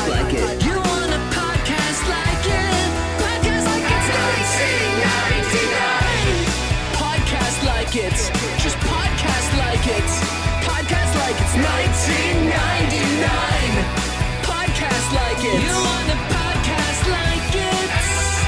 like it. You want a podcast like it? Podcast like it's 1999. Podcast like it. Just podcast like it. Podcast like it's 1999. Podcast like it. You want a podcast like it's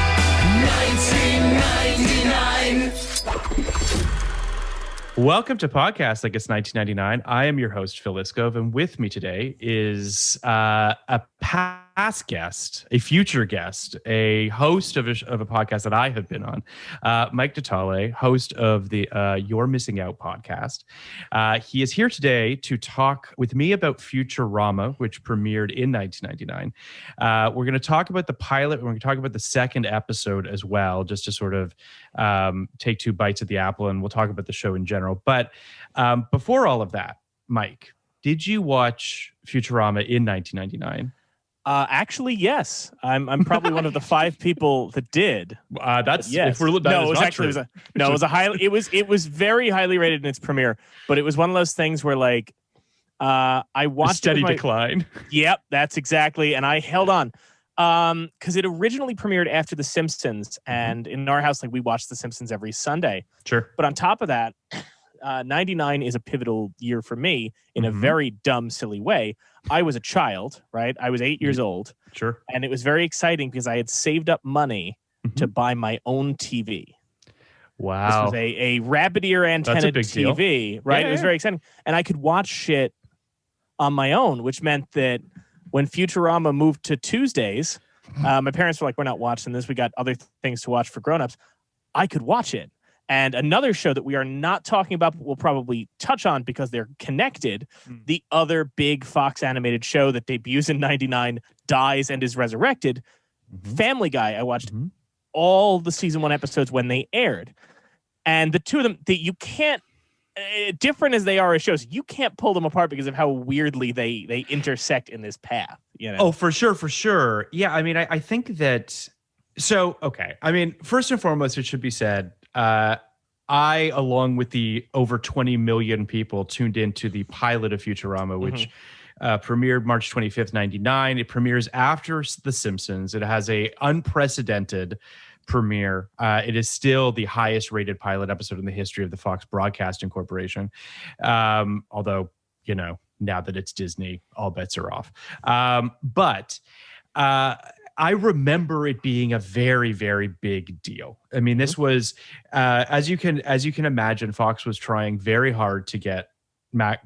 1999. Welcome to Podcast Like It's 1999. I am your host, Phil Iskov, and with me today is a past guest, a future guest, a host of a podcast that I have been on, Mike Natale, host of the You're Missing Out podcast. He is here today to talk with me about Futurama, which premiered in 1999. We're going to talk about the pilot, and we're going to talk about the second episode as well, just to sort of take two bites at the apple, and we'll talk about the show in general. But before all of that, Mike, did you watch Futurama in 1999? Actually, yes. I'm probably one of the 5 people that did. That's yes. If we're looking. No, it was actually it was very highly rated in its premiere, but it was one of those things where like I watched a steady decline. Yep, that's exactly. And I held on because it originally premiered after The Simpsons, and in our house, like we watched The Simpsons every Sunday. Sure. But on top of that, 99 is a pivotal year for me in a very dumb, silly way. I was a child, right? I was 8 years old. Sure. And it was very exciting because I had saved up money to buy my own TV. Wow. This was a rabbit ear antenna TV, right? It was very exciting. And I could watch shit on my own, which meant that when Futurama moved to Tuesdays, my parents were like, we're not watching this. We got other things to watch for grown-ups. I could watch it. And another show that we are not talking about, but we'll probably touch on because they're connected, the other big Fox animated show that debuts in 99, dies and is resurrected, Family Guy. I watched all the season 1 episodes when they aired. And the two of them, that you can't, different as they are as shows, you can't pull them apart because of how weirdly they intersect in this path. You know? Oh, for sure. Yeah, I mean, I think that, so, okay. I mean, first and foremost, it should be said, I, along with the over 20 million people tuned into the pilot of Futurama, which premiered March 25th, 99. It premieres after The Simpsons. It has a unprecedented premiere. It is still the highest rated pilot episode in the history of the Fox Broadcasting Corporation. Although, you know, now that it's Disney, all bets are off. But I remember it being a very, very big deal. I mean, this was, as you can imagine, Fox was trying very hard to get the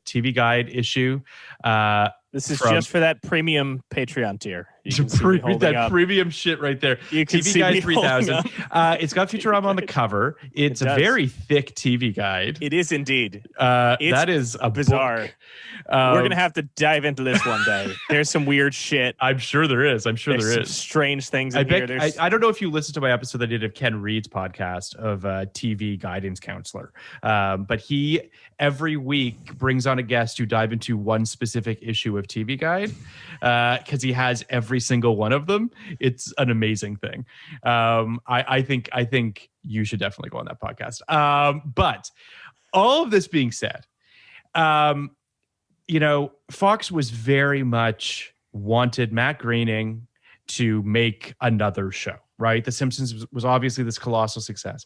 TV Guide issue. This is just for that premium Patreon tier. Premium shit right there. You can TV see Guide me 3000. It's got Futurama on the cover. It's a very thick TV Guide. It is indeed. That is a bizarre. Book. We're gonna have to dive into this one day. There's some weird shit. I'm sure there is. There's some strange things in here. I don't know if you listened to my episode that I did of Ken Reed's podcast of TV guidance counselor, but he every week brings on a guest who dive into one specific issue of TV Guide because he has every single one of them. It's an amazing thing. I think you should definitely go on that podcast. But all of this being said, you know, Fox was very much wanted Matt Groening to make another show, right? The Simpsons was obviously this colossal success.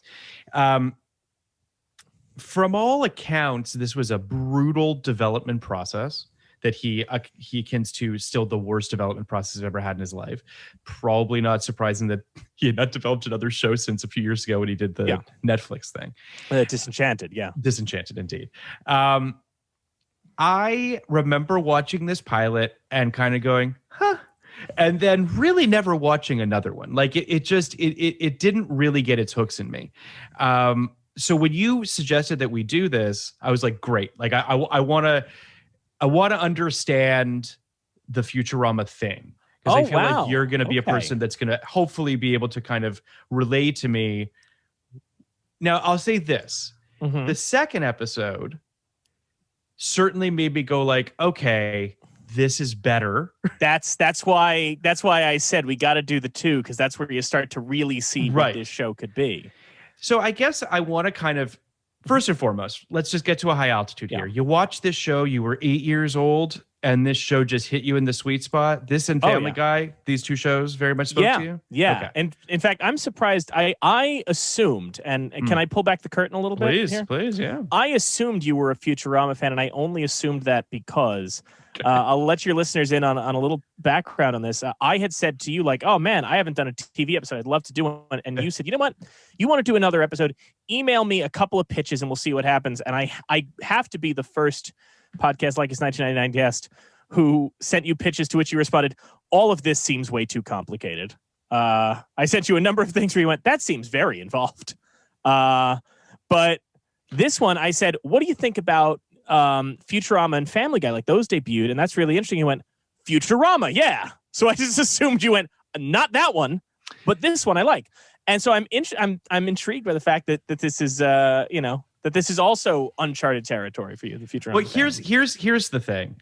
From all accounts, this was a brutal development process that he akins to still the worst development process he's ever had in his life. Probably not surprising that he had not developed another show since a few years ago when he did the Netflix thing. Disenchanted, yeah. Disenchanted, indeed. I remember watching this pilot and kind of going, huh, and then really never watching another one. Like it didn't really get its hooks in me. So when you suggested that we do this, I was like, great. Like I want to understand the Futurama thing. Because I feel like you're going to be a person that's going to hopefully be able to kind of relay to me. Now, I'll say this. The second episode certainly made me go like, okay, this is better. That's why I said we got to do the 2, because that's where you start to really see what this show could be. So I guess I want to kind of, first and foremost, let's just get to a high altitude here. You watched this show, you were 8 years old. and this show just hit you in the sweet spot? This and Family Guy, these two shows very much spoke to you? Yeah. Okay. And in fact, I'm surprised. I assumed, and can I pull back the curtain a little bit here? Please, yeah. I assumed you were a Futurama fan, and I only assumed that because I'll let your listeners in on a little background on this. I had said to you, like, oh man, I haven't done a TV episode. I'd love to do one. And you said, you know what? You want to do another episode? Email me a couple of pitches and we'll see what happens. And I have to be the first podcast like it's 1999 guest who sent you pitches to which you responded, all of this seems way too complicated. I sent you a number of things where you went, that seems very involved. But this one, I said, what do you think about Futurama and Family Guy? Like those debuted, and that's really interesting. You went, Futurama, yeah. So I just assumed you went, not that one, but this one I like. And so I'm intrigued by the fact that this is that this is also uncharted territory for you, the Futurama. Well, here's the thing.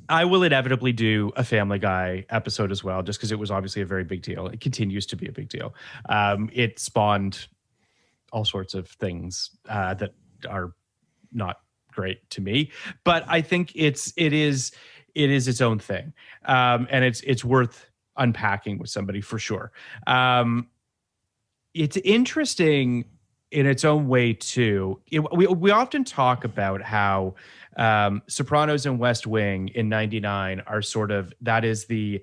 I will inevitably do a Family Guy episode as well, just because it was obviously a very big deal. It continues to be a big deal. It spawned all sorts of things that are not great to me, but I think it is its own thing, and it's worth unpacking with somebody for sure. It's interesting in its own way too. We often talk about how Sopranos and West Wing in '99 are sort of that's the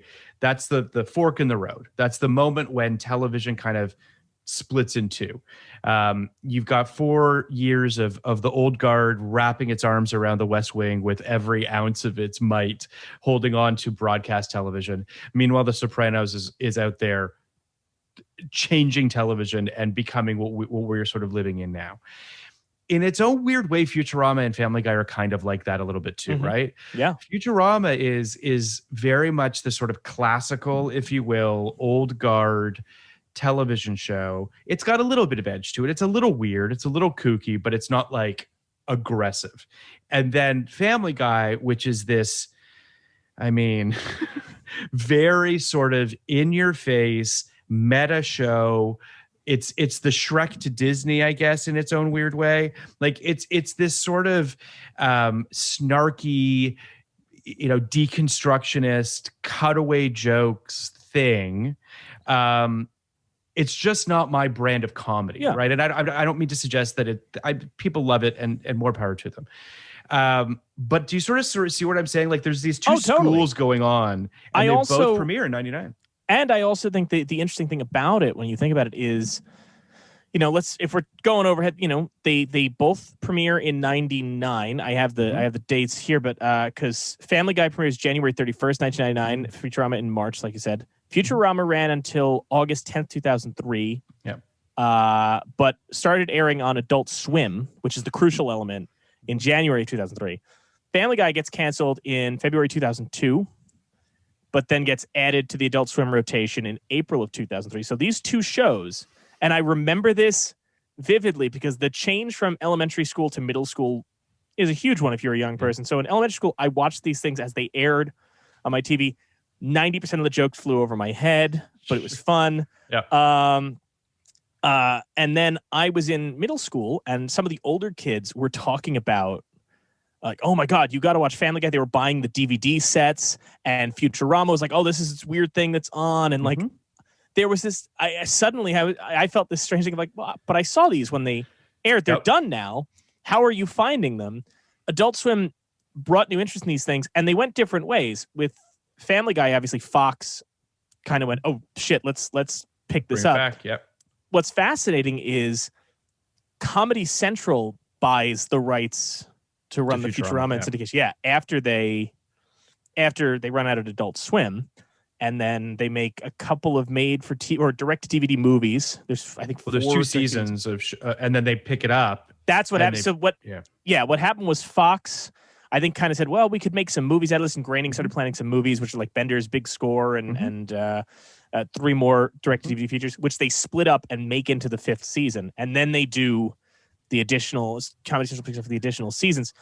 fork in the road. That's the moment when television kind of splits in two. You've got 4 years of the old guard wrapping its arms around the West Wing with every ounce of its might, holding on to broadcast television. Meanwhile, The Sopranos is out there changing television and becoming what we're sort of living in now. In its own weird way, Futurama and Family Guy are kind of like that a little bit too, right? Yeah. Futurama is very much the sort of classical, if you will, old guard television show. It's got a little bit of edge to it. It's a little weird. It's a little kooky, but it's not like aggressive. And then Family Guy, which is this, I mean, very sort of in your face meta show. It's the Shrek to Disney, I guess, in its own weird way. Like it's this sort of snarky, deconstructionist cutaway jokes thing. It's just not my brand of comedy, right? And I don't mean to suggest that people love it and more power to them. But do you sort of see what I'm saying? Like there's these two schools going on, and they both premiere in '99. And I also think the interesting thing about it, when you think about it, is, if we're going overhead, they both premiere in '99. I have the dates here, but because Family Guy premieres January 31st, 1999, Futurama in March, like you said. Futurama ran until August 10th, 2003. Yeah. But started airing on Adult Swim, which is the crucial element, in January 2003. Family Guy gets canceled in February 2002. But then gets added to the Adult Swim rotation in April of 2003. So these two shows, and I remember this vividly because the change from elementary school to middle school is a huge one if you're a young person. So in elementary school, I watched these things as they aired on my TV. 90% of the jokes flew over my head, but it was fun. Yeah. And then I was in middle school, and some of the older kids were talking about, like, oh my God, you got to watch Family Guy. They were buying the DVD sets, and Futurama was like, oh, this is this weird thing that's on. And like, there was this, I felt this strange thing of like, well, but I saw these when they aired. They're done now. How are you finding them? Adult Swim brought new interest in these things, and they went different ways. With Family Guy, obviously Fox kind of went, oh shit, let's pick this up. Back. Yep. What's fascinating is Comedy Central buys the rights to run the Futurama and syndication. Yeah, after they run out of Adult Swim, and then they make a couple of made for or direct to DVD movies. There's I think there's 2 seasons of and then they pick it up. That's what happened. So what? Yeah, what happened was Fox, I think, kind of said, well, we could make some movies. Atlas and Groening started planning some movies, which are like Bender's Big Score and 3 more direct to DVD features, which they split up and make into the 5th season, and then they do the additional Comedy Central picks up for the additional seasons.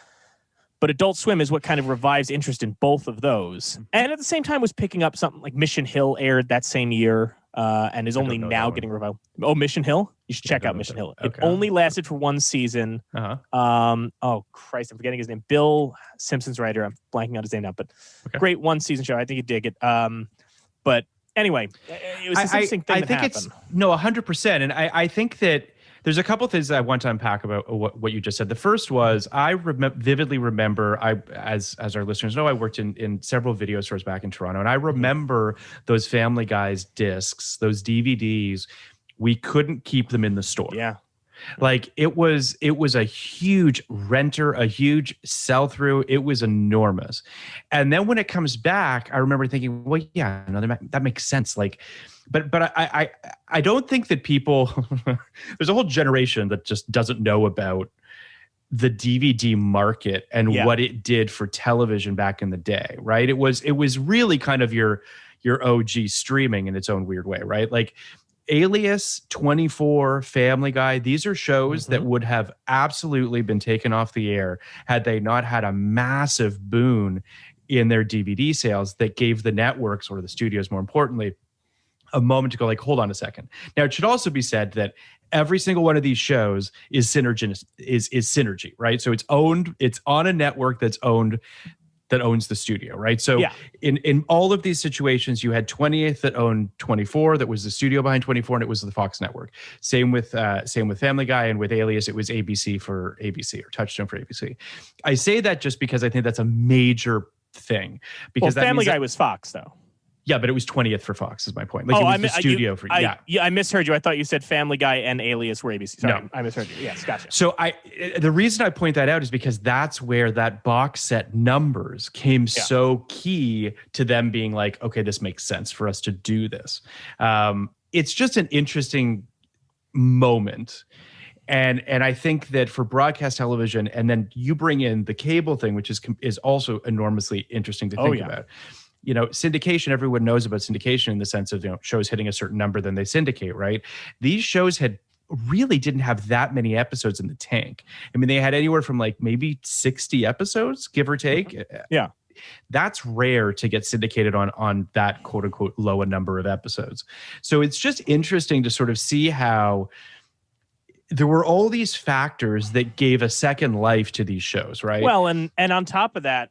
But Adult Swim is what kind of revives interest in both of those. And at the same time was picking up something like Mission Hill aired that same year. and is only now getting revived. Oh, Mission Hill. You should check out Mission Hill. It only lasted for one season. Oh Christ, I'm forgetting his name. Bill Simpson's writer. I'm blanking on his name now, but great one season show. I think you dig it. But anyway, it was this interesting thing. I think it's 100%, and I think that there's a couple things that I want to unpack about what you just said. The first was I vividly remember, as our listeners know, I worked in several video stores back in Toronto, and I remember those Family Guys discs, those DVDs. We couldn't keep them in the store. Yeah. Like it was a huge renter, a huge sell through. It was enormous. And then when it comes back, I remember thinking, well, yeah, no, that makes sense. Like, but I don't think that people, there's a whole generation that just doesn't know about the DVD market and what it did for television back in the day, right? It was really kind of your OG streaming in its own weird way, right? Like Alias, 24, Family Guy, these are shows that would have absolutely been taken off the air had they not had a massive boon in their DVD sales that gave the networks, or the studios more importantly, a moment to go like, hold on a second. Now, it should also be said that every single one of these shows is synergy, right? So it's on a network that owns the studio, right? So in all of these situations, you had 20th that owned 24, that was the studio behind 24, and it was the Fox network. Same with Family Guy, and with Alias, it was ABC for ABC, or Touchstone for ABC. I say that just because I think that's a major thing. Because Family Guy was Fox, though. Yeah, but it was 20th for Fox, is my point. Like, it was the studio for I misheard you. I thought you said Family Guy and Alias were ABC. Sorry, no. I misheard you. Yes, gotcha. So the reason I point that out is because that's where that box set numbers came so key to them being like, okay, this makes sense for us to do this. It's just an interesting moment. And I think that for broadcast television, and then you bring in the cable thing, which is also enormously interesting to think about. You know, syndication, everyone knows about syndication in the sense of, shows hitting a certain number, then they syndicate, right? These shows really didn't have that many episodes in the tank. I mean, they had anywhere from like maybe 60 episodes, give or take. Yeah. That's rare to get syndicated on that quote unquote low a number of episodes. So it's just interesting to sort of see how there were all these factors that gave a second life to these shows, right? Well, and on top of that,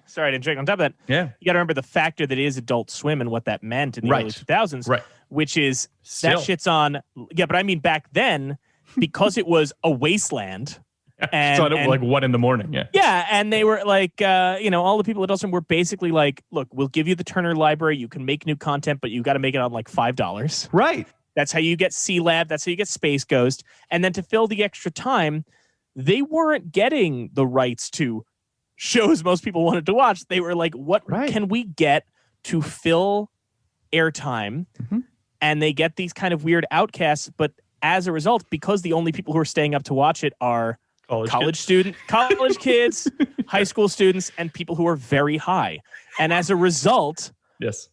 sorry to interject. On top of that, you got to remember the factor that is Adult Swim and what that meant in the early 2000s, which is that shit's on. Yeah, but I mean back then, because it was a wasteland. And, like 1 a.m. Yeah, and they were like, all the people at Adult Swim were basically like, look, we'll give you the Turner library. You can make new content, but you got to make it on like $5. Right. That's how you get C-Lab. That's how you get Space Ghost. And then to fill the extra time, they weren't getting the rights to shows most people wanted to watch. They were like, what can we get to fill airtime? And they get these kind of weird outcasts. But as a result, because the only people who are staying up to watch it are college kids, high school students, and people who are very high. And as a result,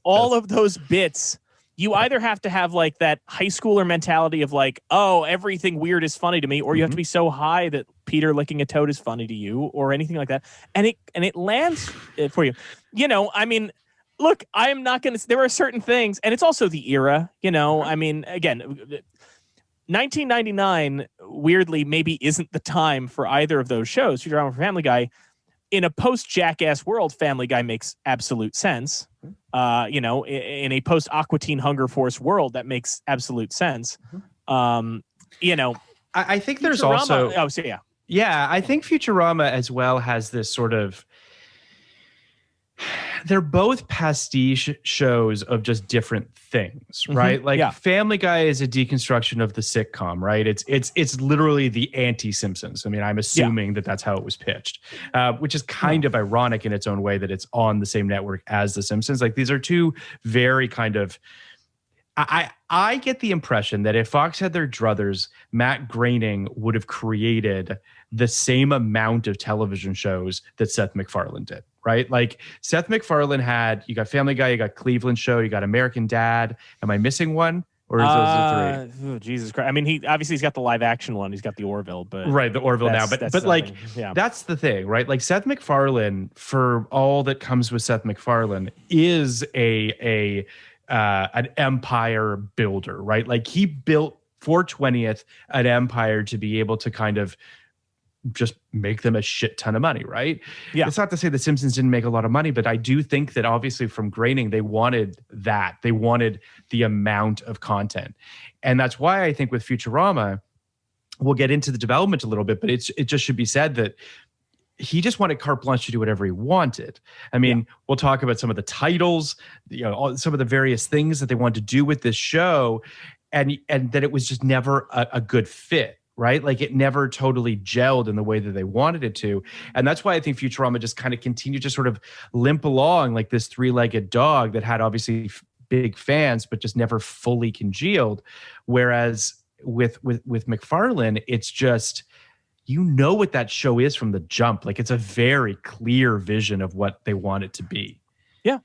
all of those bits, you either have to have like that high schooler mentality of like, oh, everything weird is funny to me, or you have to be so high that Peter licking a toad is funny to you, or anything like that. And it lands for you. I mean, look, I am not going to, there are certain things, and it's also the era, I mean, again, 1999, weirdly, maybe isn't the time for either of those shows, Futurama or Family Guy. In a post-Jackass world, Family Guy makes absolute sense. In a post-Aqua Teen Hunger Force world, that makes absolute sense. I think there's Futurama, also... Yeah, I think Futurama as well has this sort of... They're both pastiche shows of just different things, right? Like Family Guy is a deconstruction of the sitcom, right? It's literally the anti-Simpsons. I mean, I'm assuming that that's how it was pitched, which is kind of ironic in its own way that it's on the same network as the Simpsons. Like, these are two very kind of... I get the impression that if Fox had their druthers, Matt Groening would have created the same amount of television shows that Seth MacFarlane did, right? Like, Seth MacFarlane you got Family Guy, you got Cleveland Show, you got American Dad. Am I missing one? Or is those the three? Oh, Jesus Christ. I mean, he's got the live action one. He's got the Orville, but right, the Orville now. But that's the thing, right? Like, Seth MacFarlane, for all that comes with Seth MacFarlane, is a an empire builder, right? Like he built for 20th an empire to be able to kind of just make them a shit ton of money, right? Yeah. It's not to say the Simpsons didn't make a lot of money, but I do think that obviously from Groening, they wanted that. They wanted the amount of content. And that's why I think with Futurama, we'll get into the development a little bit, but it just should be said that he just wanted carte blanche to do whatever he wanted. I mean, we'll talk about some of the titles, some of the various things that they wanted to do with this show, and that it was just never a good fit. Right? Like it never totally gelled in the way that they wanted it to. And that's why I think Futurama just kind of continued to sort of limp along like this three-legged dog that had obviously big fans, but just never fully congealed. Whereas with McFarlane, it's just, what that show is from the jump. Like it's a very clear vision of what they want it to be. Yeah.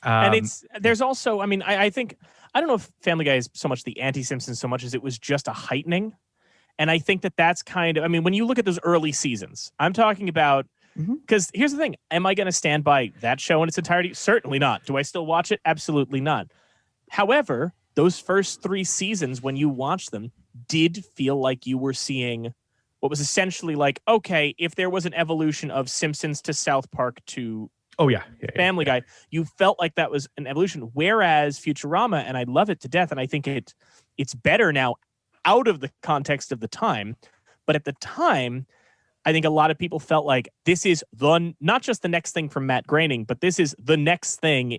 And there's also, I mean, I think, I don't know if Family Guy is so much the anti-Simpsons so much as it was just a heightening. And I think that's kind of, I mean, when you look at those early seasons, I'm talking about, because here's the thing, am I going to stand by that show in its entirety? Certainly not. Do I still watch it? Absolutely not. However, those first 3 seasons, when you watch them, did feel like you were seeing what was essentially like, okay, if there was an evolution of Simpsons to South Park to Family Guy, you felt like that was an evolution. Whereas Futurama, and I love it to death, and I think it's better now out of the context of the time. But at the time, I think a lot of people felt like this is not just the next thing from Matt Groening, but this is the next thing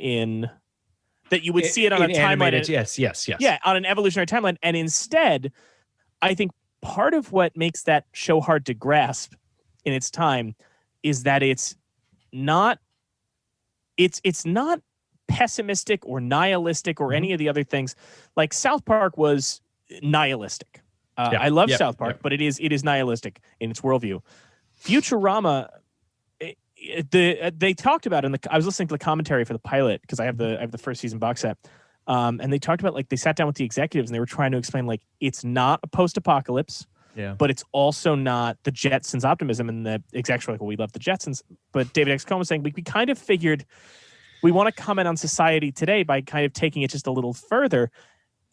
that you would see it on a timeline. Yes. Yeah, on an evolutionary timeline. And instead, I think part of what makes that show hard to grasp in its time is that it's not pessimistic or nihilistic or any of the other things. Like South Park was nihilistic. I love South Park, but it is nihilistic in its worldview. Futurama, they talked about I was listening to the commentary for the pilot because I have the first season box set, and they talked about like they sat down with the executives and they were trying to explain like it's not a post-apocalypse, but it's also not the Jetsons optimism. And the execs were like, well, we love the Jetsons, but David X. Cohen was saying we kind of figured we want to comment on society today by kind of taking it just a little further.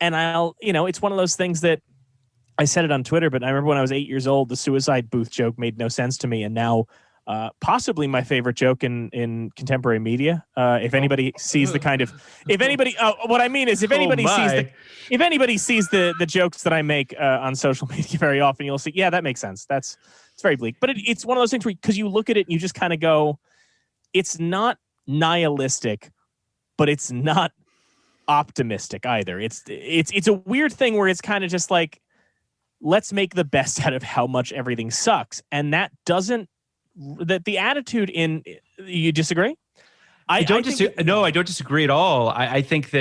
And it's one of those things that I said it on Twitter, but I remember when I was 8 years old, the suicide booth joke made no sense to me. And now possibly my favorite joke in contemporary media. If anybody sees the kind of, what I mean is if anybody sees the jokes that I make on social media very often, you'll see, yeah, that makes sense. It's very bleak, but it's one of those things where, because you look at it and you just kind of go, it's not nihilistic, but it's not optimistic either. It's a weird thing where it's kind of just like, let's make the best out of how much everything sucks. And that the attitude you disagree? I don't disagree at all. I think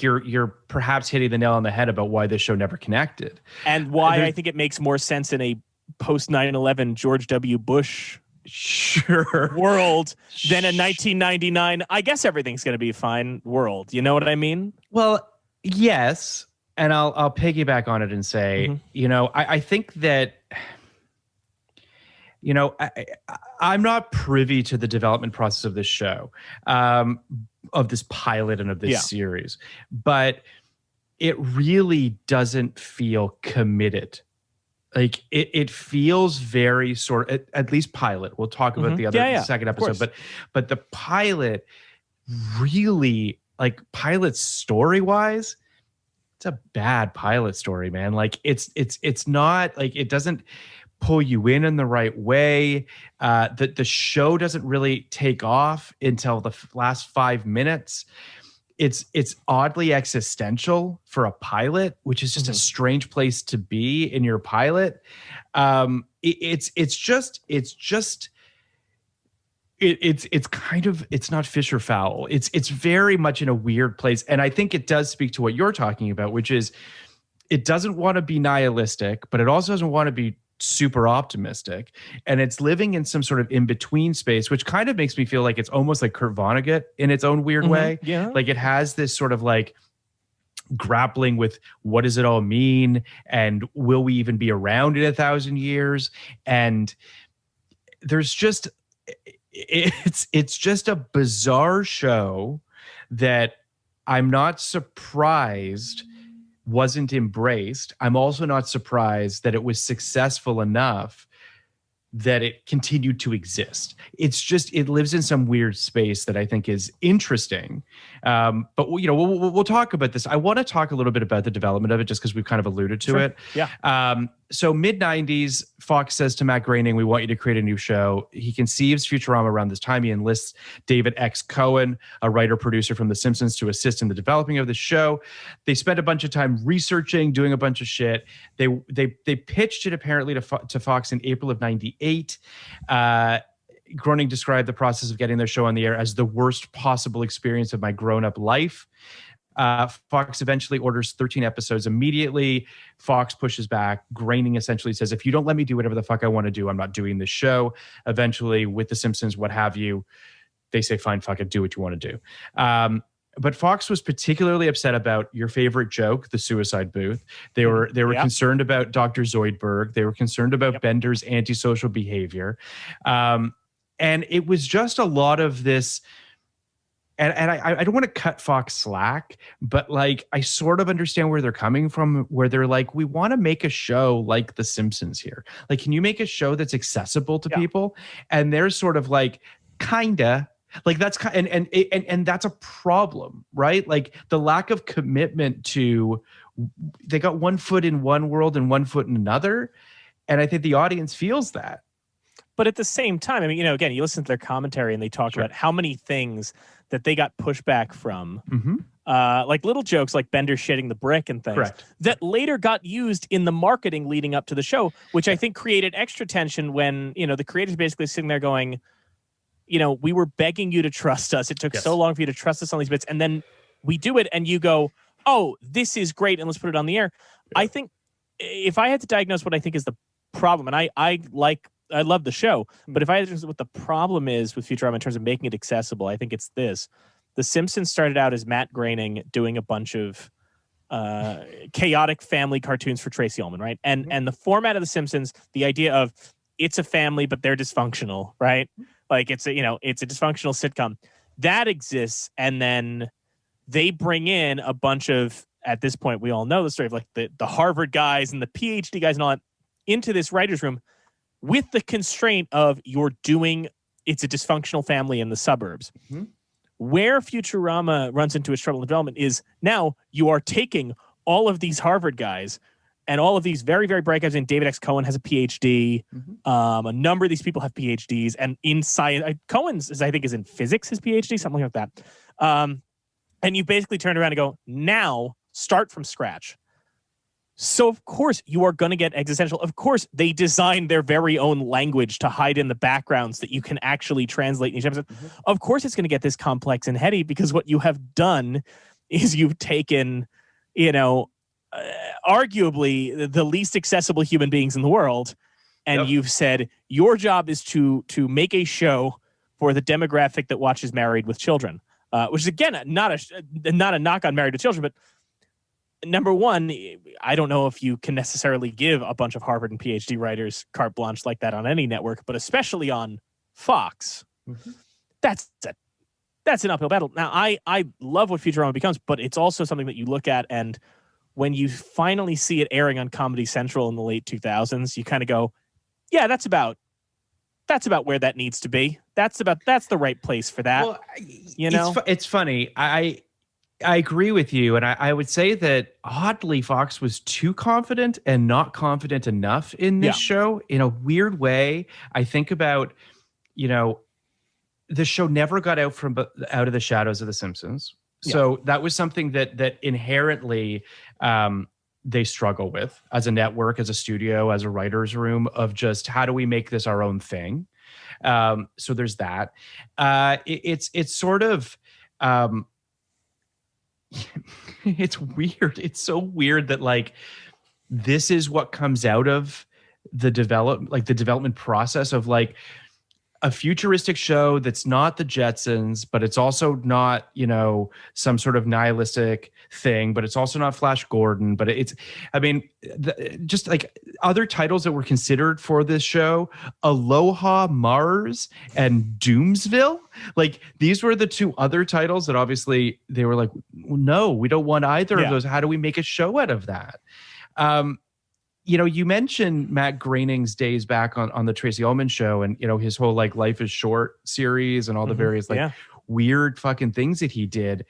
you're perhaps hitting the nail on the head about why this show never connected. And why I think it makes more sense in a post 9/11 George W. Bush world than a 1999 I guess everything's going to be fine world. You know what I mean? Well, yes, and I'll piggyback on it and say, I think that I'm not privy to the development process of this show, of this pilot and of this series, but it really doesn't feel committed. Like it feels very sort of, at least pilot. We'll talk about the other second episode, but the pilot really, like, pilot story wise, it's a bad pilot story, man. Like it's not like, it doesn't pull you in the right way. The show doesn't really take off until the last 5 minutes. It's oddly existential for a pilot, which is just a strange place to be in your pilot. It's not fish or fowl. It's very much in a weird place. And I think it does speak to what you're talking about, which is it doesn't want to be nihilistic, but it also doesn't want to be super optimistic, and it's living in some sort of in-between space, which kind of makes me feel like it's almost like Kurt Vonnegut in its own weird way. Yeah. Like it has this sort of like grappling with what does it all mean, and will we even be around in 1,000 years? And there's just, it's just a bizarre show that I'm not surprised wasn't embraced. I'm also not surprised that it was successful enough that it continued to exist. It's just, it lives in some weird space that I think is interesting. But we'll talk about this. I want to talk a little bit about the development of it, just because we've kind of alluded to it. Yeah. So mid 90s, Fox says to Matt Groening, we want you to create a new show. He conceives Futurama around this time. He enlists David X. Cohen, a writer producer from The Simpsons, to assist in the developing of the show. They spent a bunch of time researching, doing a bunch of shit. They pitched it apparently to Fox in April of 98. Groening described the process of getting their show on the air as the worst possible experience of my grown-up life. Fox eventually orders 13 episodes immediately. Fox pushes back. Groening essentially says, if you don't let me do whatever the fuck I want to do, I'm not doing this show. Eventually, with The Simpsons, what have you, they say, fine, fuck it, do what you want to do. But Fox was particularly upset about your favorite joke, the suicide booth. They were concerned about Dr. Zoidberg. They were concerned about Bender's antisocial behavior. And it was just a lot of this. And I don't want to cut Fox slack, but like I sort of understand where they're coming from, where they're like, we want to make a show like The Simpsons here. Like, can you make a show that's accessible to people? And they're sort of like, kinda. Like that's and that's a problem, right? Like the lack of commitment to, they got one foot in one world and one foot in another, and I think the audience feels that. But at the same time, I mean, again, you listen to their commentary and they talk about how many things that they got pushback from, like little jokes like Bender shitting the brick and things that later got used in the marketing leading up to the show, which I think created extra tension when, the creators basically sitting there going, we were begging you to trust us. It took so long for you to trust us on these bits. And then we do it and you go, oh, this is great, and let's put it on the air. I think if I had to diagnose what I think is the problem, and I love the show, but if I had to what the problem is with Futurama in terms of making it accessible, I think it's this. The Simpsons started out as Matt Groening doing a bunch of chaotic family cartoons for Tracy Ullman, right? And the format of The Simpsons, the idea of it's a family, but they're dysfunctional, right? Like it's a dysfunctional sitcom that exists. And then they bring in a bunch of, at this point, we all know the story of like the Harvard guys and the PhD guys and all that into this writer's room with the constraint of it's a dysfunctional family in the suburbs. Where Futurama runs into its trouble in development is now you are taking all of these Harvard guys and all of these very, very bright guys, and David X. Cohen has a PhD. A number of these people have PhDs, and in science, Cohen's, I think, is in physics, his PhD, something like that. And you basically turn around and go, now start from scratch. So, of course, you are going to get existential. Of course, they designed their very own language to hide in the backgrounds that you can actually translate in each episode. Of course, it's going to get this complex and heady because what you have done is you've taken, arguably the least accessible human beings in the world, and you've said your job is to make a show for the demographic that watches Married with Children, which is, again, not a knock on Married with Children, but number one, I don't know if you can necessarily give a bunch of Harvard and PhD writers carte blanche like that on any network, but especially on Fox. That's an uphill battle. Now, I love what Futurama becomes, but it's also something that you look at, and when you finally see it airing on Comedy Central in the late 2000s, you kind of go, yeah, that's about where that needs to be. That's the right place for that. Well, it's funny. I agree with you. And I would say that oddly, Fox was too confident and not confident enough in this show in a weird way. I think about, the show never got out of the shadows of The Simpsons. So that was something that inherently they struggle with as a network, as a studio, as a writer's room, of just how do we make this our own thing? So there's that. It's sort of... it's weird. It's so weird that like this is what comes out of the development process of like a futuristic show that's not the Jetsons, but it's also not, some sort of nihilistic thing, but it's also not Flash Gordon, but just like other titles that were considered for this show, Aloha Mars and Doomsville. Like these were the two other titles that obviously they were like, no, we don't want either of those. How do we make a show out of that? You mentioned Matt Groening's days back on the Tracy Ullman show, and his whole like Life is Short series and all the various weird fucking things that he did.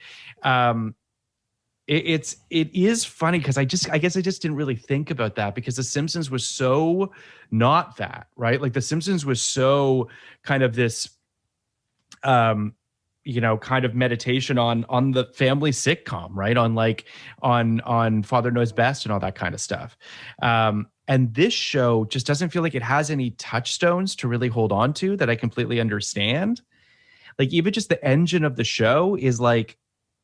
It is funny because I guess I just didn't really think about that, because The Simpsons was so not that, right? Like The Simpsons was so kind of this kind of meditation on the family sitcom, right? On Father Knows Best and all that kind of stuff. And this show just doesn't feel like it has any touchstones to really hold on to that I completely understand. Like even just the engine of the show is like,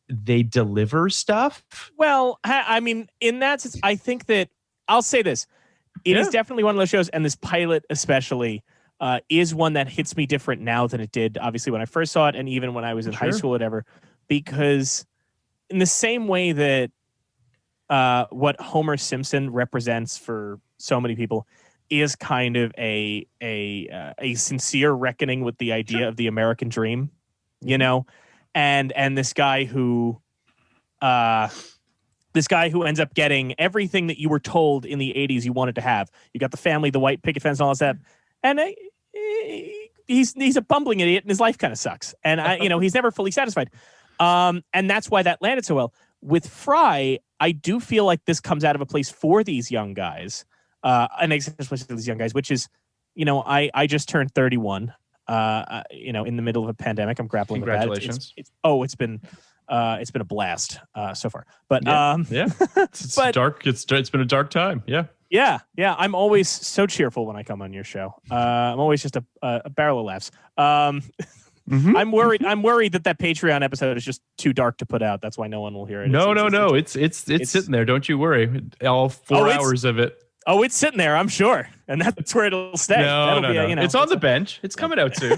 they deliver stuff. Well, I mean, in that sense, I think that I'll say this. It is definitely one of those shows, and this pilot especially is one that hits me different now than it did, obviously, when I first saw it, and even when I was in high school or whatever, because in the same way that what Homer Simpson represents for so many people is kind of a sincere reckoning with the idea of the American dream, and this guy who ends up getting everything that you were told in the 80s you wanted to have. You got the family, the white picket fence, all that stuff. And he's a bumbling idiot, and his life kind of sucks. And he's never fully satisfied. And that's why that landed so well. With Fry, I do feel like this comes out of a place for these young guys, an especially these young guys, which is, I just turned 31. In the middle of a pandemic. I'm grappling with that. Congratulations. It's been a blast so far. But it's dark. It's been a dark time. Yeah. I'm always so cheerful when I come on your show. I'm always just a barrel of laughs. I'm worried that Patreon episode is just too dark to put out. That's why no one will hear it. No. It's sitting there. Don't you worry. All 4 hours of it. Oh, it's sitting there, I'm sure. And that's where it'll stay. No. It's on the bench. It's coming out soon.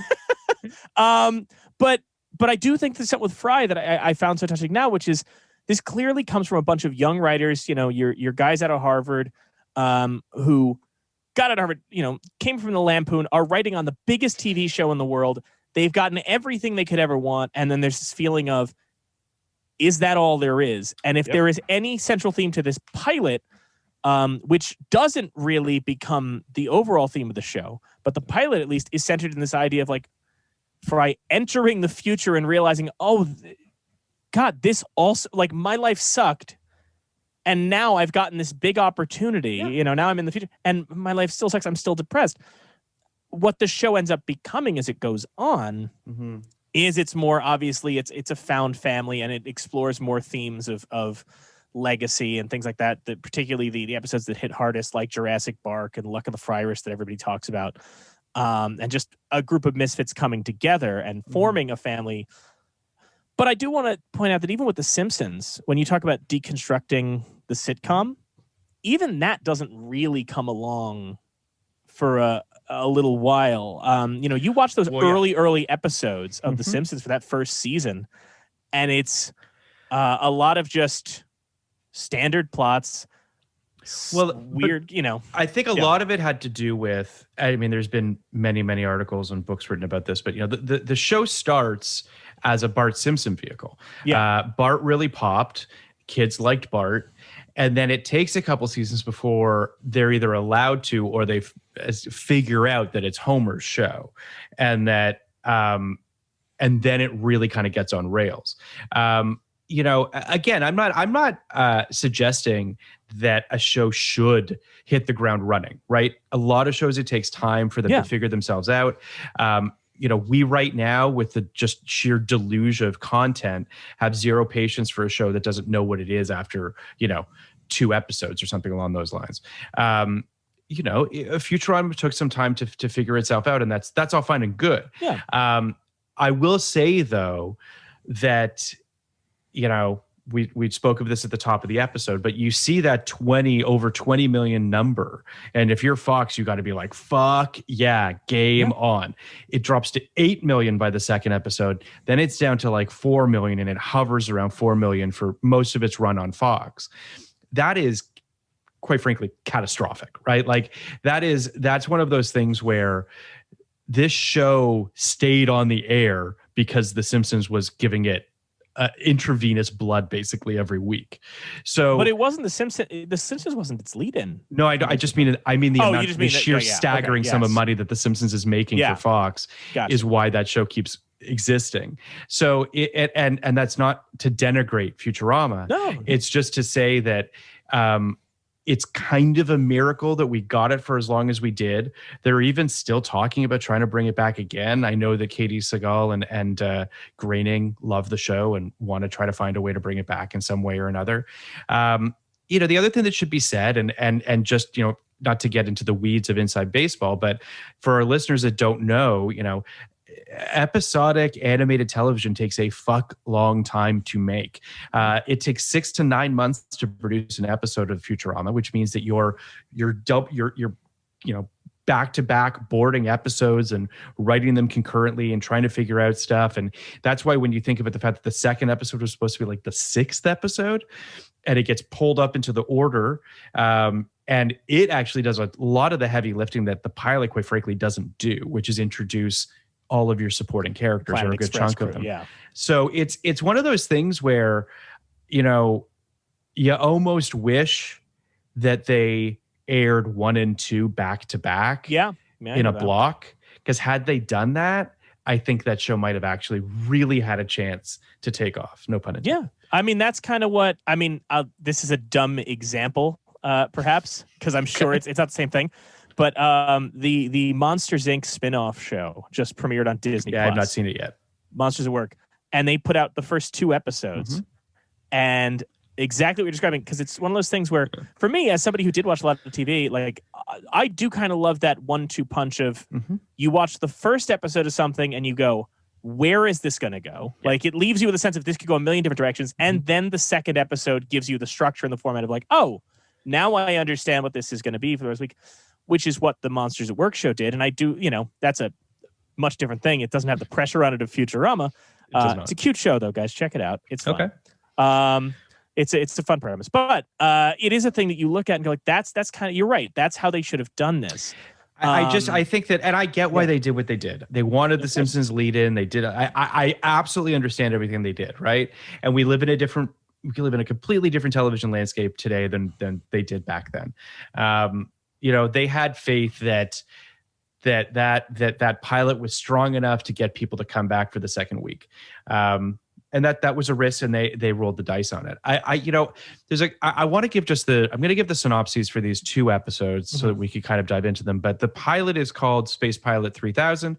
But I do think there's something with Fry that I found so touching now, which is this clearly comes from a bunch of young writers, your guys out of Harvard, who got out of Harvard, came from the Lampoon, are writing on the biggest TV show in the world. They've gotten everything they could ever want. And then there's this feeling of, is that all there is? And if there is any central theme to this pilot, which doesn't really become the overall theme of the show, but the pilot at least is centered in this idea of like Fry entering the future and realizing, God, this also, like, my life sucked, and now I've gotten this big opportunity. Now I'm in the future, and my life still sucks. I'm still depressed. What the show ends up becoming as it goes on is it's more obviously it's a found family, and it explores more themes of legacy and things like that, that particularly the episodes that hit hardest, like Jurassic Park and Luck of the Friars that everybody talks about, and just a group of misfits coming together and forming a family. But I do want to point out that even with The Simpsons, when you talk about deconstructing the sitcom, even that doesn't really come along for a little while. You watch those early episodes of The Simpsons for that first season, and it's a lot of just standard plots. Weird, I think a lot of it had to do with, there's been many articles and books written about this, but the show starts as a Bart Simpson vehicle. Bart really popped. Kids liked Bart. And then it takes a couple seasons before they're either allowed to, or they figure out that it's Homer's show, and that, and then it really kind of gets on rails. Again, I'm not suggesting that a show should hit the ground running, right? A lot of shows, it takes time for them to figure themselves out. We right now, with the just sheer deluge of content, have zero patience for a show that doesn't know what it is after, 2 episodes or something along those lines. Futurama took some time to figure itself out, and that's all fine and good. I will say though that, we spoke of this at the top of the episode, but you see that over 20 million number, and if you're Fox, you got to be like, fuck yeah, game on. It drops to 8 million by the second episode, then it's down to like 4 million, and it hovers around 4 million for most of its run on Fox. That is, quite frankly, catastrophic, right? Like that's one of those things where this show stayed on the air because The Simpsons was giving it intravenous blood basically every week. So, but it wasn't The Simpsons. The Simpsons wasn't its lead-in. No, I just mean the amount, the sheer yeah. staggering sum of money that The Simpsons is making for Fox is why that show keeps existing. So, and that's not to denigrate Futurama. No, it's just to say that it's kind of a miracle that we got it for as long as we did. They're even still talking about trying to bring it back again. I know that Katie Seagal and Groening love the show and want to try to find a way to bring it back in some way or another. The other thing that should be said, and just, not to get into the weeds of inside baseball, but for our listeners that don't know, episodic animated television takes a long time to make. It takes 6 to 9 months to produce an episode of Futurama, which means that you're back-to-back boarding episodes and writing them concurrently and trying to figure out stuff. And that's why when you think about the fact that the second episode was supposed to be like the 6th episode, and it gets pulled up into the order, and it actually does a lot of the heavy lifting that the pilot, quite frankly, doesn't do, which is introduce all of your supporting characters, or a good chunk of them. Yeah. So it's one of those things where, you almost wish that they aired 1 and 2 back to back in a block. Because had they done that, I think that show might have actually really had a chance to take off. No pun intended. Yeah. I mean, that's kind of what, this is a dumb example, perhaps, because I'm sure it's not the same thing. But the Monsters, Inc. spinoff show just premiered on Disney+. Yeah, I've not seen it yet. Monsters at Work. And they put out the first 2 episodes. Mm-hmm. And exactly what you're describing, because it's one of those things where, for me, as somebody who did watch a lot of TV, like, I do kind of love that 1-2 punch of you watch the first episode of something and you go, where is this going to go? Yeah. Like, it leaves you with a sense of this could go a million different directions. And then the second episode gives you the structure and the format of like, oh, now I understand what this is going to be for the rest of the week. Which is what the Monsters at Work show did. And I do, that's a much different thing. It doesn't have the pressure on it of Futurama. It's a cute show, though, guys. Check it out. It's fun. Okay. It's a fun premise. But it is a thing that you look at and go like, that's kind of, you're right. That's how they should have done this. I think that, and I get why they did what they did. They wanted the Simpsons lead in. They did. I absolutely understand everything they did, right? And we live in a completely different television landscape today than they did back then. They had faith that pilot was strong enough to get people to come back for the second week. And that was a risk, and they rolled the dice on it. I want to give I'm going to give the synopses for these 2 episodes so that we could kind of dive into them. But the pilot is called Space Pilot 3000.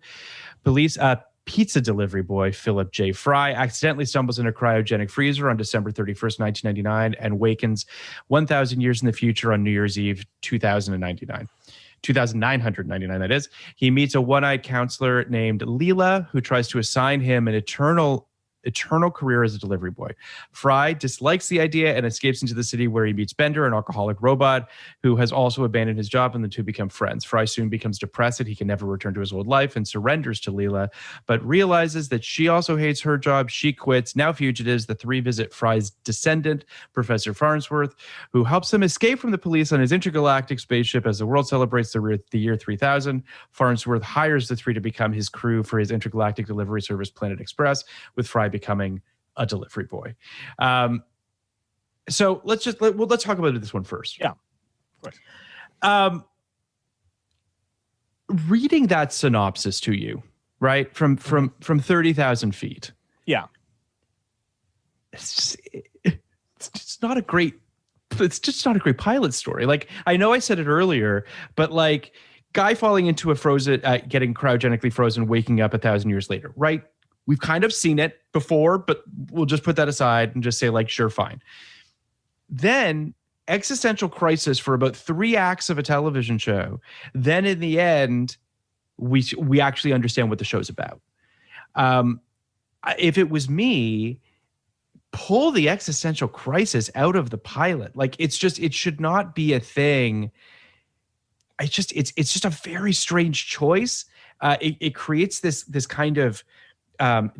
Pizza delivery boy Philip J. Fry accidentally stumbles in a cryogenic freezer on December 31st, 1999, and wakens 1,000 years in the future on New Year's Eve, 2,999, that is. He meets a one-eyed counselor named Leela, who tries to assign him an eternal career as a delivery boy. Fry dislikes the idea and escapes into the city, where he meets Bender, an alcoholic robot who has also abandoned his job, and the two become friends. Fry soon becomes depressed that he can never return to his old life and surrenders to Leela, but realizes that she also hates her job. She quits. Now fugitives, the 3 visit Fry's descendant, Professor Farnsworth, who helps him escape from the police on his intergalactic spaceship. As the world celebrates the year 3000, Farnsworth hires the 3 to become his crew for his intergalactic delivery service, Planet Express, with Fry becoming a delivery boy. So let's talk about this one first. Yeah, of course. Reading that synopsis to you, right, from 30,000 feet. Yeah, it's just not a great. It's just not a great pilot story. Like, I know I said it earlier, but like, guy falling into a frozen, getting cryogenically frozen, waking up 1,000 years later, right? We've kind of seen it before, but we'll just put that aside and just say, like, sure, fine. Then existential crisis for about 3 acts of a television show. Then in the end, we actually understand what the show's about. If it was me, pull the existential crisis out of the pilot. Like, it should not be a thing. It's just a very strange choice. It creates this kind of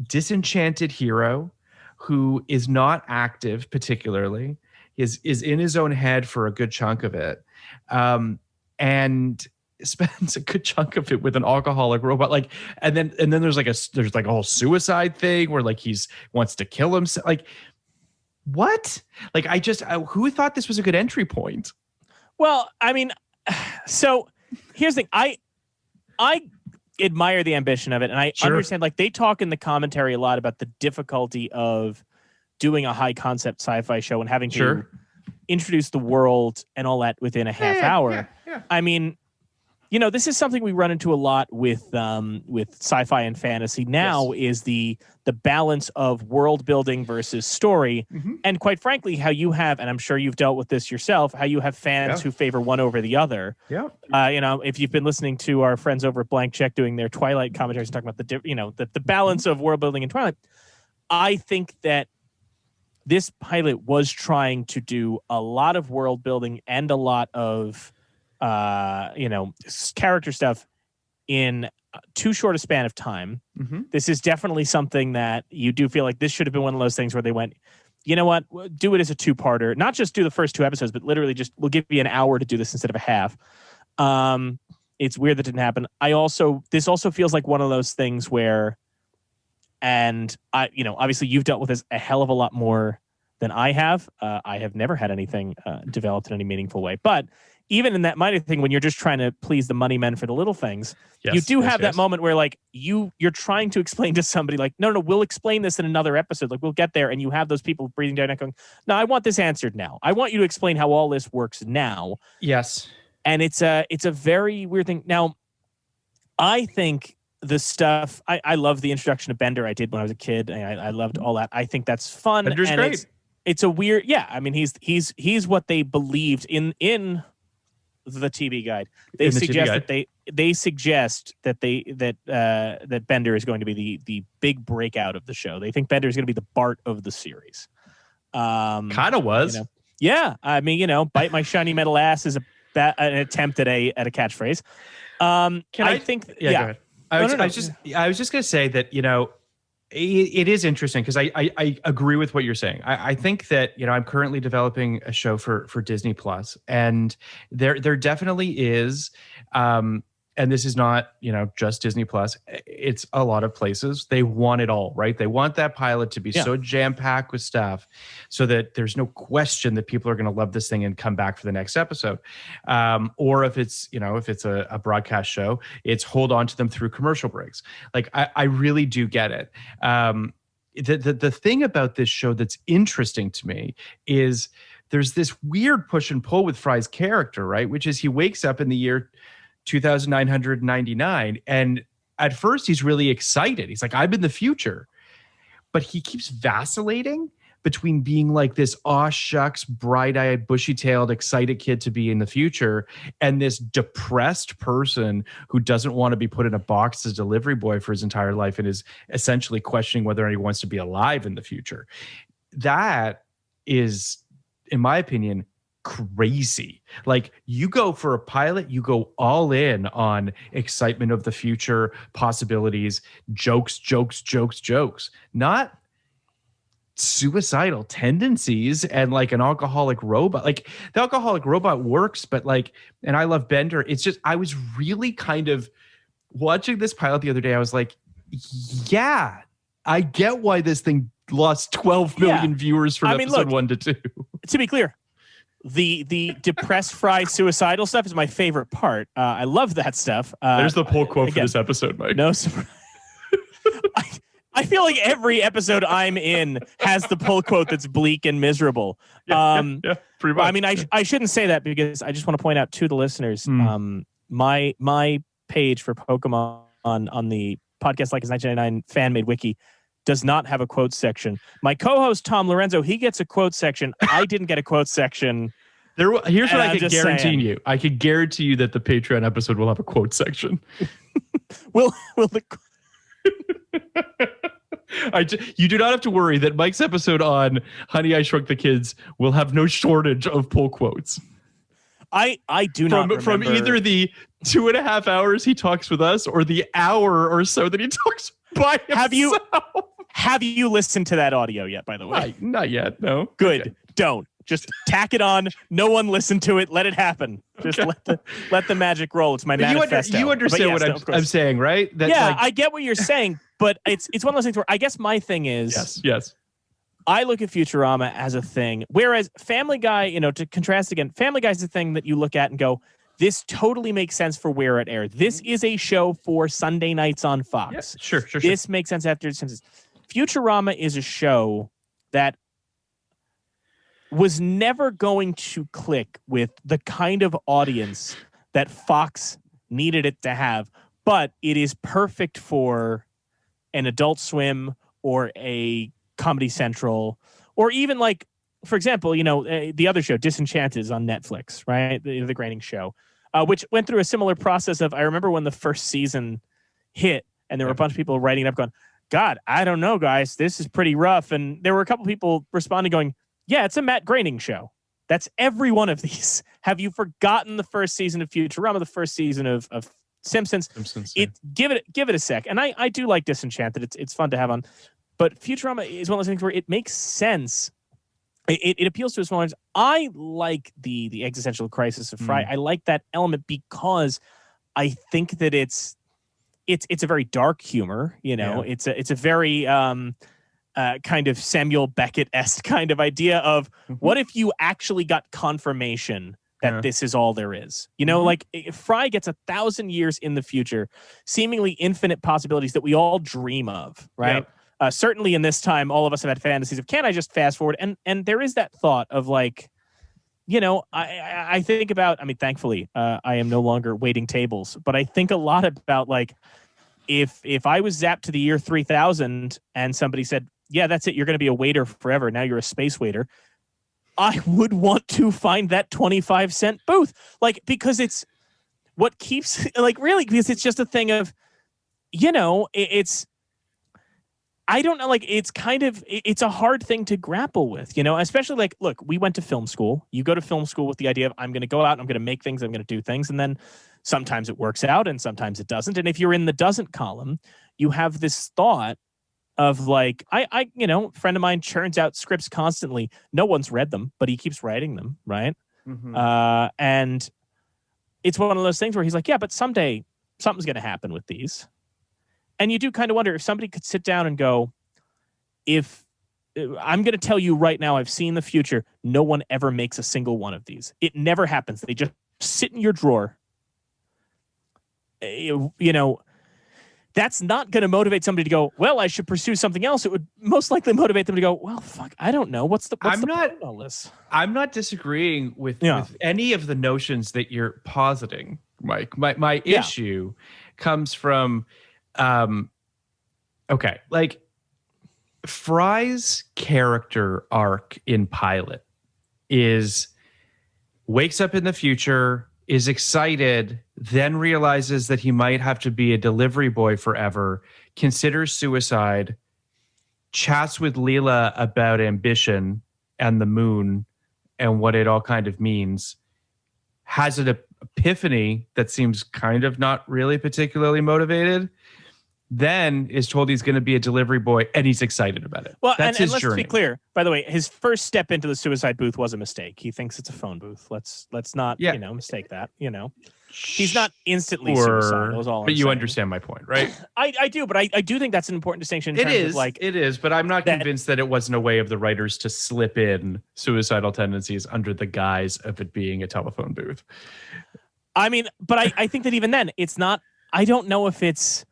disenchanted hero who is not active particularly, is in his own head for a good chunk of it, and spends a good chunk of it with an alcoholic robot. Like, and then there's like a whole suicide thing where like he's wants to kill himself. Like, what? Like, who thought this was a good entry point? Well, I mean, so here's the thing. I admire the ambition of it, and I understand, like, they talk in the commentary a lot about the difficulty of doing a high concept sci-fi show and having to introduce the world and all that within a half hour. Yeah. I mean, this is something we run into a lot with sci-fi and fantasy now, is the balance of world building versus story. Mm-hmm. And quite frankly, how you have, and I'm sure you've dealt with this yourself, how you have fans who favor one over the other. Yeah. If you've been listening to our friends over at Blank Check doing their Twilight commentaries, talking about the balance of world building and Twilight, I think that this pilot was trying to do a lot of world building and a lot of character stuff in too short a span of time. Mm-hmm. This is definitely something that you do feel like this should have been one of those things where they went, you know what, do it as a two-parter, not just do the first 2 episodes, but literally just, we'll give you an hour to do this instead of a half. It's weird that didn't happen. This also feels like one of those things where, and obviously you've dealt with this a hell of a lot more than I have. I have never had anything developed in any meaningful way, but even in that minor thing, when you're just trying to please the money men for the little things, you do have that moment where like you're trying to explain to somebody like, no, we'll explain this in another episode. Like we'll get there. And you have those people breathing down and going, no, I want this answered now. I want you to explain how all this works now. Yes. And it's a very weird thing. Now, I think the stuff, I love the introduction of Bender I did when I was a kid. I loved all that. I think that's fun. Bender's great. It's a weird, I mean, he's what they believed in the TV guide. They suggest that Bender is going to be the big breakout of the show. They think Bender is going to be the Bart of the series. Kind of was. Yeah. I mean, bite my shiny metal ass is an attempt at a catchphrase. Go ahead. I was just going to say that, it is interesting because I agree with what you're saying. I think that, I'm currently developing a show for Disney Plus, and there definitely is, and this is not, just Disney Plus. It's a lot of places. They want it all, right? They want that pilot to be so jam-packed with stuff so that there's no question that people are going to love this thing and come back for the next episode. Or if it's, if it's a broadcast show, it's hold on to them through commercial breaks. Like, I really do get it. The thing about this show that's interesting to me is there's this weird push and pull with Fry's character, right? Which is he wakes up in the year 2999, and at first he's really excited. He's like, I'm in the future, but he keeps vacillating between being like this aw shucks, bright-eyed, bushy-tailed, excited kid to be in the future, and this depressed person who doesn't want to be put in a box as a delivery boy for his entire life and is essentially questioning whether he wants to be alive in the future. That is, in my opinion, crazy. Like, you go for a pilot, you go all in on excitement of the future, possibilities, jokes, not suicidal tendencies and like an alcoholic robot. Like, the alcoholic robot works, but like, and I love Bender. It's just, I was really kind of watching this pilot the other day. I was like, yeah, I get why this thing lost 12 million viewers from episode 1 to 2. To be clear, the depressed Fry suicidal stuff is my favorite part. I love that stuff. There's the pull quote for this episode, Mike. No surprise. I feel like every episode I'm in has the pull quote that's bleak and miserable. Pretty much. I mean, I shouldn't say that because I just want to point out to the listeners, my page for Pokemon on the Podcast Like It's 1999 fan-made wiki does not have a quote section. My co-host Tom Lorenzo, he gets a quote section. I didn't get a quote section. Here's what I can guarantee you. I can guarantee you that the Patreon episode will have a quote section. will the you do not have to worry that Mike's episode on Honey, I Shrunk the Kids will have no shortage of pull quotes. I do not remember. From either the 2.5 hours he talks with us or the hour or so that he talks by himself. Have you listened to that audio yet, by the way? Not yet, no. Good. Okay. Don't. Just tack it on. No one listen to it. Let it happen. Just let the magic roll. It's my manifesto. You understand what I'm saying, right? That, yeah, I get what you're saying, but it's one of those things where I guess my thing is yes. I look at Futurama as a thing, whereas Family Guy, to contrast again, Family Guy is a thing that you look at and go, this totally makes sense for where it aired. This is a show for Sunday nights on Fox. Yeah, sure. This makes sense after Simpsons. Futurama is a show that was never going to click with the kind of audience that Fox needed it to have, but it is perfect for an Adult Swim or a Comedy Central, or even like, for example, the other show, Disenchanted, is on Netflix, right? The grading show, which went through a similar process of, I remember when the first season hit and there were a bunch of people writing up going, God, I don't know, guys, this is pretty rough. And there were a couple people responding going, yeah, it's a Matt Groening show. That's every one of these. Have you forgotten the first season of Futurama, the first season of Simpsons? Give it a sec. And I do like Disenchanted. It's fun to have on. But Futurama is one of those things where it makes sense. It appeals to a small audience. I like the existential crisis of Fry. I like that element because I think that it's a very dark humor. It's a very kind of Samuel Beckett-esque kind of idea of what if you actually got confirmation that this is all there is? Like if Fry gets 1,000 years in the future, seemingly infinite possibilities that we all dream of, right? Yep. Certainly in this time, all of us have had fantasies of, can I just fast forward? And there is that thought of like, I think about, thankfully, I am no longer waiting tables, but I think a lot about like, if I was zapped to the year 3000 and somebody said, yeah, that's it, you're going to be a waiter forever, now you're a space waiter, I would want to find that 25-cent booth. Like, because it's what keeps, like, really, because it's just a thing of, it's, I don't know, like, it's kind of, it's a hard thing to grapple with, especially like, look, we went to film school. You go to film school with the idea of, I'm going to go out, I'm going to make things, I'm going to do things. And then sometimes it works out and sometimes it doesn't. And if you're in the doesn't column, you have this thought of like, I friend of mine churns out scripts constantly. No one's read them, but he keeps writing them, right? Mm-hmm. And it's one of those things where he's like, yeah, but someday something's going to happen with these. And you do kind of wonder if somebody could sit down and go, if I'm going to tell you right now, I've seen the future. No one ever makes a single one of these. It never happens. They just sit in your drawer. That's not going to motivate somebody to go, well, I should pursue something else. It would most likely motivate them to go, well, fuck, I don't know. What's the point of all this? I'm not disagreeing with any of the notions that you're positing, Mike. My issue comes from, like Fry's character arc in Pilot is wakes up in the future, is excited, then realizes that he might have to be a delivery boy forever, considers suicide, chats with Leela about ambition and the moon and what it all kind of means, has an epiphany that seems kind of not really particularly motivated, then is told he's going to be a delivery boy and he's excited about it. Well, that's his journey. Let's be clear, by the way, his first step into the suicide booth was a mistake. He thinks it's a phone booth. Let's not, mistake that, He's not instantly suicidal, is all I'm saying. You understand my point, right? I do, but I do think that's an important distinction. It is, but I'm not convinced that it wasn't a way of the writers to slip in suicidal tendencies under the guise of it being a telephone booth. But I think that even then, it's not, I don't know if it's,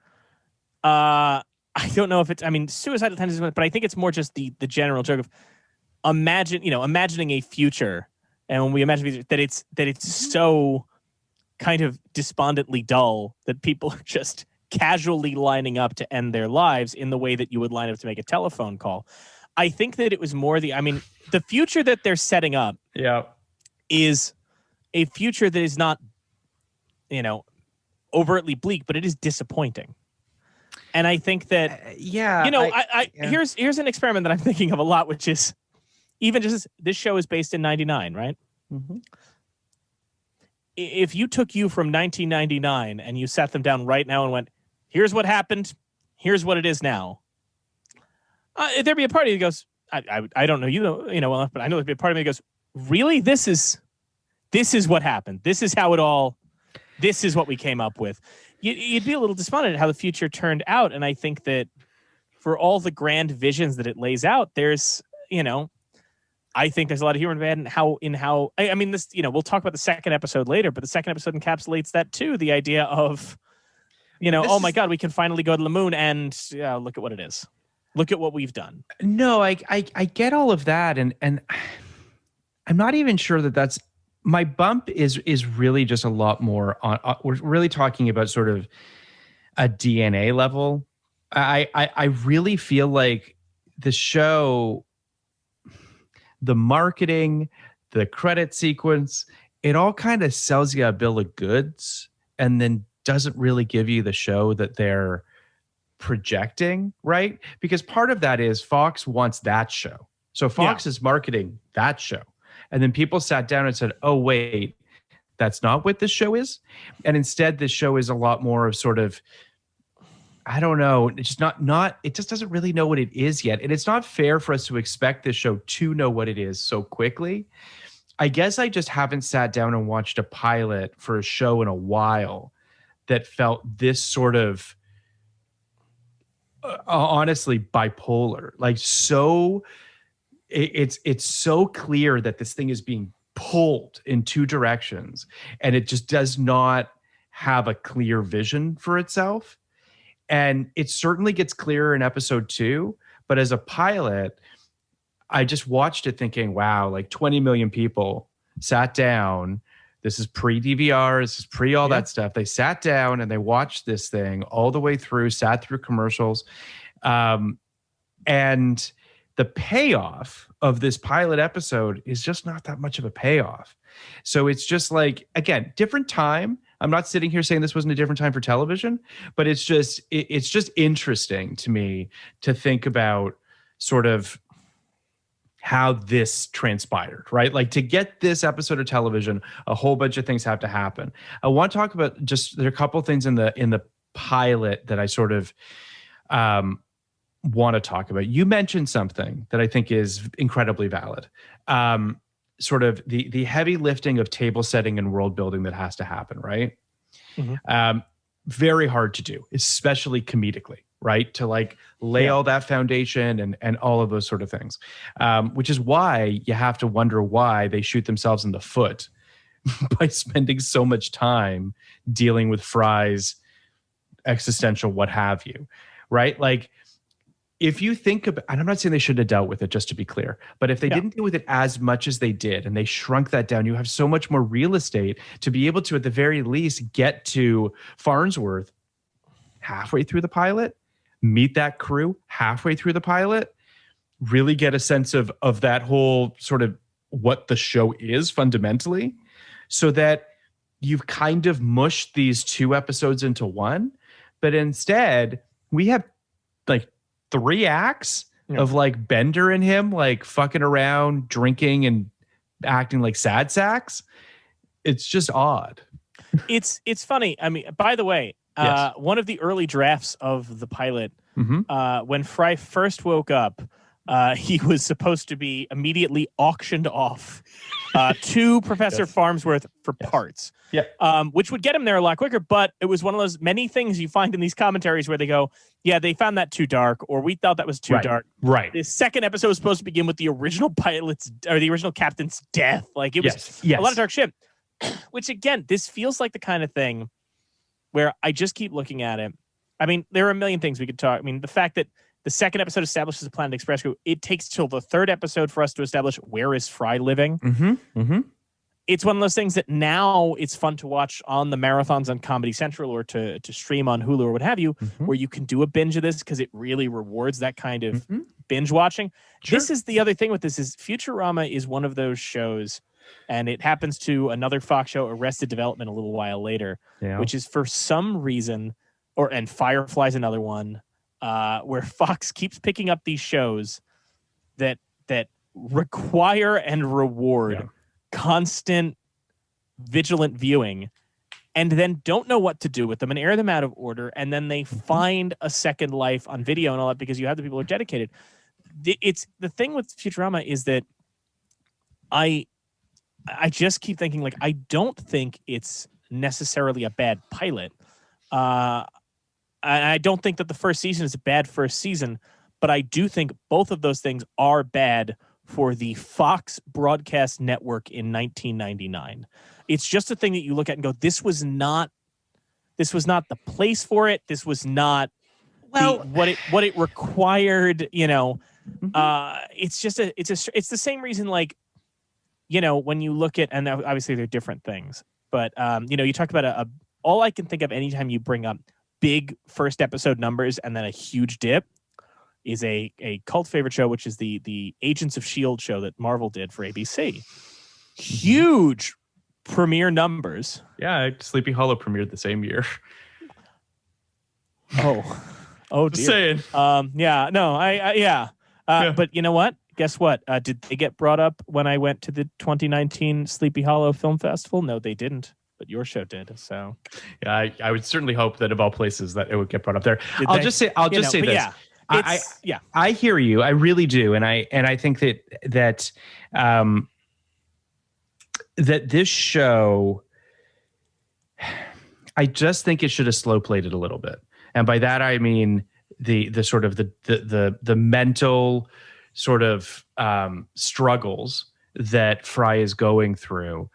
suicidal tendencies, but I think it's more just the general joke of imagining a future. And when we imagine that it's so kind of despondently dull that people are just casually lining up to end their lives in the way that you would line up to make a telephone call. I think that it was more the future that they're setting up is a future that is not, overtly bleak, but it is disappointing. And I think that, here's an experiment that I'm thinking of a lot, which is even just this show is based in 99, right? Mm-hmm. If you took you from 1999 and you sat them down right now and went, here's what happened, here's what it is now, there'd be a party that goes, I don't know, well enough, but I know there'd be a part of me that goes, really, this is what happened. This is how it all. This is what we came up with. You'd be a little despondent at how the future turned out, and I think that for all the grand visions that it lays out, there's I think there's a lot of humor in that, and how I mean this. We'll talk about the second episode later, but the second episode encapsulates that too. The idea of oh my God, we can finally go to the moon, and look at what it is. Look at what we've done. No, I get all of that, and I'm not even sure that that's my bump is really just a lot more on. We're really talking about sort of a DNA level. I really feel like the show, the marketing, the credit sequence, it all kind of sells you a bill of goods and then doesn't really give you the show that they're projecting, right? Because part of that is Fox wants that show. So Fox is marketing that show. And then people sat down and said, oh, wait, that's not what this show is. And instead, this show is a lot more of sort of, I don't know, it's just not, it just doesn't really know what it is yet. And it's not fair for us to expect this show to know what it is so quickly. I guess I just haven't sat down and watched a pilot for a show in a while that felt this sort of, honestly, bipolar. Like, so it's so clear that this thing is being pulled in two directions, and it just does not have a clear vision for itself. And it certainly gets clearer in episode 2, but as a pilot, I just watched it thinking, wow, like 20 million people sat down. This is pre-DVR, this is pre all that stuff. They sat down and they watched this thing all the way through, sat through commercials. And the payoff of this pilot episode is just not that much of a payoff. So it's just like, again, different time. I'm not sitting here saying this wasn't a different time for television, but it's just interesting to me to think about sort of how this transpired, right? Like, to get this episode of television, a whole bunch of things have to happen. I want to talk about there are a couple of things in the pilot that I sort of want to talk about. You mentioned something that I think is incredibly valid. Sort of the heavy lifting of table setting and world building that has to happen, right? Mm-hmm. Very hard to do, especially comedically, right? To like lay all that foundation and all of those sort of things, which is why you have to wonder why they shoot themselves in the foot by spending so much time dealing with Fry's existential what have you, right? Like, if you think about, and I'm not saying they shouldn't have dealt with it, just to be clear, but if they didn't deal with it as much as they did and they shrunk that down, you have so much more real estate to be able to, at the very least, get to Farnsworth halfway through the pilot, meet that crew halfway through the pilot, really get a sense of that whole sort of what the show is fundamentally, so that you've kind of mushed these 2 episodes into one. But instead, we have like 3 acts of like Bender and him like fucking around, drinking and acting like sad sacks. It's just odd. It's funny. I mean, by the way, one of the early drafts of the pilot, when Fry first woke up, he was supposed to be immediately auctioned off to Professor Farnsworth for parts. Which would get him there a lot quicker, but it was one of those many things you find in these commentaries where they go, yeah, they found that too dark, or we thought that was too dark. Right. The second episode was supposed to begin with the original pilot's, or the original captain's death. Like, it was a lot of dark shit. Which, again, this feels like the kind of thing where I just keep looking at it. I mean, there are a million things we could talk. I mean, the fact that the second episode establishes the Planet Express crew, it takes till the third episode for us to establish where is Fry living. It's one of those things that now it's fun to watch on the marathons on Comedy Central or to stream on Hulu or what have you, where you can do a binge of this because it really rewards that kind of binge watching. Sure. This is the other thing with this is Futurama is one of those shows, and it happens to another Fox show, Arrested Development, a little while later, which is for some reason, and Firefly's another one, where Fox keeps picking up these shows that require and reward constant vigilant viewing, and then don't know what to do with them and air them out of order, and then they find a second life on video and all that because you have the people who are dedicated. It's the thing with Futurama is that I I just keep thinking, like, I don't think it's necessarily a bad pilot. I don't think that the first season is a bad first season, but I do think both of those things are bad for the Fox broadcast network in 1999. It's just a thing that you look at and go, this was not the place for it. This was not what it required, you know. It's the same reason, like, you know, when you look at, and obviously they're different things, but you know, you talk about all I can think of anytime you bring up big first episode numbers and then a huge dip is a cult favorite show, which is the Agents of S.H.I.E.L.D. show that Marvel did for ABC. Huge premiere numbers. Yeah, Sleepy Hollow premiered the same year. Oh, Just dear. saying. Yeah, no, yeah. But you know what? Guess what? Did they get brought up when I went to the 2019 Sleepy Hollow Film Festival? No, they didn't. But your show did. So yeah, I would certainly hope that of all places that it would get brought up there. I'll just say this. Yeah. I hear you. I really do, and I think that this show, I just think it should have slow played it a little bit, and by that I mean the sort of the mental sort of struggles that Fry is going through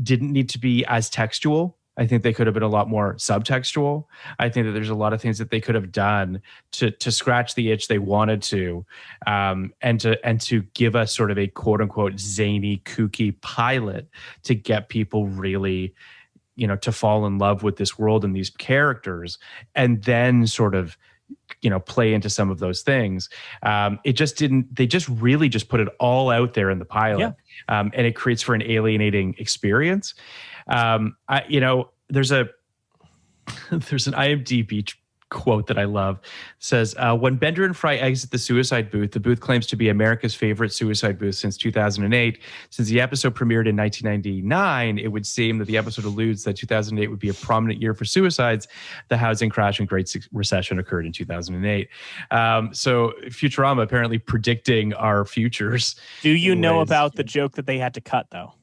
didn't need to be as textual. I think they could have been a lot more subtextual. I think that there's a lot of things that they could have done to scratch the itch they wanted to, and to give us sort of a quote unquote zany, kooky pilot to get people really, you know, to fall in love with this world and these characters, and then sort of, you know, play into some of those things. It just didn't. They just really just put it all out there in the pilot, and it creates for an alienating experience. You know, there's an IMDb quote that I love. It says, when Bender and Fry exit the suicide booth, the booth claims to be America's favorite suicide booth since 2008. Since the episode premiered in 1999, it would seem that the episode alludes that 2008 would be a prominent year for suicides. The housing crash and Great Recession occurred in 2008. So Futurama apparently predicting our futures. Do you know about the joke that they had to cut, though,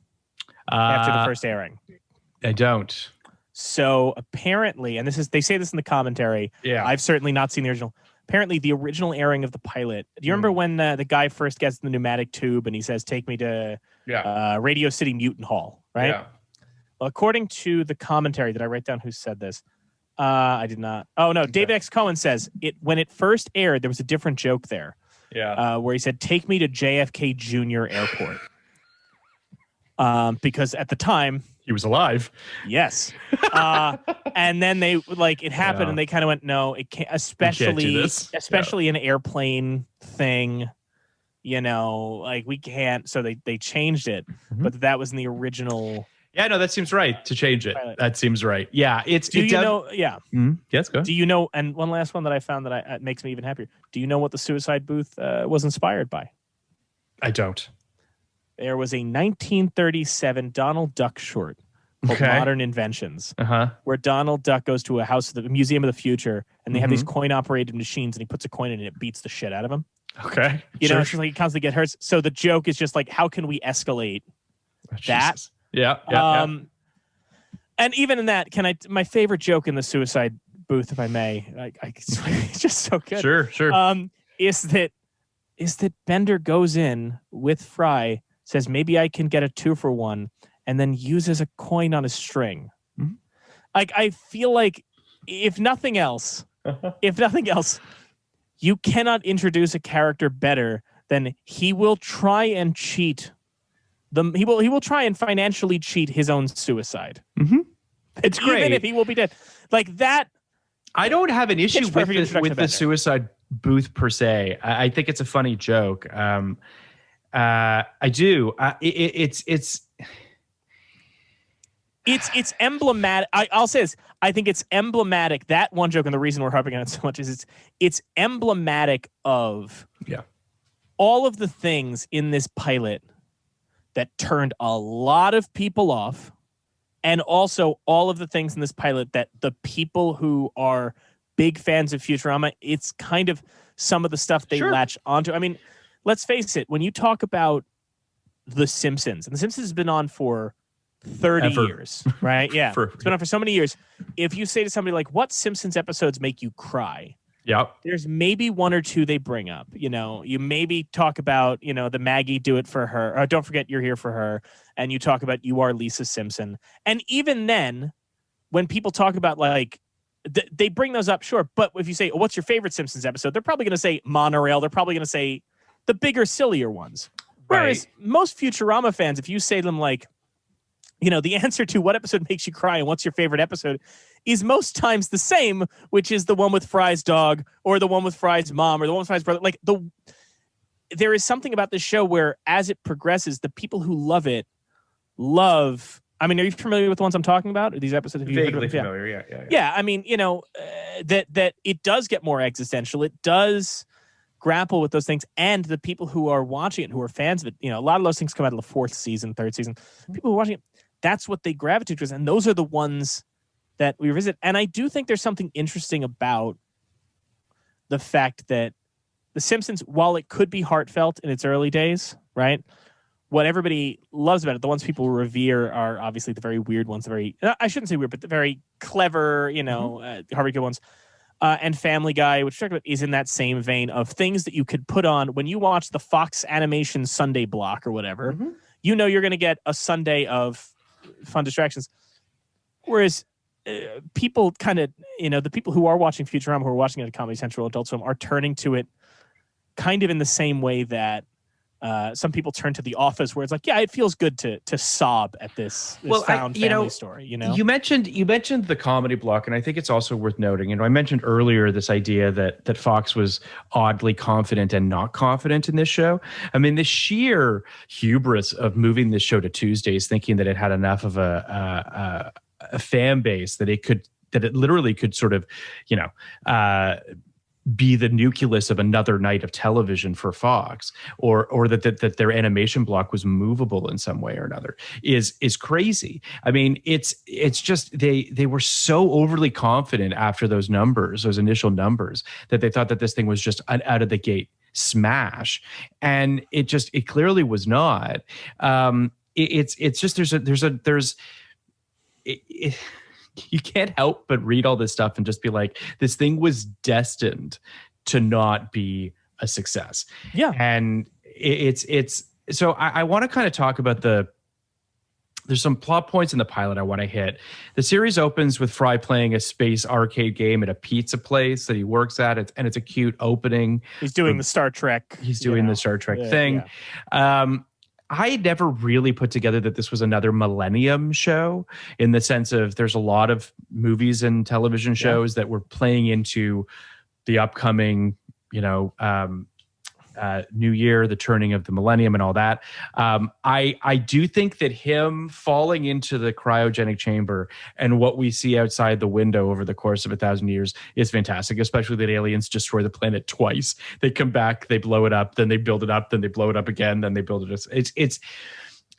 after the first airing? I don't. So apparently, and they say this in the commentary. Yeah, I've certainly not seen the original. Apparently, the original airing of the pilot. Do you remember when the guy first gets the pneumatic tube and he says, "Take me to Radio City Mutant Hall"? Right. Yeah. Well, according to the commentary, did I write down who said this? I did not. Oh no, okay. David X. Cohen says when it first aired, there was a different joke there. Yeah. Where he said, "Take me to JFK Jr. Airport," because at the time. He was alive. Yes. And then they it happened and they kind of went, no, it can't, especially an airplane thing, you know, like we can't. So they changed it, but that was in the original. Yeah, no, that seems right to change it. Pilot. That seems right. Yeah. Yes, go. Do you know, and one last one that I found that makes me even happier. Do you know what the suicide booth was inspired by? I don't. There was a 1937 Donald Duck short called Modern Inventions, where Donald Duck goes to a museum of the future, and they have these coin-operated machines, and he puts a coin in and it beats the shit out of him. Okay. You know, it's just like he constantly get hurt. So the joke is just like, how can we escalate that? Jesus. Yeah. And even in that, my favorite joke in the suicide booth, if I may, it's just so good. Sure. Is that Bender goes in with Fry, says, maybe I can get a 2-for-1, and then uses a coin on a string. Mm-hmm. Like, I feel like if nothing else, you cannot introduce a character better than he will try and cheat them. He will try and financially cheat his own suicide. Mm-hmm. It's great. Even if he will be dead. Like that. I don't have an issue with the suicide booth per se. I think it's a funny joke. I do. It's emblematic. I'll say this. I think it's emblematic. That one joke, and the reason we're harping on it so much is it's emblematic of all of the things in this pilot that turned a lot of people off, and also all of the things in this pilot that the people who are big fans of Futurama, it's kind of some of the stuff they latch onto. I mean, let's face it, when you talk about The Simpsons. And The Simpsons has been on for 30 years, right? Yeah. It's been on for so many years. If you say to somebody like, what Simpsons episodes make you cry? Yep. There's maybe one or two they bring up. You maybe talk about, the Maggie do it for her. Or don't forget you're here for her. And you talk about you are Lisa Simpson. And even then, when people talk about like, they bring those up, sure. But if you say, what's your favorite Simpsons episode? They're probably going to say Monorail. They're probably going to say the bigger, sillier ones. Whereas most Futurama fans, if you say to them like, the answer to what episode makes you cry and what's your favorite episode is most times the same, which is the one with Fry's dog or the one with Fry's mom or the one with Fry's brother. Like there is something about this show where as it progresses, the people who love it love. I mean, are you familiar with the ones I'm talking about? Are these episodes? Vaguely familiar, yeah. Yeah, I mean, that it does get more existential. It does grapple with those things, and the people who are watching it, who are fans of it, a lot of those things come out of the fourth season, third season. People who are watching it, that's what they gravitate towards, and those are the ones that we revisit. And I do think there's something interesting about the fact that The Simpsons, while it could be heartfelt in its early days, right? What everybody loves about it, the ones people revere are obviously the very weird ones, I shouldn't say weird, but the very clever, Harvey Good ones. And Family Guy, which is in that same vein of things that you could put on when you watch the Fox Animation Sunday block or whatever. Mm-hmm. You're going to get a Sunday of fun distractions. Whereas people kind of, the people who are watching Futurama, who are watching it at Comedy Central, Adult Swim, are turning to it kind of in the same way that some people turn to The Office, where it's like, yeah, it feels good to sob at this found family story. You mentioned the comedy block, and I think it's also worth noting. I mentioned earlier this idea that Fox was oddly confident and not confident in this show. I mean, the sheer hubris of moving this show to Tuesdays, thinking that it had enough of a fan base that it literally could sort of, be the nucleus of another night of television for Fox, or that their animation block was movable in some way or another is crazy. I mean, it's just they were so overly confident after those initial numbers, that they thought that this thing was just an out of the gate smash, and it clearly was not. It's just you can't help but read all this stuff and just be like, this thing was destined to not be a success. Yeah. And it's so I want to kind of talk about there's some plot points in the pilot I want to hit. The series opens with Fry playing a space arcade game at a pizza place that he works at, and it's a cute opening. He's doing the Star Trek. He's doing the Star Trek thing. Yeah. I had never really put together that this was another Millennium show, in the sense of there's a lot of movies and television shows that were playing into the upcoming, new year, the turning of the millennium and all that. I do think that him falling into the cryogenic chamber and what we see outside the window over the course of 1,000 years is fantastic, especially that aliens destroy the planet twice. They come back, they blow it up, then they build it up, then they blow it up again, then they build it.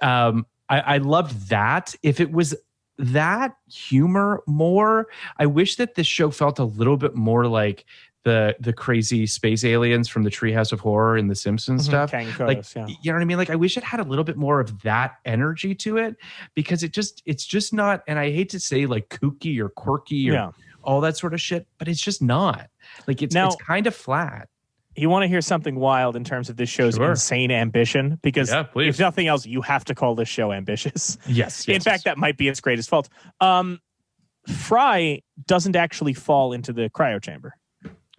I loved that. If it was that humor more, I wish that this show felt a little bit more like the crazy space aliens from the Treehouse of Horror and the Simpsons stuff. You know what I mean? Like, I wish it had a little bit more of that energy to it, because it's just not, and I hate to say like kooky or quirky or all that sort of shit, but it's just not. Like, it's kind of flat. You want to hear something wild in terms of this show's insane ambition? Because if nothing else, you have to call this show ambitious. Yes. In fact, that might be its greatest fault. Fry doesn't actually fall into the cryo chamber.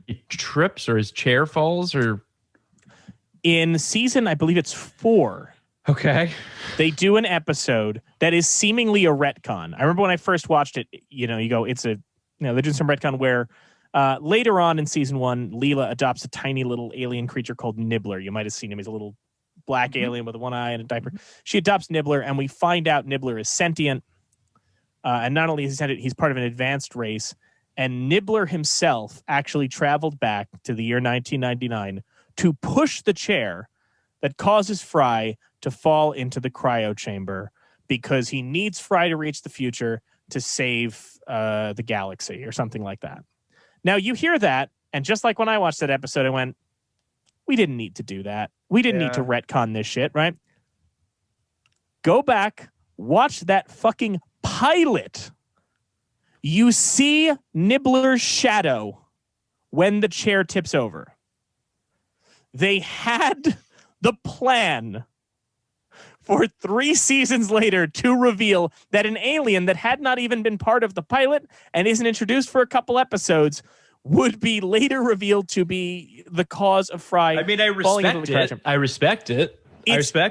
He trips, or his chair falls, or in season, I believe it's 4. Okay. They do an episode that is seemingly a retcon. I remember when I first watched it, you go, they're doing some retcon where later on in season 1, Leela adopts a tiny little alien creature called Nibbler. You might have seen him. He's a little black alien with one eye and a diaper. She adopts Nibbler, and we find out Nibbler is sentient. And not only is he sentient, he's part of an advanced race. And Nibbler himself actually traveled back to the year 1999 to push the chair that causes Fry to fall into the cryo chamber, because he needs Fry to reach the future to save the galaxy or something like that. Now, you hear that, and just like when I watched that episode, I went, we didn't need to do that. We didn't need to retcon this shit, right? Go back, watch that fucking pilot. You see Nibbler's shadow when the chair tips over. They had the plan for 3 seasons later to reveal that an alien that had not even been part of the pilot and isn't introduced for a couple episodes would be later revealed to be the cause of Fry. I mean, I respect it. I respect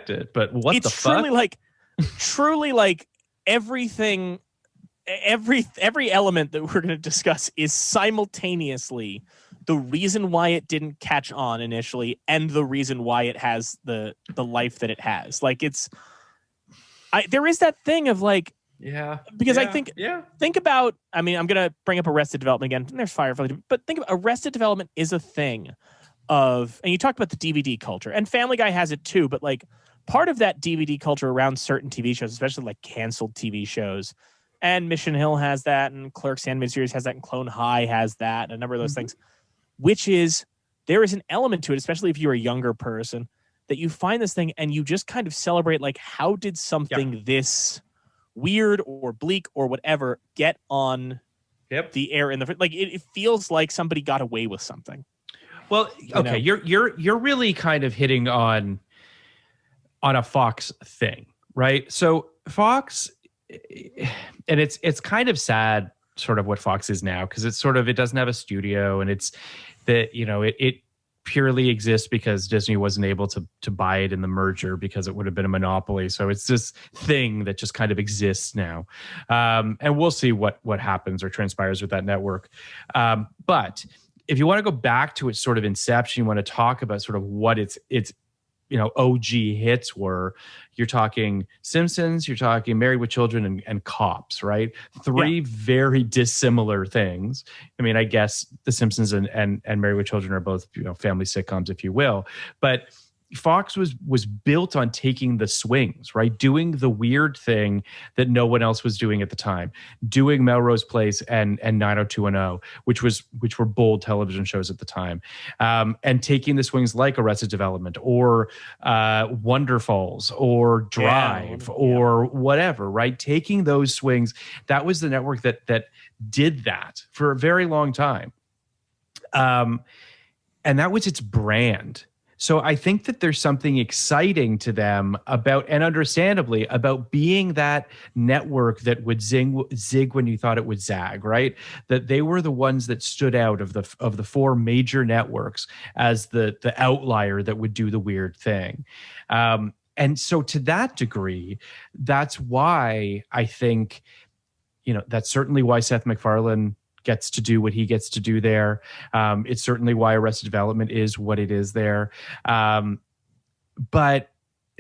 it. But what the fuck? It's truly like everything, every element that we're going to discuss is simultaneously the reason why it didn't catch on initially and the reason why it has the life that it has. Like there is that thing of like, I think about, I mean, I'm going to bring up Arrested Development again. There's Firefly, but think about Arrested Development is a thing of, and you talked about the DVD culture, and Family Guy has it too, but like part of that DVD culture around certain TV shows, especially like canceled TV shows, and Mission Hill has that, and Clerks animated series has that, and Clone High has that, and a number of those things, which is, there is an element to it, especially if you're a younger person, that you find this thing and you just kind of celebrate, like, how did something this weird or bleak or whatever get on the air in the, like, it feels like somebody got away with something. Well, okay, you're really kind of hitting on a Fox thing, right? So Fox, and it's kind of sad, sort of what Fox is now, because it's sort of, it doesn't have a studio, and it's that, you know, it purely exists because Disney wasn't able to buy it in the merger because it would have been a monopoly. So it's this thing that just kind of exists now, and we'll see what happens or transpires with that network. But if you want to go back to its sort of inception, you want to talk about sort of what its OG hits were. You're talking Simpsons, you're talking Married with Children, and Cops, right? Three very dissimilar things. I mean, I guess The Simpsons and Married with Children are both, family sitcoms, if you will. But Fox was built on taking the swings, right? Doing the weird thing that no one else was doing at the time. Doing Melrose Place and 90210, which were bold television shows at the time. And taking the swings like Arrested Development or Wonder Falls or Drive or whatever, right? Taking those swings. That was the network that did that for a very long time. And that was its brand. So I think that there's something exciting to them about, and understandably, about being that network that would zig when you thought it would zag, right? That they were the ones that stood out of the 4 major networks as the outlier that would do the weird thing. And so to that degree, that's why I think, that's certainly why Seth MacFarlane gets to do what he gets to do there. It's certainly why Arrested Development is what it is there. But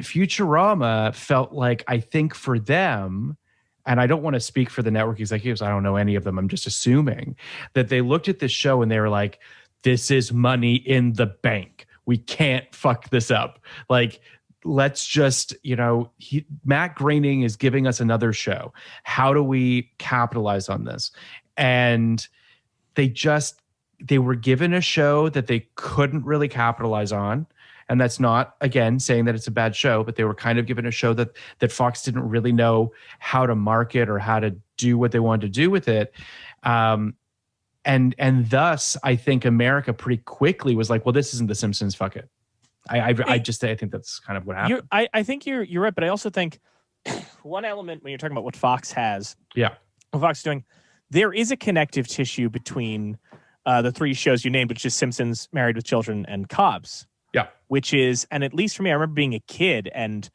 Futurama felt like, I think for them, and I don't want to speak for the network executives, I don't know any of them, I'm just assuming, that they looked at this show and they were like, this is money in the bank. We can't fuck this up. Like, let's just, Matt Groening is giving us another show. How do we capitalize on this? And they were given a show that they couldn't really capitalize on. And that's not, again, saying that it's a bad show, but they were kind of given a show that Fox didn't really know how to market or how to do what they wanted to do with it. And thus, I think America pretty quickly was like, well, this isn't The Simpsons, fuck it. I think that's kind of what happened. I think you're right, but I also think one element when you're talking about what Fox has, what Fox is doing, there is a connective tissue between the 3 shows you named, which is Simpsons, Married with Children, and Cops. Yeah. Which is, and at least for me, I remember being a kid and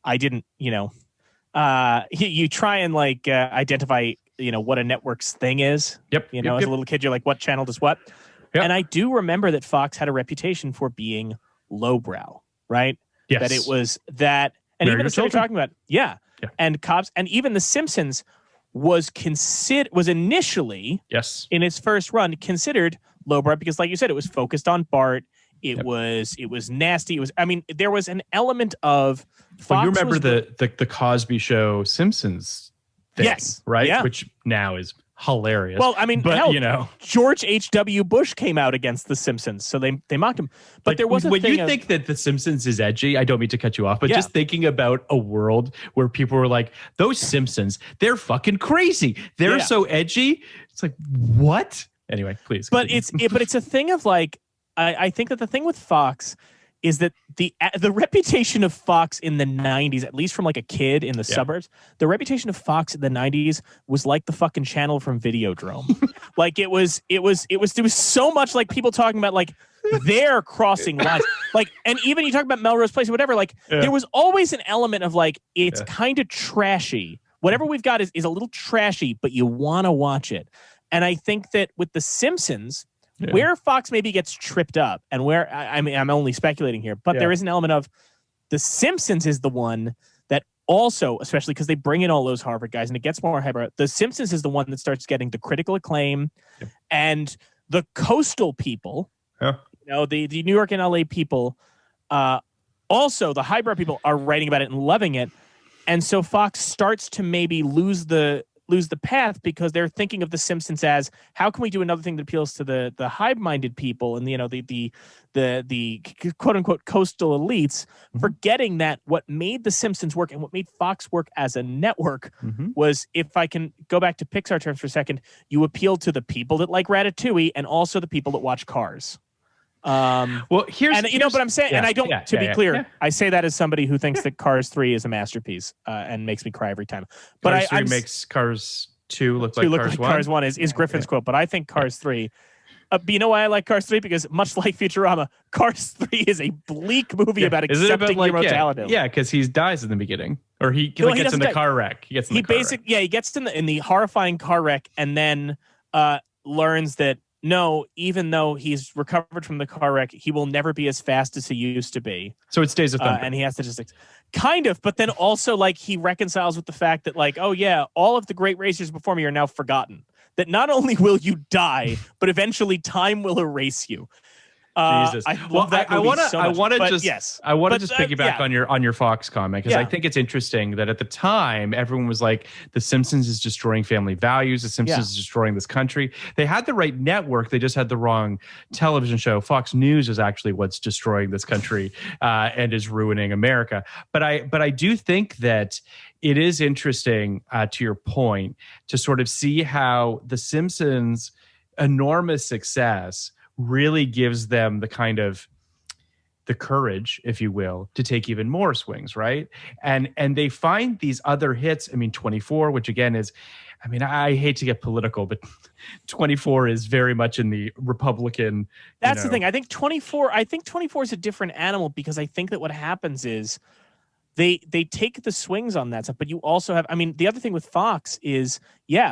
I didn't, you try and identify, what a network's thing is. Yep. As a little kid, you're like, what channel does what? Yep. And I do remember that Fox had a reputation for being lowbrow, right? Yes. That it was that, and Married even the stuff you're talking about, and Cops, and even The Simpsons was initially, in its first run, considered lowbrow because, like you said, it was focused on Bart. It was nasty. There was an element of Fox. Well, you remember the Cosby Show Simpsons thing, right? Yeah. Which now is hilarious. Well, I mean, but hell, George H.W. Bush came out against The Simpsons, so they mocked him. But there was a when thing you think that The Simpsons is edgy, I don't mean to cut you off, but just thinking about a world where people were like, those Simpsons, they're fucking crazy. They're so edgy. It's like, what? Anyway, please. But it's a thing of like, I think that the thing with Fox is that the reputation of Fox in the 90s, at least from like a kid in the suburbs, the reputation of Fox in the 90s was like the fucking channel from Videodrome. Like it was so much like people talking about like they're crossing lines. Like, and even you talk about Melrose Place or whatever, like there was always an element of like, it's kind of trashy. Whatever we've got is a little trashy, but you want to watch it. And I think that with The Simpsons, where Fox maybe gets tripped up, and where I mean, I'm only speculating here, but there is an element of The Simpsons is the one that also, especially because they bring in all those Harvard guys and it gets more hyper. The Simpsons is the one that starts getting the critical acclaim, and the coastal people, the New York and LA people, also the highbrow people are writing about it and loving it, and so Fox starts to maybe lose the path because they're thinking of The Simpsons as how can we do another thing that appeals to the hive-minded people and the quote unquote coastal elites, forgetting that what made The Simpsons work and what made Fox work as a network was, if I can go back to Pixar terms for a second, you appeal to the people that like Ratatouille and also the people that watch Cars. Well, here's but I'm saying, and I don't, to be clear, I say that as somebody who thinks that Cars 3 is a masterpiece and makes me cry every time. But Cars 3 makes Cars 2 look like Cars 1. Cars 1 is Griffin's quote, but I think Cars 3. But you know why I like Cars 3? Because much like Futurama, Cars 3 is a bleak movie about accepting your mortality. Yeah, because he dies in the beginning, or he gets in the car wreck. He gets in the horrifying car wreck, and then learns that. No, even though he's recovered from the car wreck, he will never be as fast as he used to be. So it's Days of Thunder. And he has to just kind of, but then also like he reconciles with the fact that like, oh yeah, all of the great racers before me are now forgotten. That not only will you die, but eventually time will erase you. Jesus. I love that movie so much. I want to just piggyback on your Fox comment, because I think it's interesting that at the time everyone was like, The Simpsons is destroying family values. The Simpsons is destroying this country. They had the right network. They just had the wrong television show. Fox News is actually what's destroying this country and is ruining America. But I do think that it is interesting, to your point, to sort of see how The Simpsons' enormous success really gives them the kind of the courage, if you will, to take even more swings, right? And they find these other hits. I mean, 24, which again is, I mean, I hate to get political, but 24 is very much in the Republican. That's the thing. I think 24 is a different animal, because I think that what happens is they take the swings on that stuff, but you also have, I mean, the other thing with Fox is,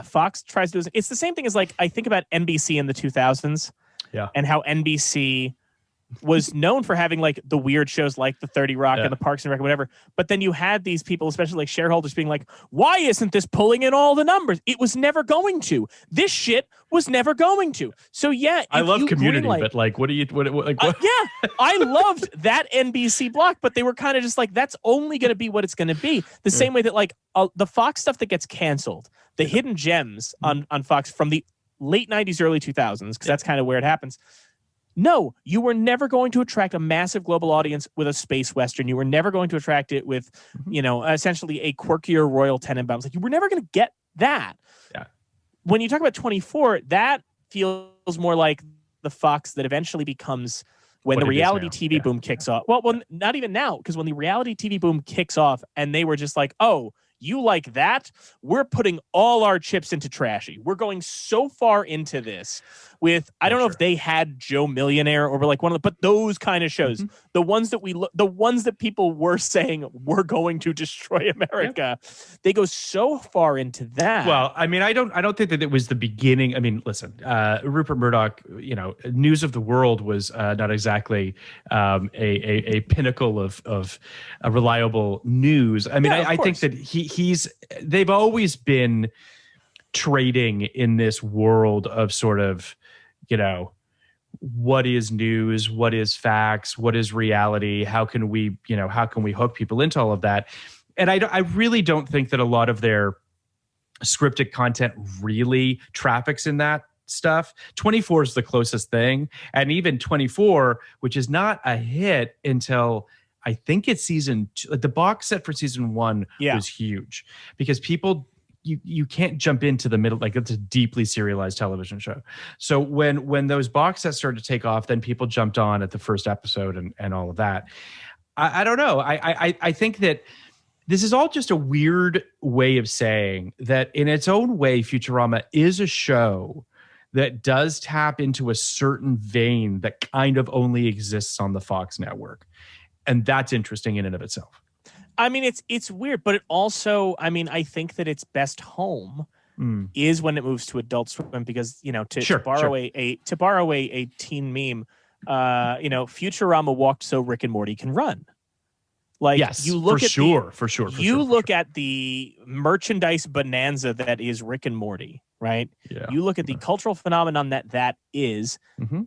Fox tries to do, it's the same thing as like, I think about NBC in the 2000s. And how NBC was known for having like the weird shows like the 30 Rock and the Parks and Rec, whatever. But then you had these people, especially like shareholders, being like, why isn't this pulling in all the numbers? It was never going to. This shit was never going to. So I love Community, but like, what? I loved that NBC block, but they were kind of just like, that's only going to be what it's going to be. The same way that like the Fox stuff that gets canceled, the hidden gems on Fox from the late 90s, early 2000s, because that's kind of where it happens. No, you were never going to attract a massive global audience with a space western. You were never going to attract it with, essentially a quirkier Royal Tenenbaums. Like, you were never going to get that. Yeah. When you talk about 24, that feels more like the Fox that eventually becomes when the reality TV boom kicks off. Well, not even now, because when the reality TV boom kicks off and they were just like, oh, you like that? We're putting all our chips into trashy. We're going so far into this with, I don't know if they had Joe Millionaire or like one of the, but those kind of shows, the ones that people were saying were going to destroy America, they go so far into that. Well, I mean, I don't think that it was the beginning. I mean, listen, Rupert Murdoch, News of the World was not exactly a pinnacle of a reliable news. I mean, I think that they've always been trading in this world of sort of, what is news, what is facts, what is reality, how can we hook people into all of that? And I really don't think that a lot of their scripted content really traffics in that stuff. 24 is the closest thing. And even 24, which is not a hit until I think it's season 2. The box set for season 1 was huge because people, you can't jump into the middle. Like, it's a deeply serialized television show. So when those box sets started to take off, then people jumped on at the first episode and all of that. I don't know. I think that this is all just a weird way of saying that in its own way, Futurama is a show that does tap into a certain vein that kind of only exists on the Fox network. And that's interesting in and of itself. I mean, it's weird, but it also, I mean, I think that its best home is when it moves to Adult Swim because, you know, to borrow a teen meme, you know, Futurama walked so Rick and Morty can run. Like, yes, you look for sure. You look at the merchandise bonanza that is Rick and Morty, right? Yeah. You look at the cultural phenomenon that is,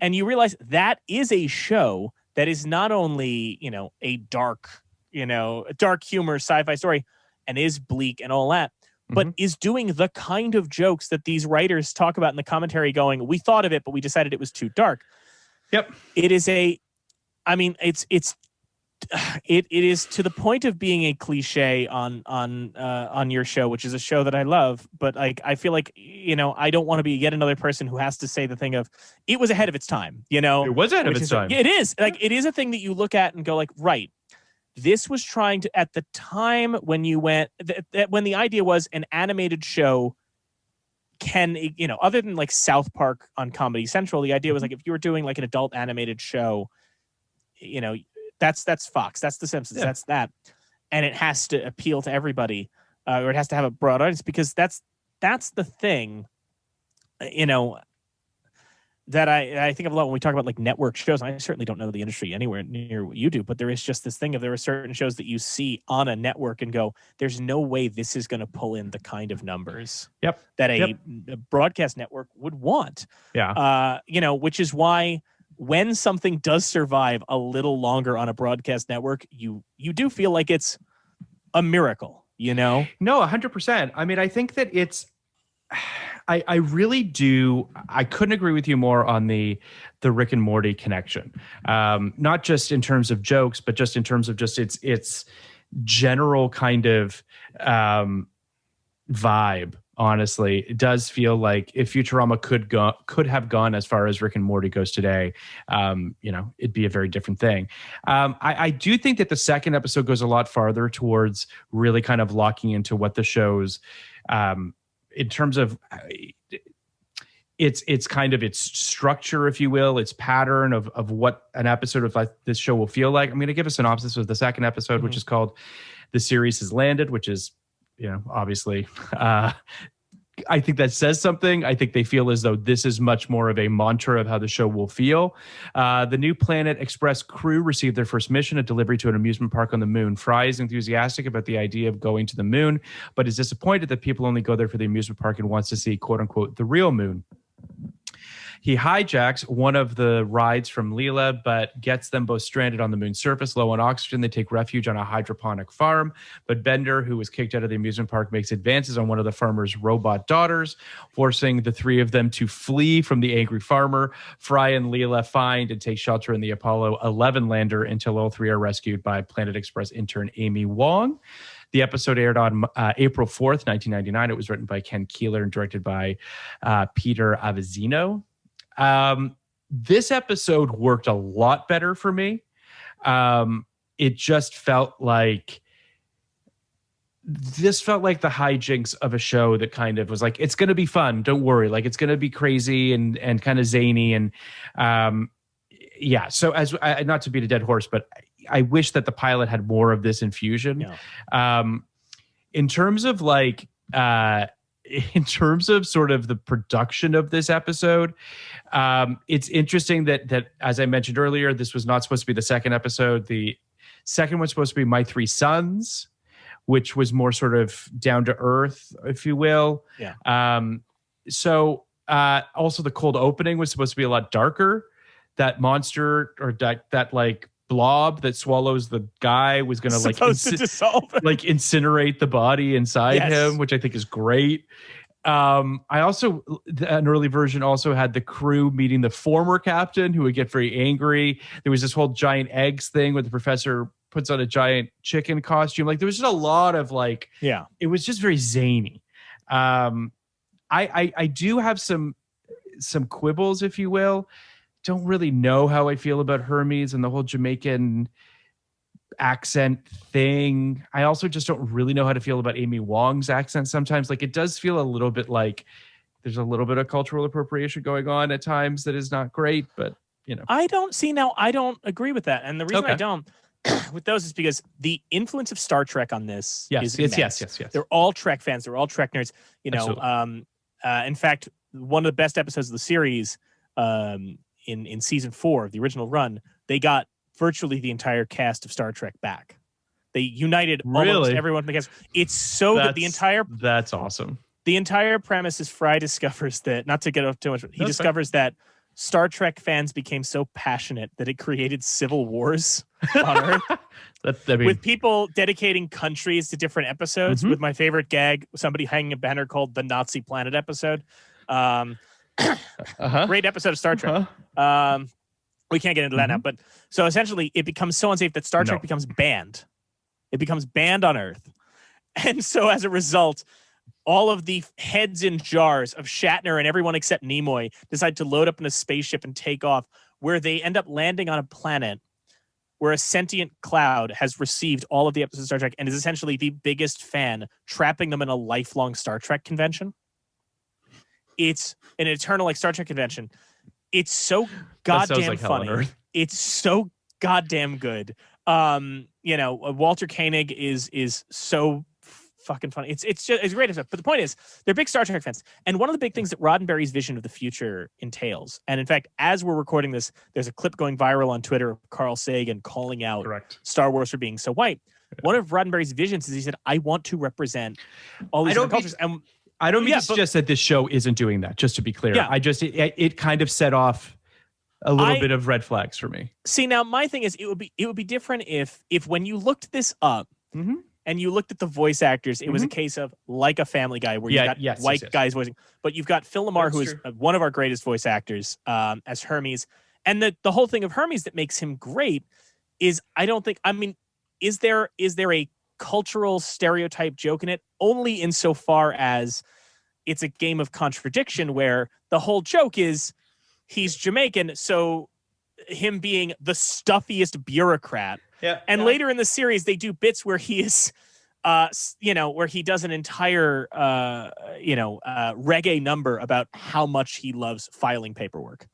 and you realize that is a show that is not only, you know, a dark humor sci-fi story and is bleak and all that, but is doing the kind of jokes that these writers talk about in the commentary going, we thought of it, but we decided it was too dark. Yep. It is it is to the point of being a cliche on your show, which is a show that I love, but like I feel like, you know, I don't want to be yet another person who has to say the thing of it was ahead of its time, you know. It was ahead of its time. It is. Like, it is a thing that you look at and go like, right, this was trying to, at the time when you went when the idea was an animated show can, you know, other than like South Park on Comedy Central, the idea was like if you were doing like an adult animated show, you know, that's Fox, that's The Simpsons, that's that, and it has to appeal to everybody, or it has to have a broad audience because that's the thing, you know, that I think of a lot when we talk about like network shows. I certainly don't know the industry anywhere near what you do, but there is just this thing of there are certain shows that you see on a network and go, there's no way this is going to pull in the kind of numbers that a broadcast network would want. Yeah. You know, which is why when something does survive a little longer on a broadcast network, you do feel like it's a miracle, you know? No, 100%. I mean, I think that it's, I really do. I couldn't agree with you more on the Rick and Morty connection. Not just in terms of jokes, but just in terms of just its general kind of vibe. Honestly, it does feel like if Futurama could have gone as far as Rick and Morty goes today, you know, it'd be a very different thing. I do think that the second episode goes a lot farther towards really kind of locking into what the show's in terms of it's kind of its structure, if you will, its pattern of what an episode of like this show will feel like. I'm going to give a synopsis of the second episode, which is called "The Series Has Landed," which is, you know, obviously, I think that says something. I think they feel as though this is much more of a mantra of how the show will feel. The new Planet Express crew received their first mission, a delivery to an amusement park on the moon. Fry is enthusiastic about the idea of going to the moon, but is disappointed that people only go there for the amusement park and wants to see, quote unquote, the real moon. He hijacks one of the rides from Leela, but gets them both stranded on the moon's surface, low on oxygen. They take refuge on a hydroponic farm. But Bender, who was kicked out of the amusement park, makes advances on one of the farmer's robot daughters, forcing the three of them to flee from the angry farmer. Fry and Leela find and take shelter in the Apollo 11 lander until all three are rescued by Planet Express intern Amy Wong. The episode aired on April 4th, 1999. It was written by Ken Keeler and directed by Peter Avizino. This episode worked a lot better for me. It just felt like the hijinks of a show that kind of was like, it's going to be fun. Don't worry. Like, it's going to be crazy and kind of zany. And, yeah. So as not to beat a dead horse, but I wish that the pilot had more of this infusion. Yeah. In terms of like, in terms of sort of the production of this episode, it's interesting that, as I mentioned earlier, this was not supposed to be the second episode. The second one's supposed to be My Three Sons, which was more sort of down to earth, if you will. Yeah. So also the cold opening was supposed to be a lot darker. That monster or that like blob that swallows the guy was going to to dissolve him. like incinerate the body inside him, which I think is great. I also, an early version also had the crew meeting the former captain who would get very angry. There was this whole giant eggs thing where the professor puts on a giant chicken costume. Like there was just a lot of like, it was just very zany. I do have some quibbles, if you will. Don't really know how I feel about Hermes and the whole Jamaican accent thing. I also just don't really know how to feel about Amy Wong's accent sometimes. Like it does feel a little bit like there's a little bit of cultural appropriation going on at times that is not great, but you know. I don't agree with that. And the reason I don't with those is because the influence of Star Trek on this is immense. Yes. They're all Trek fans. They're all Trek nerds. You know, in fact, one of the best episodes of the series in season 4 of the original run, they got virtually the entire cast of Star Trek back. They united almost everyone from the cast. It's so that the entire... That's awesome. The entire premise is Fry discovers that, not to get off too much, he discovers that Star Trek fans became so passionate that it created civil wars on Earth. With people dedicating countries to different episodes. With my favorite gag, somebody hanging a banner called the Nazi Planet episode. Great episode of Star Trek. We can't get into that now, but so essentially it becomes so unsafe that Star Trek becomes banned. It becomes banned on Earth. And so as a result, all of the heads in jars of Shatner and everyone except Nimoy decide to load up in a spaceship and take off, where they end up landing on a planet where a sentient cloud has received all of the episodes of Star Trek and is essentially the biggest fan, trapping them in a lifelong Star Trek convention. It's an eternal like Star Trek convention. It's so goddamn like funny. It's so goddamn good. You know, Walter Koenig is so fucking funny. It's great stuff. But the point is, they're big Star Trek fans. And one of the big things that Roddenberry's vision of the future entails, and in fact, as we're recording this, there's a clip going viral on Twitter of Carl Sagan calling out Star Wars for being so white. One of Roddenberry's visions is he said, I want to represent all these different cultures. And I don't mean to suggest that this show isn't doing that, just to be clear. I just, it kind of set off a little bit of red flags for me. See, now my thing is, it would be different if when you looked this up and you looked at the voice actors, it was a case of like a Family Guy where you got white guys voicing, but you've got Phil LaMarr, who is one of our greatest voice actors as Hermes. And the whole thing of Hermes that makes him great is, is there a cultural stereotype joke in it? Only insofar as it's a game of contradiction where the whole joke is he's Jamaican, so him being the stuffiest bureaucrat. Later in the series, they do bits where he is, where he does an entire, reggae number about how much he loves filing paperwork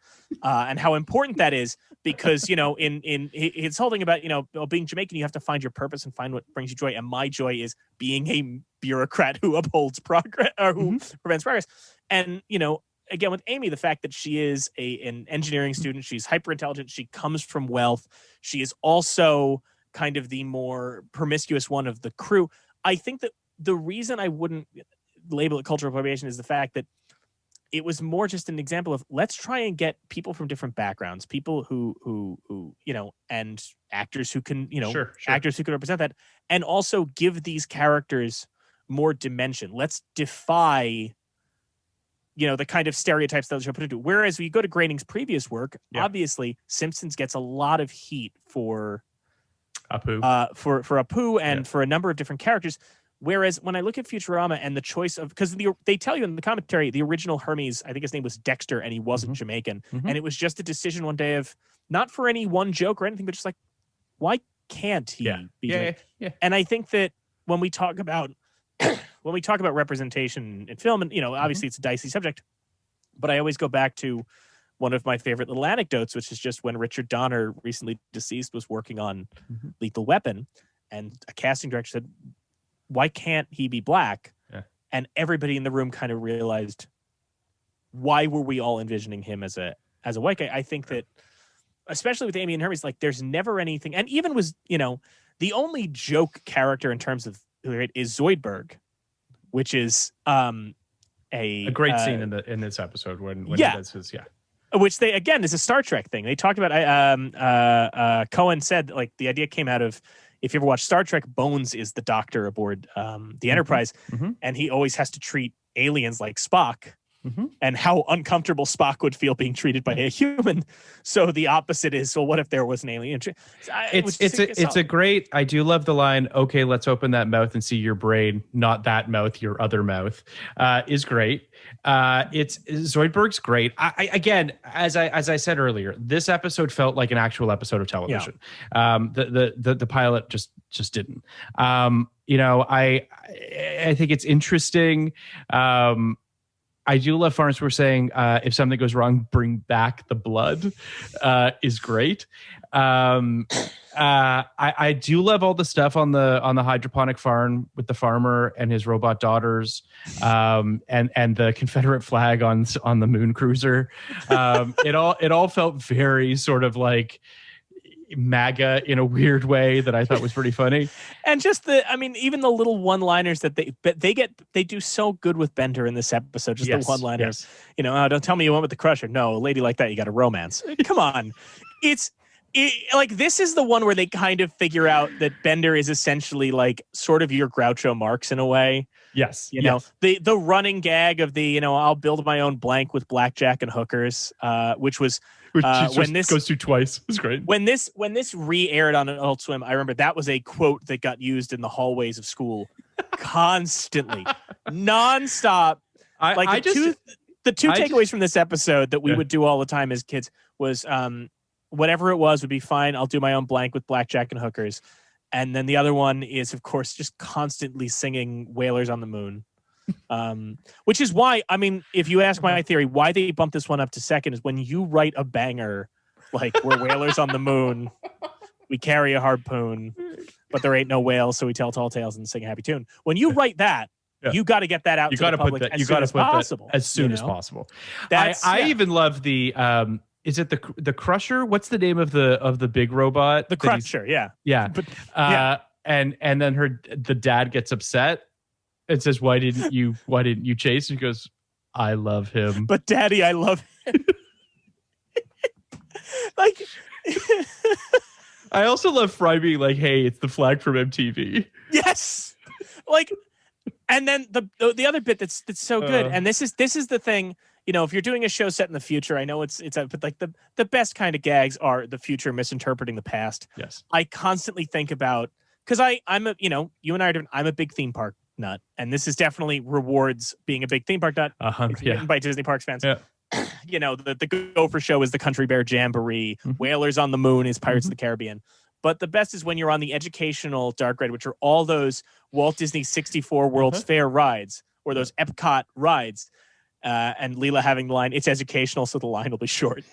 and how important that is because, in it's whole thing about, being Jamaican, you have to find your purpose and find what brings you joy. And my joy is being a bureaucrat who upholds progress or who prevents progress. And, again, with Amy, the fact that she is an engineering student, she's hyper intelligent, she comes from wealth, she is also kind of the more promiscuous one of the crew. I think that the reason I wouldn't label it cultural appropriation is the fact that it was more just an example of let's try and get people from different backgrounds, people who and actors who can, actors who can represent that, and also give these characters more dimension. Let's defy the kind of stereotypes that the show put into. Whereas we go to Groening's previous work, obviously Simpsons gets a lot of heat for Apu, for Apu and for a number of different characters. Whereas when I look at Futurama and the choice of, because they tell you in the commentary, the original Hermes, I think his name was Dexter, and he wasn't Jamaican, and it was just a decision one day of not for any one joke or anything, but just like, why can't he be Jamaican? And I think that when we talk about representation in film, and obviously it's a dicey subject, but I always go back to one of my favorite little anecdotes, which is just when Richard Donner, recently deceased, was working on Lethal Weapon, and a casting director said, why can't he be black? And everybody in the room kind of realized, why were we all envisioning him as a white guy? I think that, especially with Amy and Hermes, like there's never anything, and even was, the only joke character in terms of is Zoidberg, which is a great scene in this episode when he does his which they, again, is a Star Trek thing. They talked about, Cohen said, like, the idea came out of, if you ever watch Star Trek, Bones is the doctor aboard the Enterprise, and he always has to treat aliens like Spock, and how uncomfortable Spock would feel being treated by a human. So the opposite is, well, what if there was an alien? It's a great, I do love the line, okay, let's open that mouth and see your brain, not that mouth, your other mouth, is great. Zoidberg's great. Again, as I said earlier, this episode felt like an actual episode of television. The pilot just didn't. I think it's interesting. I do love Farns were saying if something goes wrong, bring back the blood is great. I do love all the stuff on the hydroponic farm with the farmer and his robot daughters, and the Confederate flag on the moon cruiser. It all felt very sort of like MAGA in a weird way that I thought was pretty funny. And just even the little one-liners that they do so good with Bender in this episode. Just the one-liners, don't tell me you went with the Crusher. No, a lady like that, you got a romance. Come on. Like, this is the one where they kind of figure out that Bender is essentially like sort of your Groucho Marx in a way. Yes. The running gag of I'll build my own blank with blackjack and hookers, which was, when this goes through twice. It's great. When this re-aired on Adult Swim, I remember that was a quote that got used in the hallways of school constantly, nonstop. The two takeaways from this episode that we would do all the time as kids was whatever it was would be fine. I'll do my own blank with blackjack and hookers. And then the other one is, of course, just constantly singing Whalers on the Moon. Which is why, if you ask my theory, why they bumped this one up to second is when you write a banger, like we're whalers on the moon, we carry a harpoon, but there ain't no whale, so we tell tall tales and sing a happy tune. When you write that, you got to get that out to the public as soon as possible. As soon as possible. I even love the, is it the Crusher? What's the name of the big robot? The Crusher, yeah. But, and then the dad gets upset. It says, why didn't you chase? And he goes, I love him. But Daddy, I love him. Like, I also love Fry being like, hey, it's the flag from MTV. Yes. Like, and then the other bit that's so good. And this is the thing, if you're doing a show set in the future, I know but like the best kind of gags are the future misinterpreting the past. Yes. I constantly think about, because I'm a, you and I are I'm a big theme park nut, and this is definitely rewards being a big theme park nut. Written by Disney Parks fans. Yeah. The Gopher Show is the Country Bear Jamboree. Whalers on the Moon is Pirates of the Caribbean. But the best is when you're on the educational dark ride, which are all those Walt Disney 64 World's Fair rides, or those Epcot rides, and Leela having the line, it's educational, so the line will be short.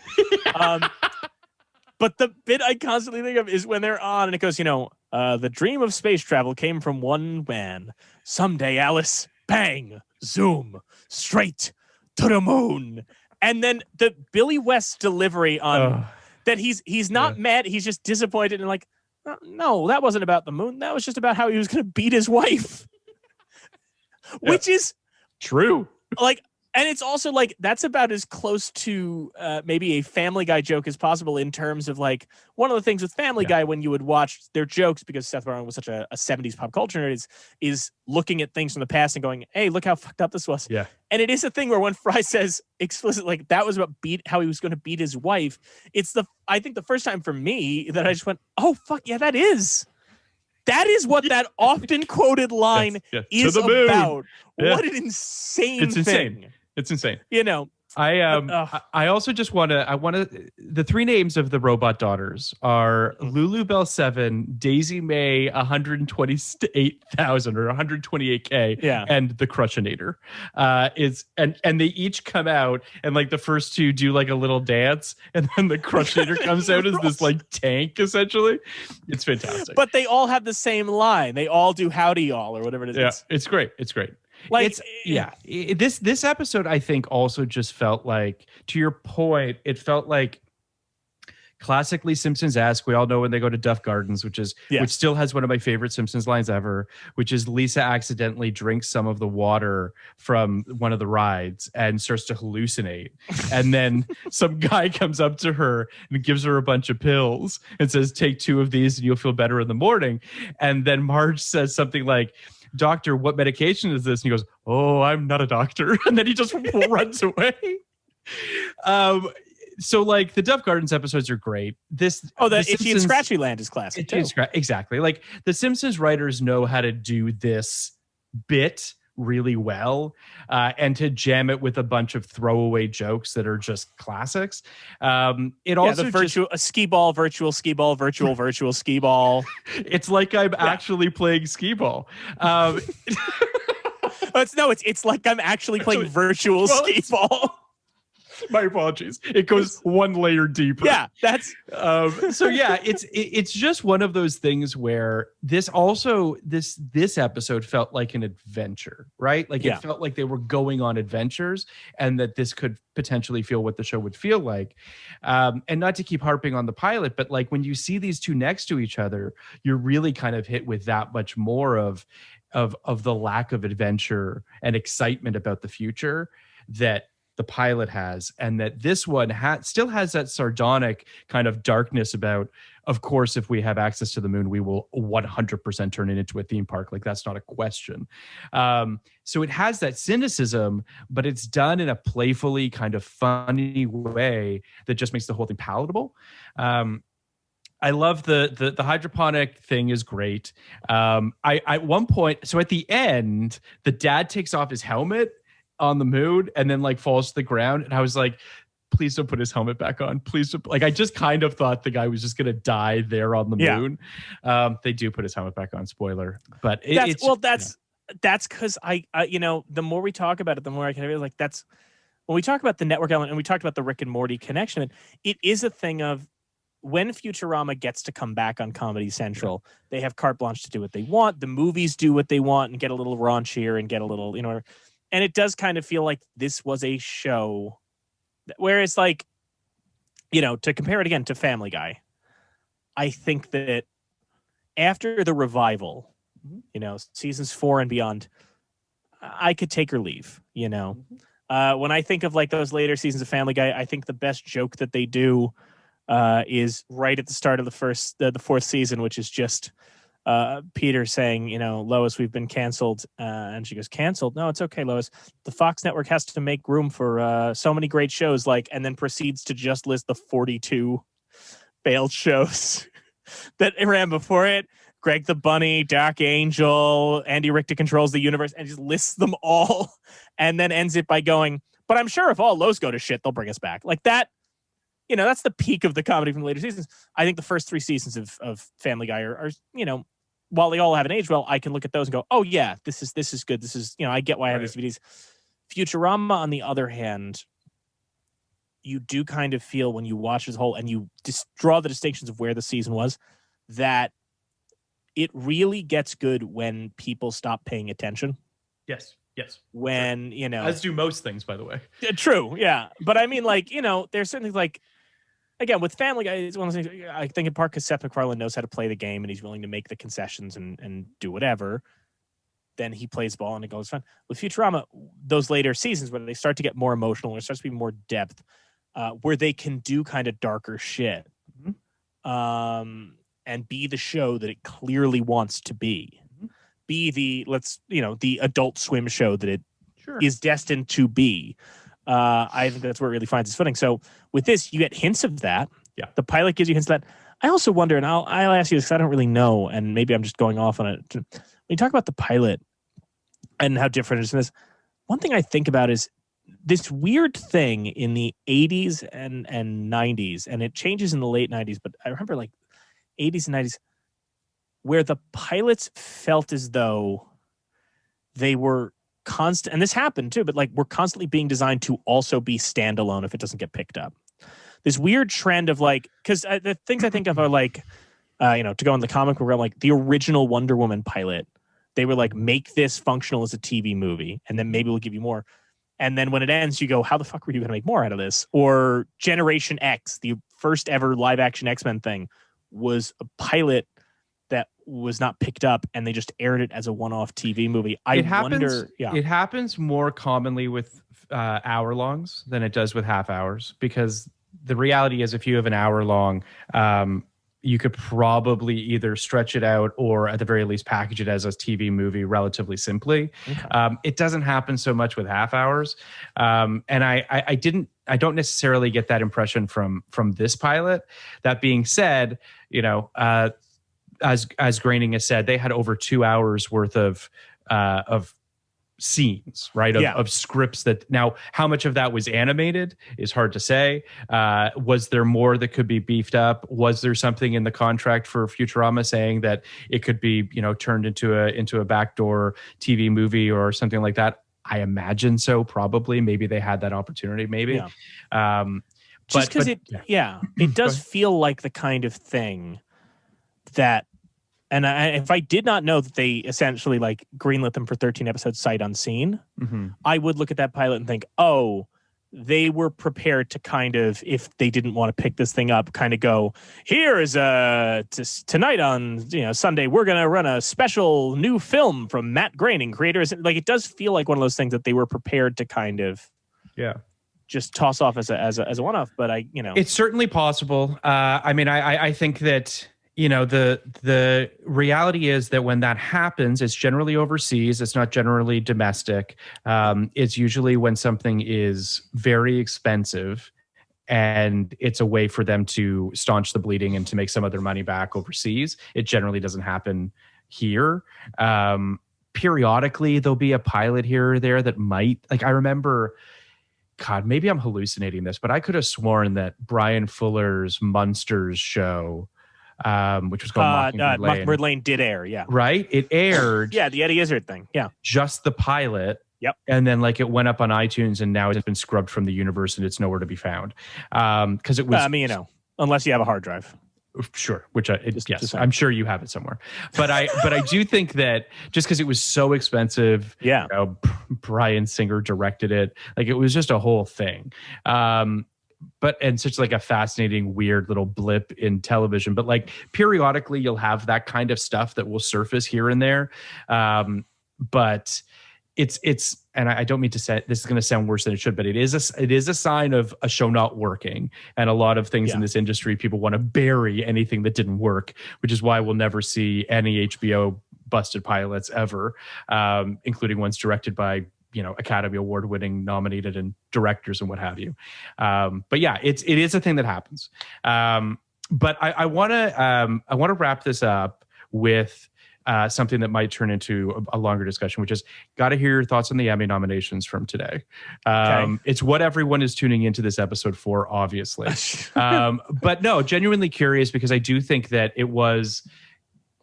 But the bit I constantly think of is when they're on and it goes, the dream of space travel came from one man. Someday, Alice, bang, zoom, straight to the moon. And then the Billy West delivery on that he's not mad. He's just disappointed and like, no, that wasn't about the moon. That was just about how he was going to beat his wife, which is true. Like, and it's also like, that's about as close to maybe a Family Guy joke as possible in terms of like, one of the things with Family Guy when you would watch their jokes, because Seth Rogen was such a 70s pop culture nerd, is looking at things from the past and going, hey, look how fucked up this was. Yeah. And it is a thing where when Fry says explicitly, like, that was about how he was going to beat his wife, it's I think the first time for me that I just went, oh, fuck, yeah, that is. That is what that often quoted line is about. Yeah. What an insane thing. Insane. It's insane. I also just want to, the three names of the robot daughters are Lulu Bell 7, Daisy May 128,000 or 128K, and the Crushinator. And they each come out and like the first two do like a little dance, and then the Crushinator comes out as this like tank essentially. It's fantastic. But they all have the same line. They all do howdy y'all or whatever it is. Yeah, it's great. It's great. Like, this episode I think also just felt like, to your point, it felt like classically Simpsons-esque. We all know when they go to Duff Gardens, which still has one of my favorite Simpsons lines ever, which is Lisa accidentally drinks some of the water from one of the rides and starts to hallucinate. And then some guy comes up to her and gives her a bunch of pills and says, take 2 of these and you'll feel better in the morning. And then Marge says something like, doctor, what medication is this? And he goes, oh, I'm not a doctor. And then he just runs away. So like the Duff Gardens episodes are great. The Itchy and Scratchy Land is classic too. Exactly. Like the Simpsons writers know how to do this bit really well, and to jam it with a bunch of throwaway jokes that are just classics. It also a skee ball, virtual skee ball, virtual skee ball. It's like I'm actually playing skee ball. It's like I'm actually playing virtual skee ball. My apologies. It goes one layer deeper. Yeah, that's so yeah, it's just one of those things where this episode felt like an adventure, right? Like it felt like they were going on adventures, and that this could potentially feel what the show would feel like. And not to keep harping on the pilot, but like when you see these two next to each other, you're really kind of hit with that much more of the lack of adventure and excitement about the future that the pilot has, and that this one still has that sardonic kind of darkness about, of course, if we have access to the moon, we will 100% turn it into a theme park. Like that's not a question. So it has that cynicism, but it's done in a playfully kind of funny way that just makes the whole thing palatable. I love the hydroponic thing is great. At one point, so at the end, the dad takes off his helmet on the moon and then like falls to the ground, and I was like, please don't put his helmet back on, please don't. Like I just kind of thought the guy was just gonna die there on the moon. They do put his helmet back on, spoiler, but that's because I the more we talk about it, the more I can realize like that's when we talk about the network element and we talked about the Rick and Morty connection, it is a thing of when Futurama gets to come back on Comedy Central, they have carte blanche to do what they want. The movies do what they want and get a little raunchier and get a little, and it does kind of feel like this was a show where it's like, to compare it again to Family Guy, I think that after the revival, seasons 4 and beyond, I could take or leave, when I think of like those later seasons of Family Guy, I think the best joke that they do is right at the start of the 4th season, which is just Peter saying, Lois, we've been canceled. And she goes, canceled? No, it's okay, Lois. The Fox network has to make room for so many great shows, and then proceeds to just list the 42 failed shows that ran before it. Greg the Bunny, Dark Angel, Andy Richter Controls the Universe, and just lists them all, and then ends it by going, but I'm sure if all those go to shit, they'll bring us back. Like that, that's the peak of the comedy from the later seasons. I think the first 3 seasons of Family Guy are while they all haven't aged well, I can look at those and go, oh yeah, this is good. This is, I get why I have these DVDs. Futurama, on the other hand, you do kind of feel when you watch as a whole and you draw the distinctions of where the season was, that it really gets good when people stop paying attention. Yes. When, as do most things, by the way. True. Yeah. But I mean, there's certainly again, with Family Guy, it's one of those things, I think in part because Seth MacFarlane knows how to play the game and he's willing to make the concessions and do whatever. Then he plays ball and it goes fun. With Futurama, those later seasons when they start to get more emotional, there starts to be more depth, where they can do kind of darker shit, and be the show that it clearly wants to be. Be the Adult Swim show that it is destined to be. I think that's where it really finds its footing. So with this, you get hints of that. Yeah. The pilot gives you hints of that. I also wonder, and I'll ask you this because I don't really know, and maybe I'm just going off on it. When you talk about the pilot and how different it is from this, one thing I think about is this weird thing in the 80s and 90s, and it changes in the late 90s, but I remember 80s and 90s, where the pilots felt as though they were constant, and this happened too, but we're constantly being designed to also be standalone if it doesn't get picked up. This weird trend of because the things I think of are to go in the comic program, the original Wonder Woman pilot, they were make this functional as a TV movie, and then maybe we'll give you more. And then when it ends, you go, how the fuck were you going to make more out of this? Or Generation X, the first ever live action X-Men thing, was a pilot that was not picked up, and they just aired it as a one-off TV movie. It happens more commonly with hour longs than it does with half hours, because the reality is if you have an hour long, you could probably either stretch it out or at the very least package it as a TV movie relatively simply. Okay. It doesn't happen so much with half hours. And I don't necessarily get that impression from this pilot. That being said, as Groening has said, they had over 2 hours worth of scenes, right? Of scripts that, now how much of that was animated is hard to say. Was there more that could be beefed up? Was there something in the contract for Futurama saying that it could be, turned into a backdoor TV movie or something like that? I imagine so, probably. Maybe they had that opportunity, maybe. Yeah. Just because it does feel like the kind of thing that, and if I did not know that they essentially like greenlit them for 13 episodes sight unseen, I would look at that pilot and think, oh, they were prepared to kind of, if they didn't want to pick this thing up, kind of go, here is tonight on Sunday, we're going to run a special new film from Matt Groening, creators. Like, it does feel like one of those things that they were prepared to kind of just toss off as a one-off. But it's certainly possible. I think that, the reality is that when that happens, it's generally overseas. It's not generally domestic. It's usually when something is very expensive and it's a way for them to staunch the bleeding and to make some of their money back overseas. It generally doesn't happen here. Periodically, there'll be a pilot here or there that might, like, I remember, God, maybe I'm hallucinating this, but I could have sworn that Brian Fuller's Munsters show, which was called Mockingbird Lane, did air, right? It aired, the Eddie Izzard thing, just the pilot, and then like it went up on iTunes, and now it's been scrubbed from the universe, and it's nowhere to be found. Because it was, unless you have a hard drive, sure. Which I'm sure you have it somewhere. But I do think that just because it was so expensive, Bryan Singer directed it, like it was just a whole thing. And such like a fascinating, weird little blip in television. But like periodically you'll have that kind of stuff that will surface here and there. But it's, and I don't mean to say this is going to sound worse than it should, but it is a sign of a show not working. And a lot of things in this industry, people want to bury anything that didn't work, which is why we'll never see any HBO busted pilots ever, including ones directed by Academy Award winning nominated and directors and what have you. But yeah, it is a thing that happens. But I want to wrap this up with something that might turn into a longer discussion, which is got to hear your thoughts on the Emmy nominations from today. It's what everyone is tuning into this episode for, obviously. But no, genuinely curious, because I do think that it was,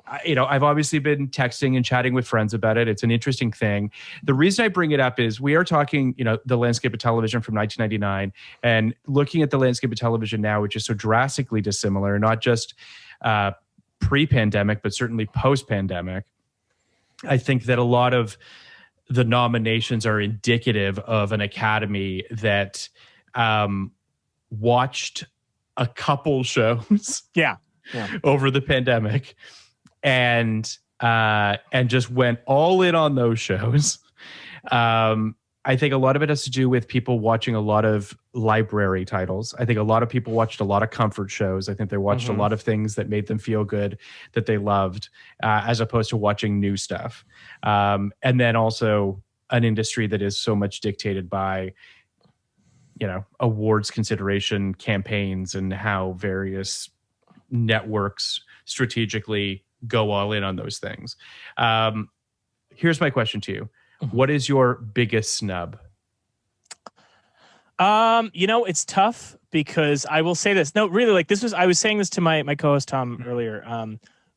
I've obviously been texting and chatting with friends about it. It's an interesting thing. The reason I bring it up is we are talking, the landscape of television from 1999 and looking at the landscape of television now, which is so drastically dissimilar, not just pre-pandemic, but certainly post-pandemic. I think that a lot of the nominations are indicative of an Academy that watched a couple shows over the pandemic and just went all in on those shows. I think a lot of it has to do with people watching a lot of library titles. I think a lot of people watched a lot of comfort shows. I think they watched a lot of things that made them feel good, that they loved, as opposed to watching new stuff. And then also an industry that is so much dictated by, awards consideration campaigns and how various networks strategically go all in on those things. Here's my question to you. What is your biggest snub? It's tough because I will say this. No, really, like I was saying this to my co-host Tom earlier.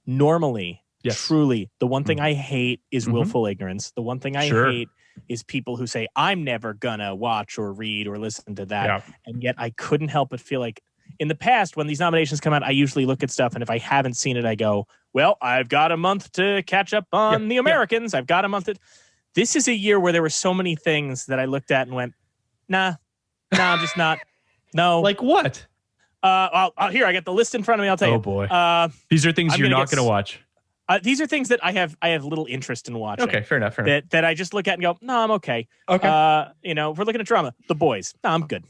Normally, truly, the one thing I hate is willful ignorance. The one thing I hate is people who say, I'm never gonna watch or read or listen to that. Yeah. And yet I couldn't help but feel like in the past, when these nominations come out, I usually look at stuff, and if I haven't seen it, I go, well, I've got a month to catch up on the Americans. I've got a month to... this is a year where there were so many things that I looked at and went, nah, I'm just not. No. Like what? Here, I got the list in front of me. I'll tell you. Oh boy. These are things you're not going to watch. These are things that I have little interest in watching. Okay, fair enough. That I just look at and go, no, I'm okay. Okay. If we're looking at drama, The Boys. No, I'm good.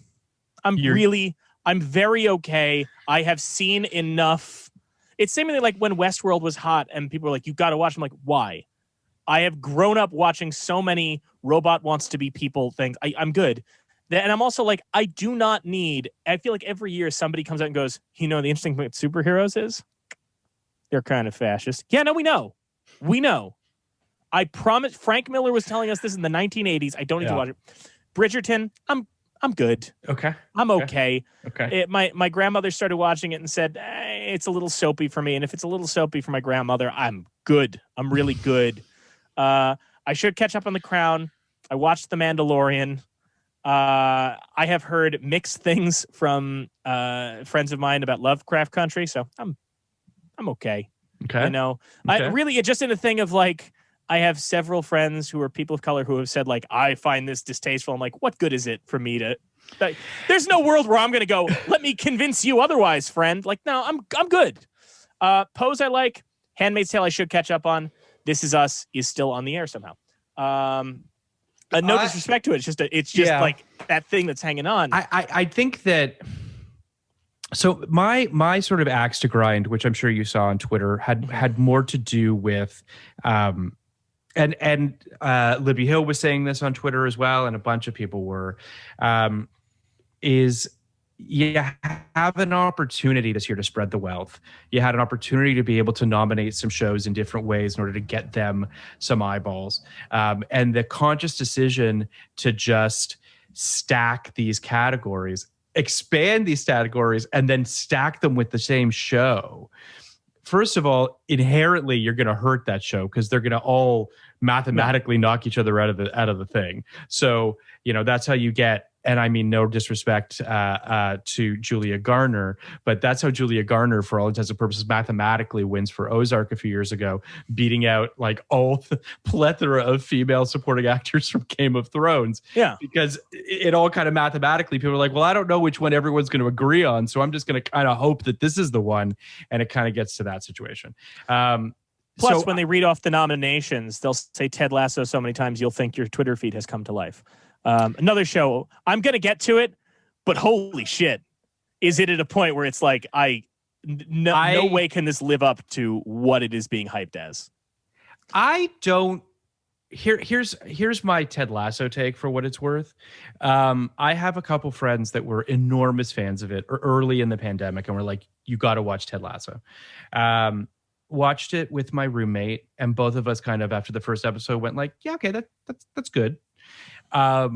I'm very okay. I have seen enough. It's seemingly like when Westworld was hot and people were like, you got to watch. I'm like, why? I have grown up watching so many robot wants to be people things. I'm good. And I'm also like, I do not need, I feel like every year somebody comes out and goes, the interesting thing with superheroes is they're kind of fascist. Yeah, no, we know. We know. I promise. Frank Miller was telling us this in the 1980s. I don't need to watch it. Bridgerton, I'm good. Okay. I'm okay. Okay. My grandmother started watching it and said, it's a little soapy for me. And if it's a little soapy for my grandmother, I'm good. I'm really good. I should catch up on The Crown. I watched The Mandalorian. I have heard mixed things from friends of mine about Lovecraft Country, so I'm okay. Okay. I really just in a thing of like, I have several friends who are people of color who have said like, I find this distasteful. I'm like, what good is it for me to? Like, there's no world where I'm going to go. Let me convince you otherwise, friend. Like, no, I'm good. Pose I like. Handmaid's Tale I should catch up on. This Is Us is still on the air somehow. No disrespect to it. It's just like that thing that's hanging on. I think that. So my sort of axe to grind, which I'm sure you saw on Twitter, had more to do with, and Libby Hill was saying this on Twitter as well, and a bunch of people were, is you have an opportunity this year to spread the wealth. You had an opportunity to be able to nominate some shows in different ways in order to get them some eyeballs, and the conscious decision to just stack these categories, expand these categories, and then stack them with the same show. First of all, inherently, you're going to hurt that show because they're going to all mathematically knock each other out of the thing. So, that's how you get, and I mean no disrespect to Julia Garner, but that's how Julia Garner, for all intents and purposes, mathematically wins for Ozark a few years ago, beating out like all the plethora of female supporting actors from Game of Thrones. Yeah. Because it all kind of mathematically, people are like, well, I don't know which one everyone's going to agree on, so I'm just going to kind of hope that this is the one, and it kind of gets to that situation. Plus, when they read off the nominations, they'll say Ted Lasso so many times you'll think your Twitter feed has come to life. Another show, I'm going to get to it, but holy shit, is it at a point where it's like, no way can this live up to what it is being hyped as? Here's my Ted Lasso take for what it's worth. I have a couple friends that were enormous fans of it early in the pandemic and were like, you got to watch Ted Lasso. Watched it with my roommate, and both of us kind of after the first episode went like, yeah, okay, that's good. I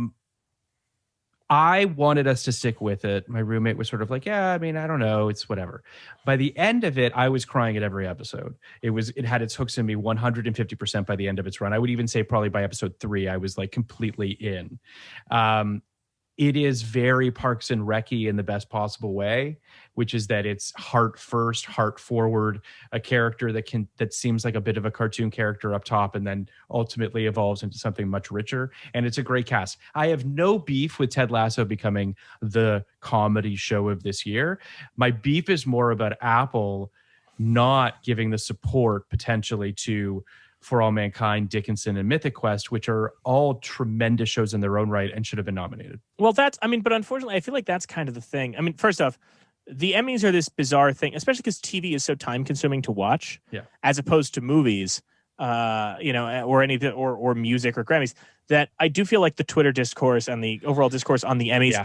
wanted us to stick with it. My roommate was sort of like, yeah, I mean, I don't know, it's whatever. By the end of it, I was crying at every episode. It had its hooks in me 150% by the end of its run. I would even say probably by episode 3, I was like completely in. It is very Parks and Rec-y in the best possible way, which is that it's heart first, heart forward, a character that seems like a bit of a cartoon character up top and then ultimately evolves into something much richer. And it's a great cast. I have no beef with Ted Lasso becoming the comedy show of this year. My beef is more about Apple not giving the support potentially to For All Mankind, Dickinson, and Mythic Quest, which are all tremendous shows in their own right and should have been nominated. Well, but unfortunately, I feel like that's kind of the thing. I mean, first off, the Emmys are this bizarre thing, especially because TV is so time consuming to watch, as opposed to movies, or anything, or music or Grammys. That I do feel like the Twitter discourse and the overall discourse on the Emmys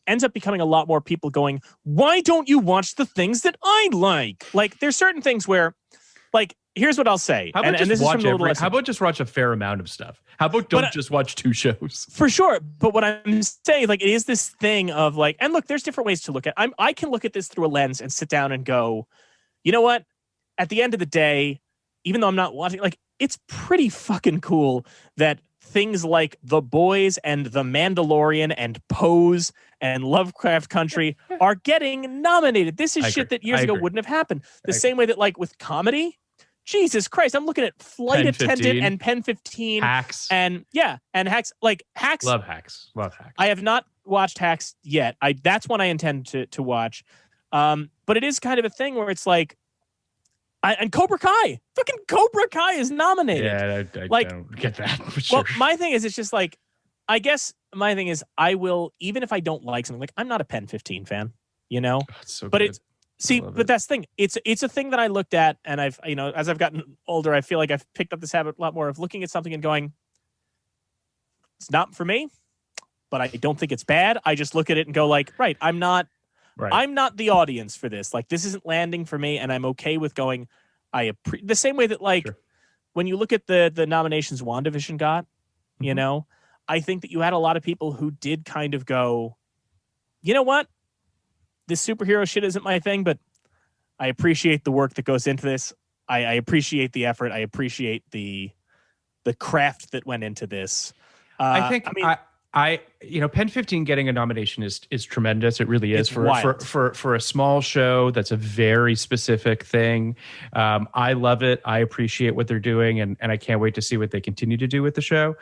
ends up becoming a lot more people going, "Why don't you watch the things that I like?" Like, there's certain things where, like, here's what I'll say. How about just watch a fair amount of stuff? How about don't just watch 2 shows? For sure. But what I'm saying, like, it is this thing of like, and look, there's different ways to look at it. I can look at this through a lens and sit down and go, you know what? At the end of the day, even though I'm not watching, like, it's pretty fucking cool that things like The Boys and The Mandalorian and Pose and Lovecraft Country are getting nominated. This is shit that years ago wouldn't have happened. The same way that, like, with comedy, Jesus Christ, I'm looking at Flight Pen Attendant 15. and Pen 15. Hacks. And Hacks. Like Hacks. Love Hacks. I have not watched Hacks yet. That's one I intend to watch. But it is kind of a thing where it's like, and Cobra Kai. Fucking Cobra Kai is nominated. Yeah, I don't get that. For sure. Well, my thing is, it's just like, I guess my thing is, I will, even if I don't like something, like I'm not a Pen 15 fan, you know? Oh, it's so but good. but that's the thing. It's a thing that I looked at, and I've, as I've gotten older, I feel like I've picked up this habit a lot more of looking at something and going, it's not for me, but I don't think it's bad. I just look at it and go like, right, I'm not the audience for this. Like, this isn't landing for me, and I'm okay with going, the same way that, like, sure. When you look at the nominations WandaVision got, you know, I think that you had a lot of people who did kind of go, you know what? This superhero shit isn't my thing, but I appreciate the work that goes into this. I appreciate the effort. I appreciate the craft that went into this. Pen 15 getting a nomination is tremendous. It really is for a small show. That's a very specific thing. I love it. I appreciate what they're doing, and I can't wait to see what they continue to do with the show.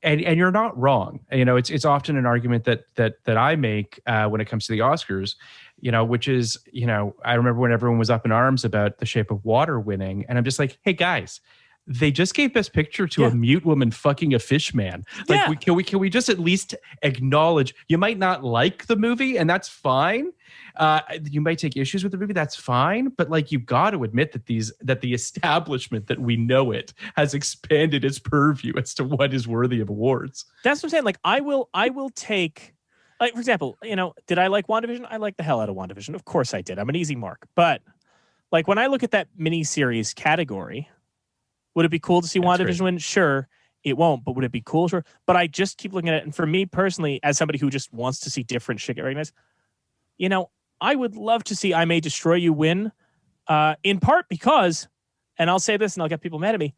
And you're not wrong. You know, it's often an argument that I make when it comes to the Oscars, you know, which is, you know, I remember when everyone was up in arms about The Shape of Water winning, and I'm just like, hey guys, they just gave Best Picture to a mute woman fucking a fish man. Like, can we just at least acknowledge you might not like the movie, and that's fine. You might take issues with the movie, that's fine. But like, you've got to admit that the establishment that we know it has expanded its purview as to what is worthy of awards. That's what I'm saying. Like, I will take, like, for example, you know, did I like WandaVision? I liked the hell out of WandaVision. Of course I did. I'm an easy mark. But like, when I look at that miniseries category, would it be cool to see WandaVision win? Sure, it won't, but would it be cool? Sure. But I just keep looking at it. And for me personally, as somebody who just wants to see different shit get recognized, you know, I would love to see I May Destroy You win, in part because, and I'll say this and I'll get people mad at me,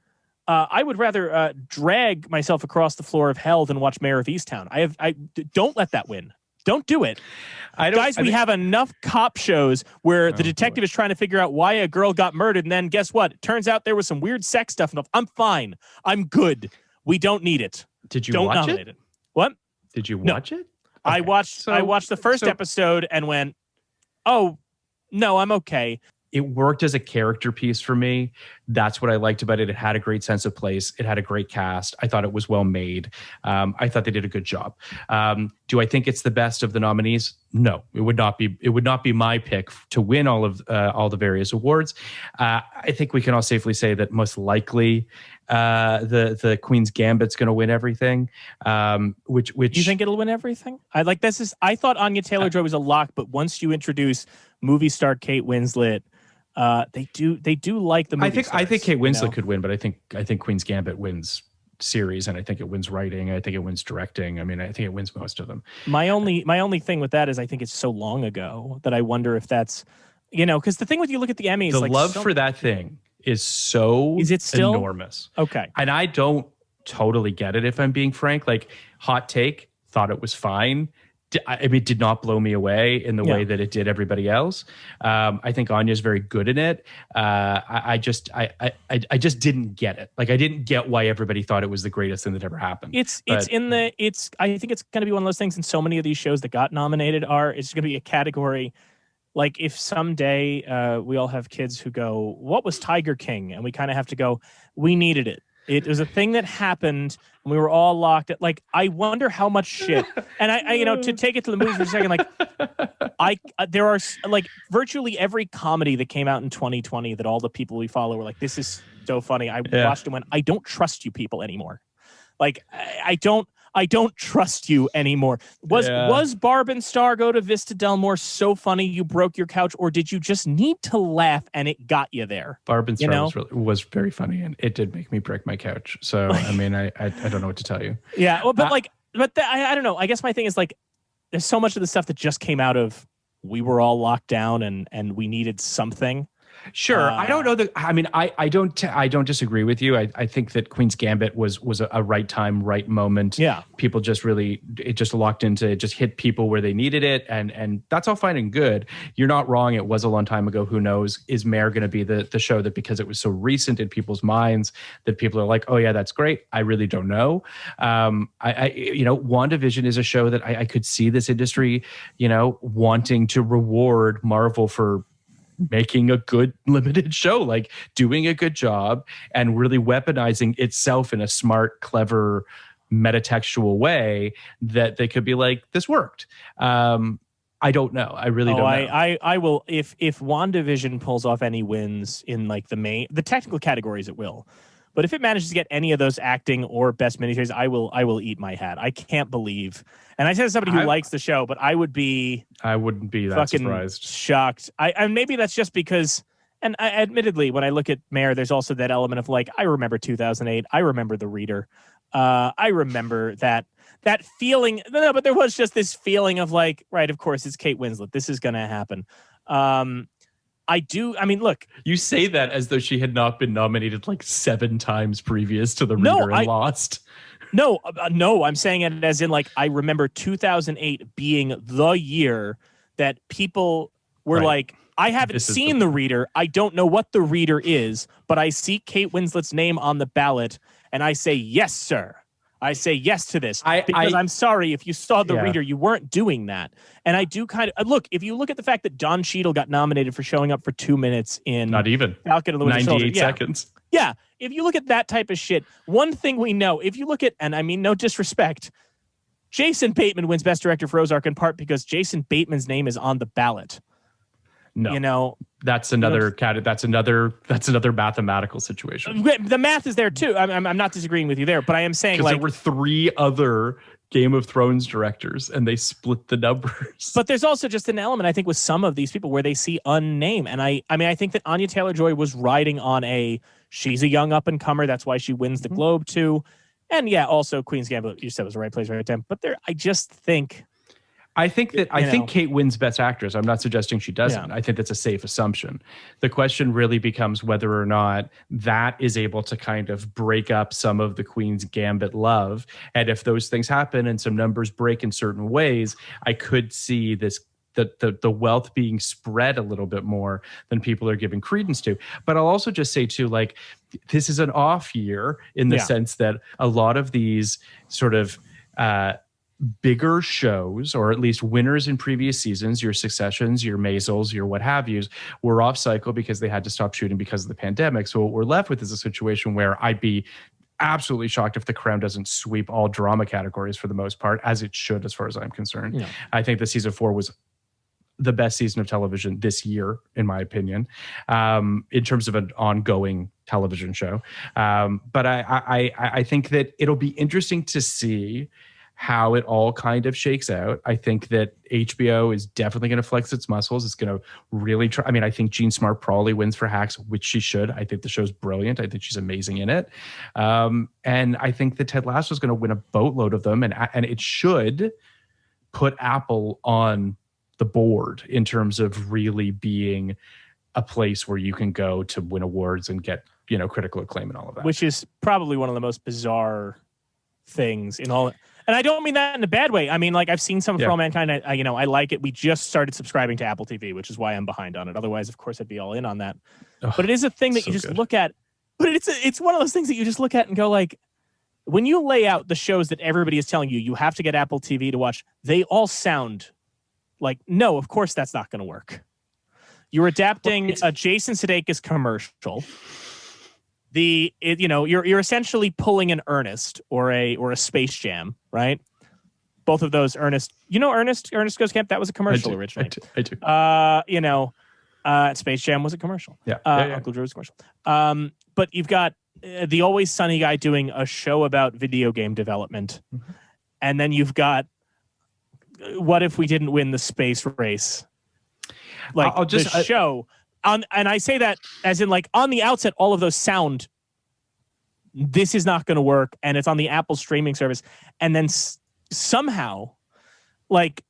I would rather drag myself across the floor of hell than watch Mayor of Easttown. Don't let that win. Don't do it. We have enough cop shows where the detective is trying to figure out why a girl got murdered, and then guess what? It turns out there was some weird sex stuff. And I'm fine. I'm good. We don't need it. Did you don't watch nominate it? What? Did you watch it? Okay. I watched the first episode and went, oh, no, I'm okay. It worked as a character piece for me. That's what I liked about it. It had a great sense of place. It had a great cast. I thought it was well made. I thought they did a good job. Do I think it's the best of the nominees? No, it would not be. It would not be my pick to win all the various awards. I think we can all safely say that most likely the Queen's Gambit's going to win everything. Which you think it'll win everything? I thought Anya Taylor-Joy was a lock, but once you introduce movie star Kate Winslet. They do like the movie. I think Kate Winslet could win, but I think Queen's Gambit wins series, and I think it wins writing. I think it wins directing. I mean, I think it wins most of them. My only thing with that is I think it's so long ago that I wonder if that's, you know, because the thing with you look at the Emmys, the love for that thing is it still enormous. Okay, and I don't totally get it, if I'm being frank. Like, hot take, thought it was fine. I mean, it did not blow me away in the way that it did everybody else. I think Anya's very good in it. I just didn't get it. Like, I didn't get why everybody thought it was the greatest thing that ever happened. I think it's going to be one of those things in so many of these shows that got nominated it's going to be a category. Like, if someday we all have kids who go, what was Tiger King? And we kind of have to go, we needed it. It was a thing that happened, and we were all locked at, like, I wonder how much shit. And I you know, to take it to the movies for a second, like, there are, like, virtually every comedy that came out in 2020 that all the people we follow were like, this is so funny. I watched and went, I don't trust you people anymore. Like, I don't trust you anymore. Was Barb and Star Go to Vista Del Mar so funny you broke your couch, or did you just need to laugh and it got you there? Barb and Star was very funny, and it did make me break my couch. So I mean, I don't know what to tell you. Yeah, well, but I don't know. I guess my thing is, like, there's so much of the stuff that just came out of we were all locked down and we needed something. Sure. I don't know that. I mean, I don't disagree with you. I think that Queen's Gambit was a right time, right moment. Yeah. People just really, it just locked into, it just hit people where they needed it. And that's all fine and good. You're not wrong. It was a long time ago. Who knows? Is Mare going to be the show that, because it was so recent in people's minds, that people are like, oh yeah, that's great. I really don't know. WandaVision is a show that I could see this industry, wanting to reward Marvel for making a good limited show, like doing a good job and really weaponizing itself in a smart, clever, metatextual way that they could be like, this worked. I don't know. I really don't know. I will, if WandaVision pulls off any wins in like the technical categories, it will. But if it manages to get any of those acting or best miniseries, I will eat my hat. I can't believe. And I said as somebody who likes the show, but I wouldn't be that surprised. Shocked. And maybe that's just because, and admittedly, when I look at Mare, there's also that element of like, I remember 2008. I remember The Reader. I remember that feeling. No, but there was just this feeling of like, right, of course, it's Kate Winslet. This is going to happen. I mean, look. You say that as though she had not been nominated like 7 times previous to The Reader and lost. No, I'm saying it as in like, I remember 2008 being the year that people were like, I haven't seen The Reader. I don't know what The Reader is, but I see Kate Winslet's name on the ballot and I say, yes, sir. I say yes to this because I'm sorry if you saw The Reader, you weren't doing that. And I do kind of look, if you look at the fact that Don Cheadle got nominated for showing up for 2 minutes in not even Falcon and the Winter Soldier, 98 seconds. Yeah. If you look at that type of shit, one thing we know, if you look at, and I mean, no disrespect, Jason Bateman wins Best Director for Ozark in part because Jason Bateman's name is on the ballot. No, that's another that's another mathematical situation. The math is there too. I'm not disagreeing with you there, but I am saying like there were 3 other Game of Thrones directors and they split the numbers. But there's also just an element, I think, with some of these people where they see unnamed. And I mean, I think that Anya Taylor-Joy was riding on she's a young up and comer. That's why she wins the Globe too. And yeah, also Queen's Gambit, you said was the right place, right time. But I just think. I think Kate wins Best Actress. I'm not suggesting she doesn't. Yeah. I think that's a safe assumption. The question really becomes whether or not that is able to kind of break up some of the Queen's Gambit love. And if those things happen and some numbers break in certain ways, I could see the wealth being spread a little bit more than people are giving credence to. But I'll also just say too, like, this is an off year in the sense that a lot of these sort of bigger shows, or at least winners in previous seasons, your Successions, your Maisels, your what have yous, were off cycle because they had to stop shooting because of the pandemic. So what we're left with is a situation where I'd be absolutely shocked if The Crown doesn't sweep all drama categories for the most part, as it should, as far as I'm concerned. Yeah. I think the season 4 was the best season of television this year, in my opinion, in terms of an ongoing television show. But I think that it'll be interesting to see how it all kind of shakes out. I think that HBO is definitely going to flex its muscles. It's going to really try. I mean, I think Jean Smart probably wins for Hacks, which she should. I think the show's brilliant. I think she's amazing in it. And I think that Ted Lasso is going to win a boatload of them. And it should put Apple on the board in terms of really being a place where you can go to win awards and get, critical acclaim and all of that. Which is probably one of the most bizarre things in all. And I don't mean that in a bad way. I mean, like, I've seen some of For All Mankind. I like it. We just started subscribing to Apple TV, which is why I'm behind on it. Otherwise, of course, I'd be all in on that. Oh, but it is a thing that you just look at. But it's one of those things that you just look at and go like, when you lay out the shows that everybody is telling you have to get Apple TV to watch, they all sound like, no, of course that's not going to work. You're adapting a Jason Sudeikis commercial. You're essentially pulling an Ernest or a Space Jam, right? Both of those Ernest Goes Camp, that was a commercial originally. I do. Space Jam was a commercial. Yeah. Uncle Drew was a commercial. But you've got the Always Sunny guy doing a show about video game development. Mm-hmm. And then you've got What If We Didn't Win the Space Race? Like, show. And I say that as in, like, on the outset, all of those sound, this is not going to work, and it's on the Apple streaming service. And then somehow, like,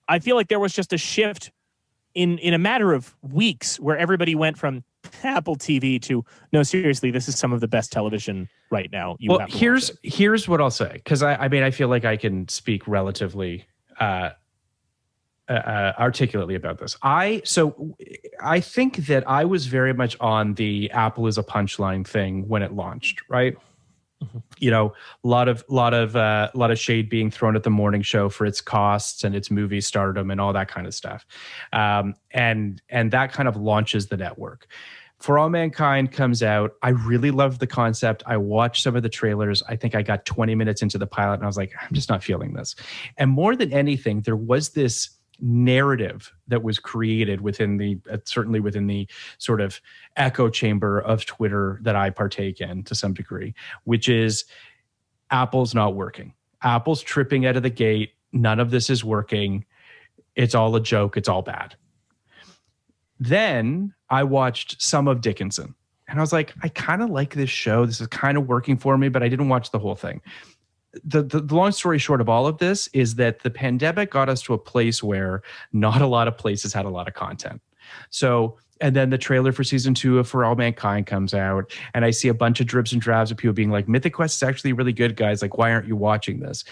I feel like there was just a shift in a matter of weeks where everybody went from Apple TV to no, seriously, this is some of the best television right now. You have to here's what I'll say, because I mean I feel like I can speak relatively articulately about this. I think that I was very much on the Apple is a punchline thing when it launched, right? Mm-hmm. You know, a lot of shade being thrown at the morning show for its costs and its movie stardom and all that kind of stuff, and that kind of launches the network. For All Mankind comes out. I really loved the concept. I watched some of the trailers. I think I got 20 minutes into the pilot and I was like, I'm just not feeling this. And more than anything, there was this narrative that was created within the certainly within the sort of echo chamber of Twitter that I partake in to some degree, which is Apple's not working. Apple's tripping out of the gate. None of this is working. It's all a joke. It's all bad. Then I watched some of Dickinson and I was like, I kind of like this show. This is kind of working for me, but I didn't watch the whole thing. The long story short of all of this is that the pandemic got us to a place where not a lot of places had a lot of content. So, and then the trailer for season 2 of For All Mankind comes out and I see a bunch of dribs and drabs of people being like, Mythic Quest is actually really good, guys. Like, why aren't you watching this?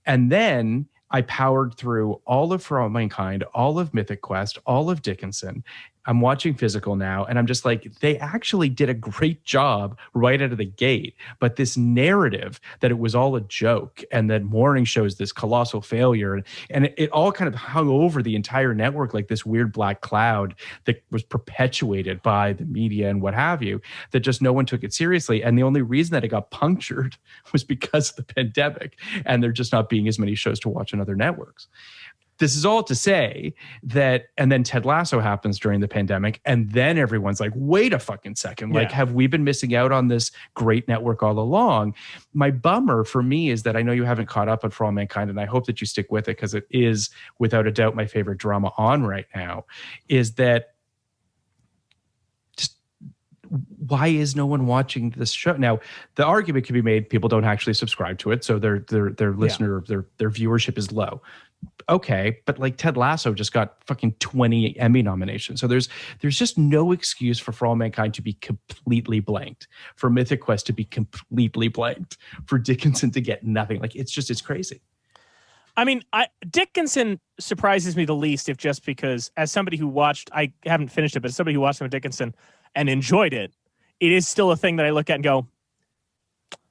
And then I powered through all of For All Mankind, all of Mythic Quest, all of Dickinson. I'm watching Physical now, and I'm just like, they actually did a great job right out of the gate. But this narrative that it was all a joke and that morning shows this colossal failure, and it all kind of hung over the entire network like this weird black cloud that was perpetuated by the media and what have you, that just no one took it seriously. And the only reason that it got punctured was because of the pandemic, and there just not being as many shows to watch on other networks. This is all to say that, and then Ted Lasso happens during the pandemic, and then everyone's like, wait a fucking second. Like, have we been missing out on this great network all along? My bummer for me is that I know you haven't caught up on For All Mankind, and I hope that you stick with it because it is, without a doubt, my favorite drama on right now, is that just why is no one watching this show? Now, the argument can be made, people don't actually subscribe to it, so their listener, their viewership is low. Okay, but like Ted Lasso just got fucking 20 Emmy nominations. So there's just no excuse for All Mankind to be completely blanked, for Mythic Quest to be completely blanked, for Dickinson to get nothing. Like, it's crazy. I mean, Dickinson surprises me the least, if just because as somebody who watched, I haven't finished it, but as somebody who watched some of Dickinson and enjoyed it, it is still a thing that I look at and go,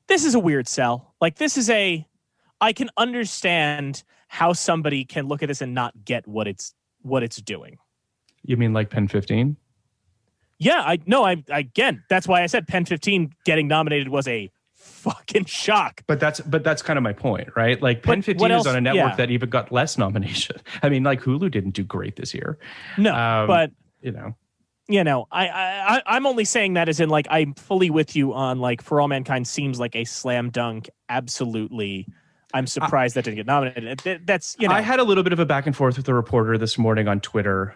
this is a weird sell. Like, I can understand how somebody can look at this and not get what it's doing. You mean like Pen 15? Yeah, again, that's why I said Pen 15 getting nominated was a fucking shock. But that's kind of my point, right? Like Pen 15 is on a network that even got less nomination. I mean, like Hulu didn't do great this year. No, but you know, I'm only saying that as in, like, I'm fully with you on, like, For All Mankind seems like a slam dunk. Absolutely. I'm surprised that didn't get nominated. That's, I had a little bit of a back and forth with a reporter this morning on Twitter,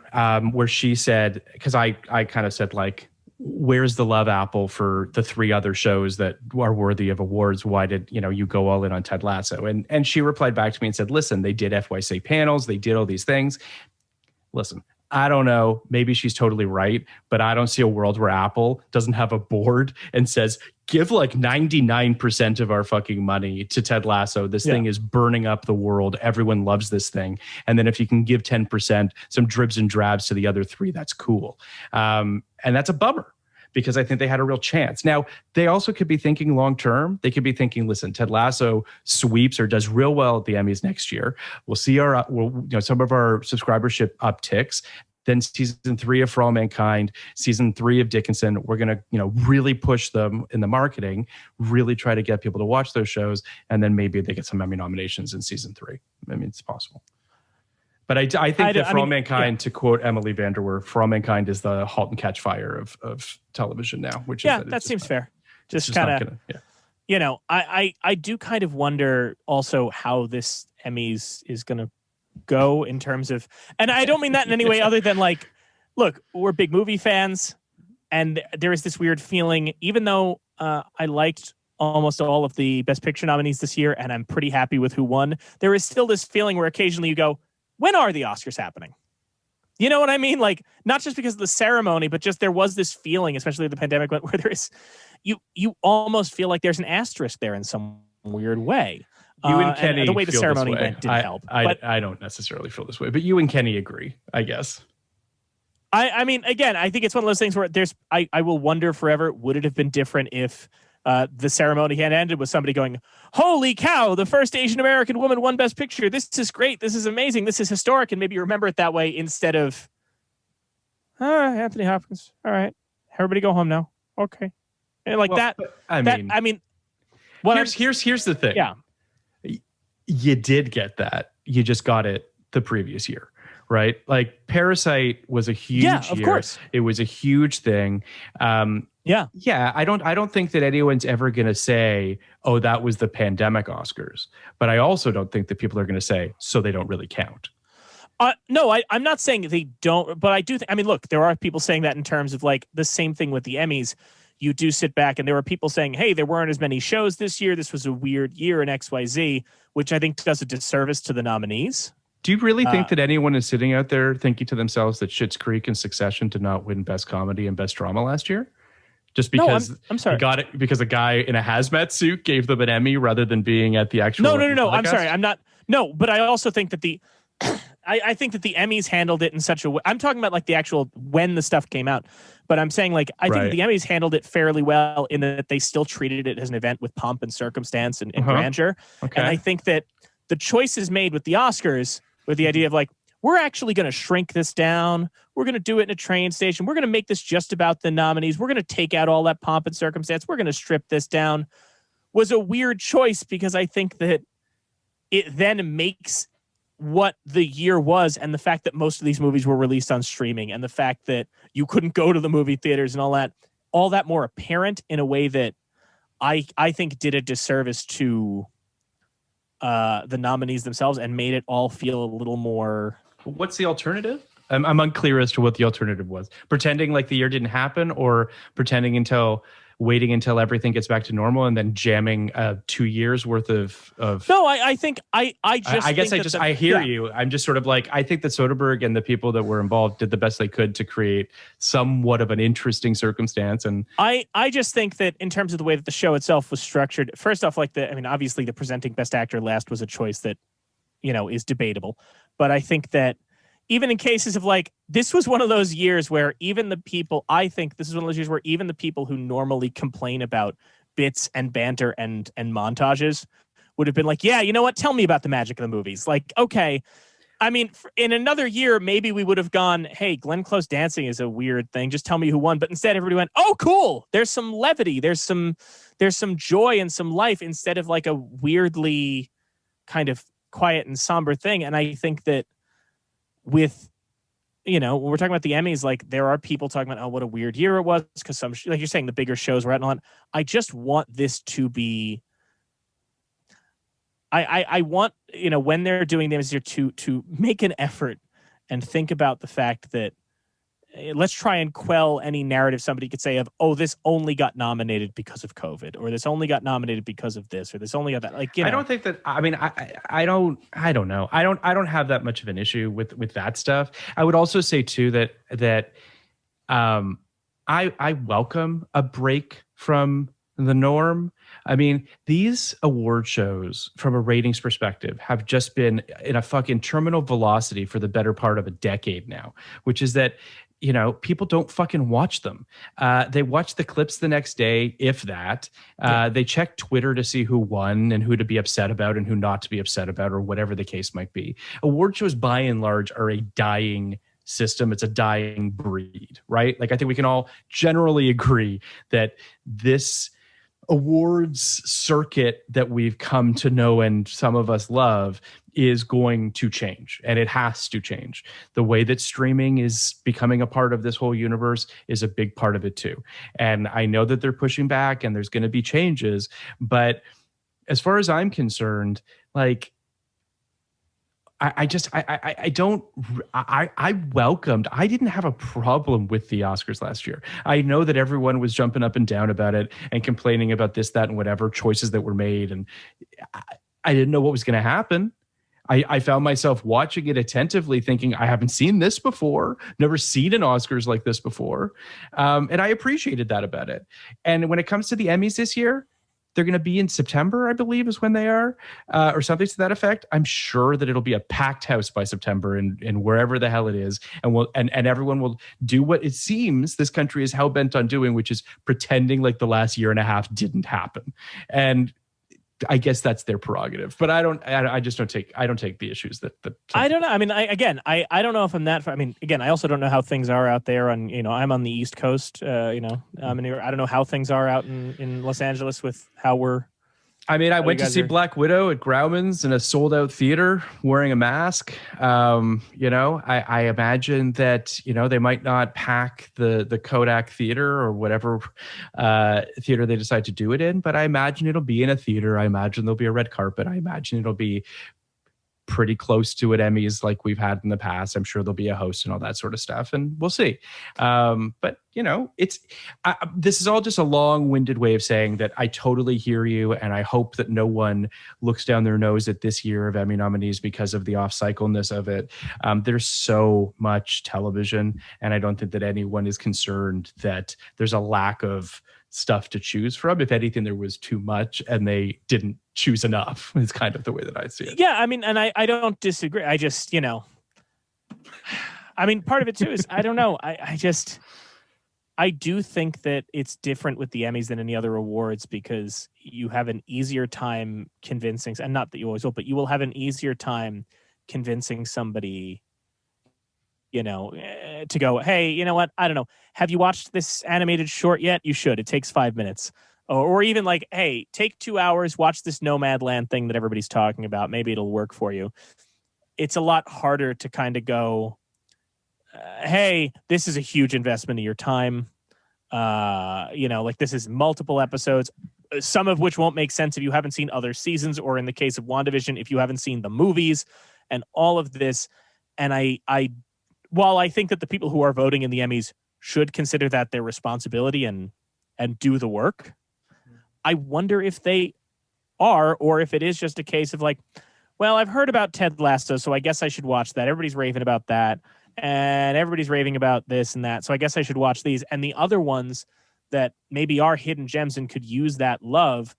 where she said, because I kind of said, like, where's the love, Apple, for the 3 other shows that are worthy of awards? Why did you go all in on Ted Lasso? And she replied back to me and said, listen, they did FYC panels, they did all these things. Listen, I don't know. Maybe she's totally right, but I don't see a world where Apple doesn't have a board and says, give like 99% of our fucking money to Ted Lasso. This thing is burning up the world. Everyone loves this thing. And then if you can give 10%, some dribs and drabs to the other 3, that's cool. And that's a bummer, because I think they had a real chance. Now, they also could be thinking long term. They could be thinking, listen, Ted Lasso sweeps or does real well at the Emmys next year. We'll see some of our subscribership upticks. Then season 3 of For All Mankind, season 3 of Dickinson, we're going to, really push them in the marketing, really try to get people to watch those shows, and then maybe they get some Emmy nominations in season 3. I mean, it's possible. But I think that For All Mankind, to quote Emily Vanderwerf, For All Mankind is the halt and catch fire of television now. Which is that seems fair. Just kind of, I do kind of wonder also how this Emmys is going to go in terms of, and I don't mean that in any way other than, like, look, we're big movie fans, and there is this weird feeling, even though I liked almost all of the Best Picture nominees this year, and I'm pretty happy with who won, there is still this feeling where occasionally you go, when are the Oscars happening? You know what I mean? Like, not just because of the ceremony, but just there was this feeling, especially the pandemic, where there is, you almost feel like there's an asterisk there in some weird way. You and Kenny and the way the feel ceremony this way. went didn't help. I don't necessarily feel this way, but you and Kenny agree, I guess. I mean, again, I think it's one of those things where I will wonder forever, would it have been different if the ceremony had ended with somebody going, "Holy cow, the first Asian American woman won Best Picture. This is great. This is amazing. This is historic." And maybe you remember it that way instead of, Anthony Hopkins. All right. Everybody go home now. Okay. And like that. I mean, here's the thing. Yeah. You did get that. You just got it the previous year. Right? Like Parasite was a huge year. Of course. It was a huge thing. Yeah. I don't think that anyone's ever going to say, "Oh, that was the pandemic Oscars." But I also don't think that people are going to say, "So they don't really count." No, I'm not saying they don't, but I do think, I mean, look, there are people saying that in terms of like the same thing with the Emmys. You do sit back and there were people saying, "Hey, there weren't as many shows this year. This was a weird year in XYZ," which I think does a disservice to the nominees. Do you really think that anyone is sitting out there thinking to themselves that Schitt's Creek and Succession did not win Best Comedy and Best Drama last year? Just because I'm sorry. Got it because a guy in a hazmat suit gave them an Emmy rather than being at the actual. No. I'm sorry. I'm not. No, but I also think that I think that the Emmys handled it in such a way. I'm talking about like the actual when the stuff came out, but I'm saying like I think the Emmys handled it fairly well in that they still treated it as an event with pomp and circumstance and grandeur. Okay. And I think that the choices made with the Oscars, with the idea of like, we're actually going to shrink this down. We're going to do it in a train station. We're going to make this just about the nominees. We're going to take out all that pomp and circumstance. We're going to strip this down, was a weird choice because I think that it then makes what the year was and the fact that most of these movies were released on streaming and the fact that you couldn't go to the movie theaters and all that more apparent in a way that I think did a disservice to the nominees themselves and made it all feel a little more. What's the alternative? I'm unclear as to what the alternative was. Pretending like the year didn't happen, or waiting until everything gets back to normal and then jamming 2 years worth of. No, I think I hear you. I'm just sort of like, I think that Soderbergh and the people that were involved did the best they could to create somewhat of an interesting circumstance. And I just think that in terms of the way that the show itself was structured, first off, obviously the presenting Best Actor last was a choice that, is debatable. But I think that even in cases of like, this was one of those years where even the people, I think this is one of those years where even the people who normally complain about bits and banter and montages would have been like, yeah, you know what? Tell me about the magic of the movies. Like, okay. I mean, in another year, maybe we would have gone, hey, Glenn Close dancing is a weird thing. Just tell me who won. But instead, everybody went, oh, cool. There's some levity. There's some joy and some life instead of like a weirdly kind of quiet and somber thing. And I think that with, when we're talking about the Emmys, like there are people talking about, oh, what a weird year it was because some, like you're saying, the bigger shows were at and all. I just want this to be. I want, when they're doing the Emmys to make an effort and think about the fact that let's try and quell any narrative somebody could say of, oh, this only got nominated because of COVID, or this only got nominated because of this, or this only got that. Like, I don't think that. I mean, I don't know. I don't have that much of an issue with that stuff. I would also say too that I welcome a break from the norm. I mean, these award shows from a ratings perspective have just been in a fucking terminal velocity for the better part of a decade now, which is that, people don't fucking watch them. They watch the clips the next day, if that. They check Twitter to see who won and who to be upset about and who not to be upset about, or whatever the case might be. Award shows, by and large, are a dying system. It's a dying breed, right? Like, I think we can all generally agree that this awards circuit that we've come to know and some of us love is going to change, and it has to change. The way that streaming is becoming a part of this whole universe is a big part of it too. And I know that they're pushing back and there's going to be changes, but as far as I'm concerned, like, I didn't have a problem with the Oscars last year. I know that everyone was jumping up and down about it and complaining about this, that, and whatever choices that were made. And I didn't know what was going to happen. I found myself watching it attentively, thinking, I haven't seen this before, never seen an Oscars like this before. And I appreciated that about it. And when it comes to the Emmys this year, they're going to be in September, I believe, is when they are, or something to that effect. I'm sure that it'll be a packed house by September and wherever the hell it is. And everyone will do what it seems this country is hell bent on doing, which is pretending like the last year and a half didn't happen. And I guess that's their prerogative, but I don't take the issues that I don't know. I mean, I don't know if I'm that. I mean, again, I also don't know how things are out there on, I'm on the East Coast, I don't know how things are out in Los Angeles with how we're. I mean, I went to see Black Widow at Grauman's in a sold-out theater wearing a mask. I imagine that, they might not pack the Kodak Theater or whatever theater they decide to do it in, but I imagine it'll be in a theater. I imagine there'll be a red carpet. I imagine it'll be pretty close to what Emmys like we've had in the past. I'm sure there'll be a host and all that sort of stuff, and we'll see. But this is all just a long-winded way of saying that I totally hear you, and I hope that no one looks down their nose at this year of Emmy nominees because of the off-cycleness of it. There's so much television, and I don't think that anyone is concerned that there's a lack of stuff to choose from. If anything, there was too much and they didn't choose enough. It's kind of the way that I see it. Yeah, I mean, and I don't disagree. I just, I mean, part of it too is, I don't know. I do think that it's different with the Emmys than any other awards because you have an easier time convincing, and not that you always will, but you will have an easier time convincing somebody, to go, hey, you know what? I don't know. Have you watched this animated short yet? You should. It takes 5 minutes. Or even like, hey, take 2 hours, watch this Nomadland thing that everybody's talking about. Maybe it'll work for you. It's a lot harder to kind of go, hey, this is a huge investment of your time. Like this is multiple episodes, some of which won't make sense if you haven't seen other seasons, or in the case of WandaVision, if you haven't seen the movies and all of this. And while I think that the people who are voting in the Emmys should consider that their responsibility and do the work, I wonder if they are, or if it is just a case of like, well, I've heard about Ted Lasso, so I guess I should watch that. Everybody's raving about that, and everybody's raving about this and that, so I guess I should watch these. And the other ones that maybe are hidden gems and could use that love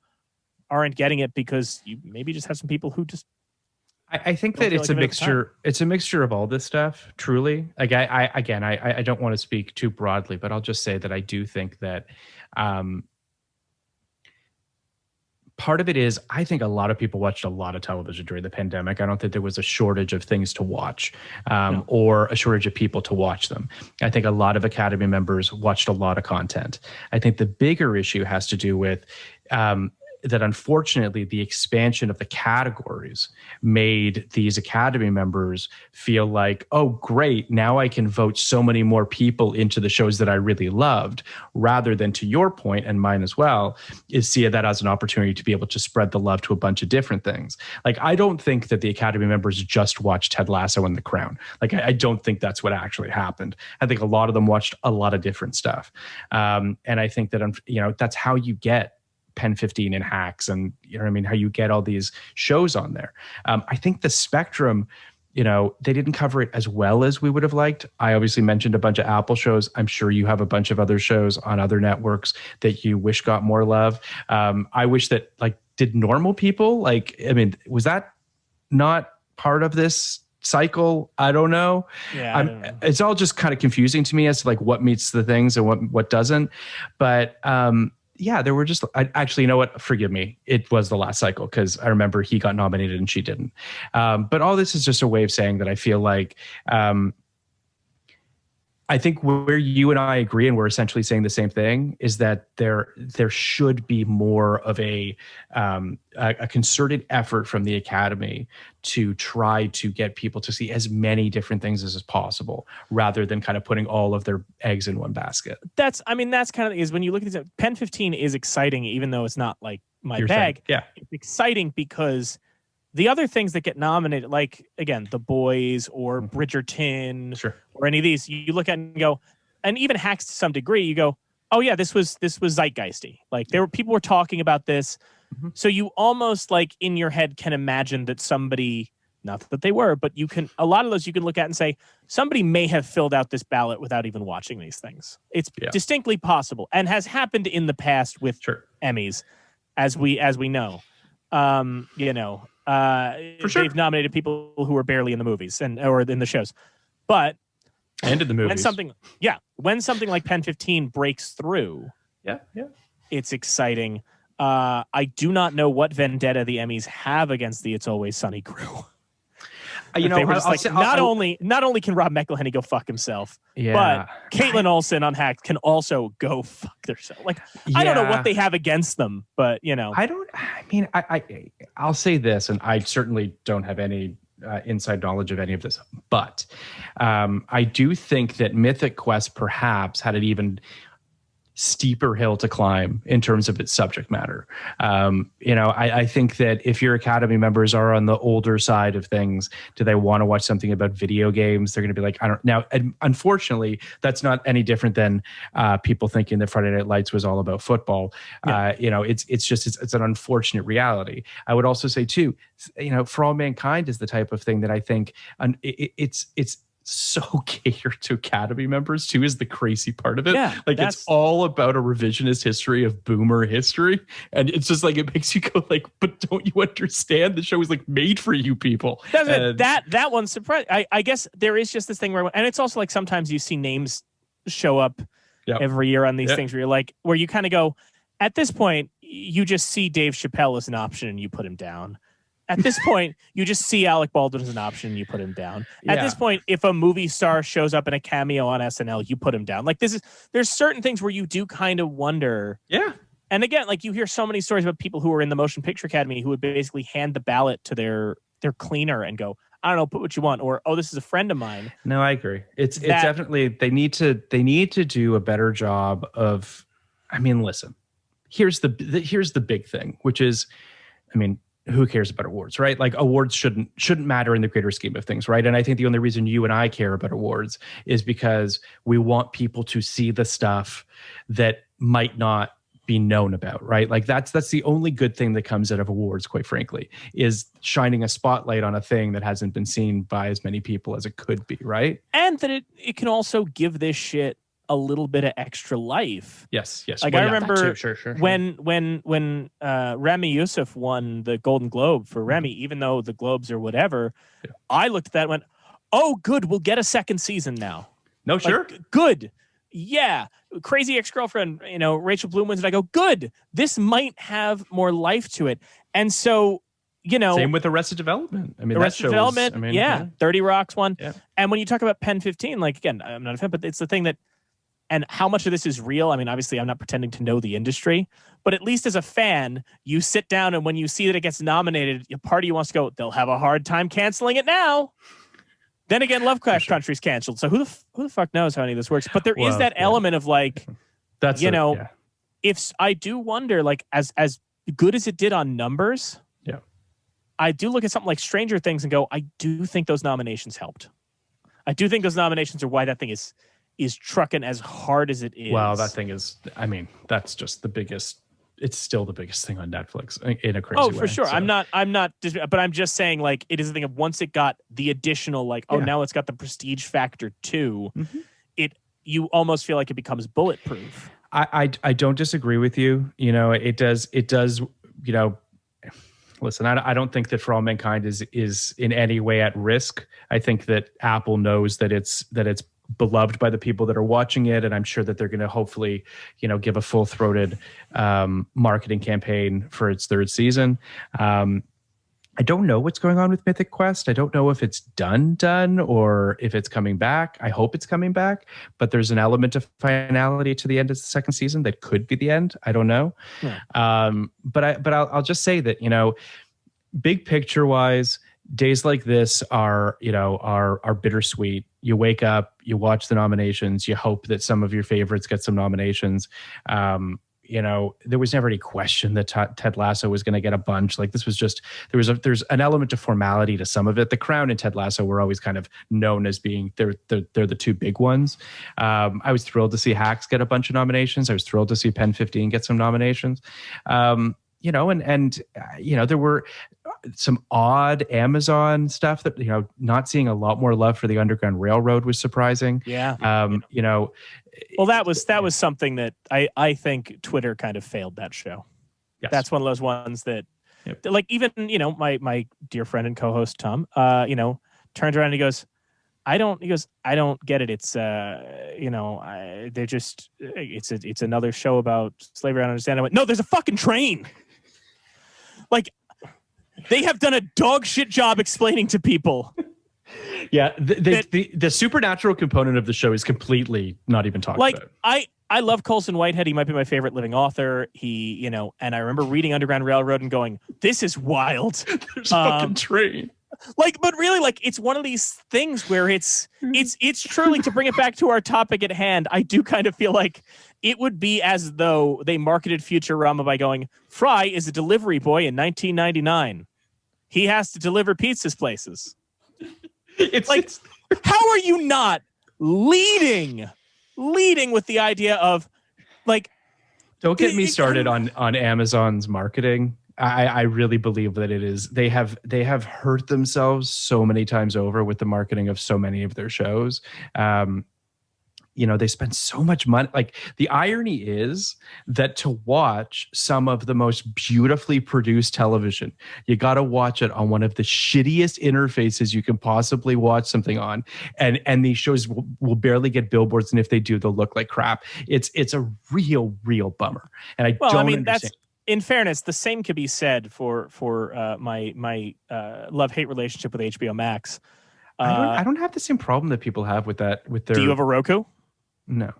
aren't getting it because you maybe just have some people who just. I think that it's a mixture. It's a mixture of all this stuff. Truly, like I don't want to speak too broadly, but I'll just say that I do think that part of it is I think a lot of people watched a lot of television during the pandemic. I don't think there was a shortage of things to watch, or a shortage of people to watch them. I think a lot of Academy members watched a lot of content. I think the bigger issue has to do with that unfortunately the expansion of the categories made these Academy members feel like, oh, great, now I can vote so many more people into the shows that I really loved, rather than, to your point and mine as well, is see that as an opportunity to be able to spread the love to a bunch of different things. Like, I don't think that the Academy members just watched Ted Lasso and The Crown. Like, I don't think that's what actually happened. I think a lot of them watched a lot of different stuff. And I think that, that's how you get Pen 15 and Hacks, and how you get all these shows on there. I think the spectrum, they didn't cover it as well as we would have liked. I obviously mentioned a bunch of Apple shows. I'm sure you have a bunch of other shows on other networks that you wish got more love. I wish that, did normal people, was that not part of this cycle? I don't know. Yeah, I don't know. It's all just kind of confusing to me as to what meets the things and what doesn't. But yeah, there were just, actually, you know what? Forgive me. It was the last cycle because I remember he got nominated and she didn't. But all this is just a way of saying that I feel like I think where you and I agree, and we're essentially saying the same thing, is that there should be more of a concerted effort from the Academy to try to get people to see as many different things as possible, rather than kind of putting all of their eggs in one basket. That's kind of is when you look at this. Pen 15 is exciting, even though it's not like my bag. Yeah, it's exciting because the other things that get nominated, like, again, The Boys or Bridgerton, sure, or any of these, you look at and go, and even Hacks to some degree, you go, oh yeah, this was zeitgeisty. Like, people were talking about this. Mm-hmm. So you almost, in your head, can imagine that somebody Not that they were, but a lot of those you can look at and say, somebody may have filled out this ballot without even watching these things. It's distinctly possible and has happened in the past with Emmys, as we know. For sure. They've nominated people who were barely in the movies or in the shows. But and in the movies. When something like Pen 15 breaks through, it's exciting. I do not know what vendetta the Emmys have against the It's Always Sunny crew. Not only can Rob McElhenney go fuck himself, but Caitlin Olsen on Hacked can also go fuck themselves. I don't know what they have against them, but I'll say this, and I certainly don't have any inside knowledge of any of this, but I do think that Mythic Quest perhaps had an even steeper hill to climb in terms of its subject matter. I think that if your Academy members are on the older side of things, do they want to watch something about video games? They're going to be like, I don't now. And unfortunately, that's not any different than people thinking that Friday Night Lights was all about football. It's an unfortunate reality. I would also say too, For All Mankind is the type of thing that I think it's so catered to Academy members too, is the crazy part of it. It's all about a revisionist history of boomer history, and it's just it makes you go but don't you understand the show is made for you people? That one's surprising. I guess there is just this thing where, and it's also sometimes you see names show up every year on these things where you're where you kind of go, at this point you just see Dave Chappelle as an option and you put him down. At this point, you just see Alec Baldwin as an option and you put him down. At this point, if a movie star shows up in a cameo on SNL, you put him down. There's certain things where you do kind of wonder. Yeah. And again, you hear so many stories about people who are in the Motion Picture Academy who would basically hand the ballot to their cleaner and go, I don't know, put what you want, or this is a friend of mine. No, I agree. It's definitely they need to do a better job of. Listen, here's the big thing, which is, who cares about awards, right? Awards shouldn't matter in the greater scheme of things, right? And I think the only reason you and I care about awards is because we want people to see the stuff that might not be known about, right? that's the only good thing that comes out of awards, quite frankly, is shining a spotlight on a thing that hasn't been seen by as many people as it could be, right? And that it can also give this shit a little bit of extra life. Yes. I remember when Rami Youssef won the Golden Globe for Remy, even though the Globes or whatever, I looked at that and went, oh, good, we'll get a second season now. No, sure. Good. Yeah. Crazy Ex-Girlfriend, Rachel Bloom wins, and I go, good. This might have more life to it. And so, same with Arrested Development. Arrested Development, 30 Rock's one. Yeah. And when you talk about Pen 15, again, I'm not a fan, but it's the thing that, and how much of this is real? Obviously, I'm not pretending to know the industry, but at least as a fan, you sit down and when you see that it gets nominated, a part of you wants to go, they'll have a hard time canceling it now. Then again, Lovecraft Country's canceled. So who the fuck knows how any of this works? But there is that element of that's if I do wonder, as good as it did on numbers, I do look at something like Stranger Things and go, I do think those nominations helped. I do think those nominations are why that thing is trucking as hard as it is. Wow, that thing is, that's just the biggest, it's still the biggest thing on Netflix in a crazy way. Oh, for sure. So. I'm not, but I'm just saying it is a thing of once it got the additional, now it's got the prestige factor too, you almost feel like it becomes bulletproof. I don't disagree with you. It does, listen, I don't think that For All Mankind is in any way at risk. I think that Apple knows that it's beloved by the people that are watching it, and I'm sure that they're going to hopefully give a full-throated marketing campaign for its third season. I don't know what's going on with Mythic Quest. I don't know if it's done or if it's coming back. I hope it's coming back, but there's an element of finality to the end of the second season that could be the end. I don't know. But I'll just say that big picture wise, days like this are bittersweet. You wake up, you watch the nominations, you hope that some of your favorites get some nominations. There was never any question that Ted Lasso was going to get a bunch. This was just, there's an element of formality to some of it. The Crown and Ted Lasso were always kind of known as being, they're the two big ones. I was thrilled to see Hacks get a bunch of nominations. I was thrilled to see Pen 15 get some nominations. There were some odd Amazon stuff that, not seeing a lot more love for the Underground Railroad was surprising. Yeah. Well, that was something that I think Twitter kind of failed that show. Yes. That's one of those ones that, like, even, my dear friend and co-host Tom, turns around and he goes, I don't get it. It's, they're just, it's another show about slavery. I don't understand. I went, no, there's a fucking train. Like, they have done a dog shit job explaining to people. Yeah. The supernatural component of the show is completely not even talked about. I love Colson Whitehead. He might be my favorite living author. He, and I remember reading Underground Railroad and going, this is wild. There's a fucking train. But really, it's one of these things where it's truly, to bring it back to our topic at hand, I do kind of feel like it would be as though they marketed Futurama by going, Fry is a delivery boy in 1999. He has to deliver pizzas places. It's how are you not leading with the idea of, like, don't get me started on Amazon's marketing. I really believe that it is, they have hurt themselves so many times over with the marketing of so many of their shows. They spend so much money. Like, the irony is that to watch some of the most beautifully produced television, you got to watch it on one of the shittiest interfaces you can possibly watch something on. And these shows will barely get billboards. And if they do, they'll look like crap. It's a real bummer. And I don't understand. In fairness, the same could be said for my love-hate relationship with HBO Max. I don't have the same problem that people have with that. With their. Do you have a Roku? No.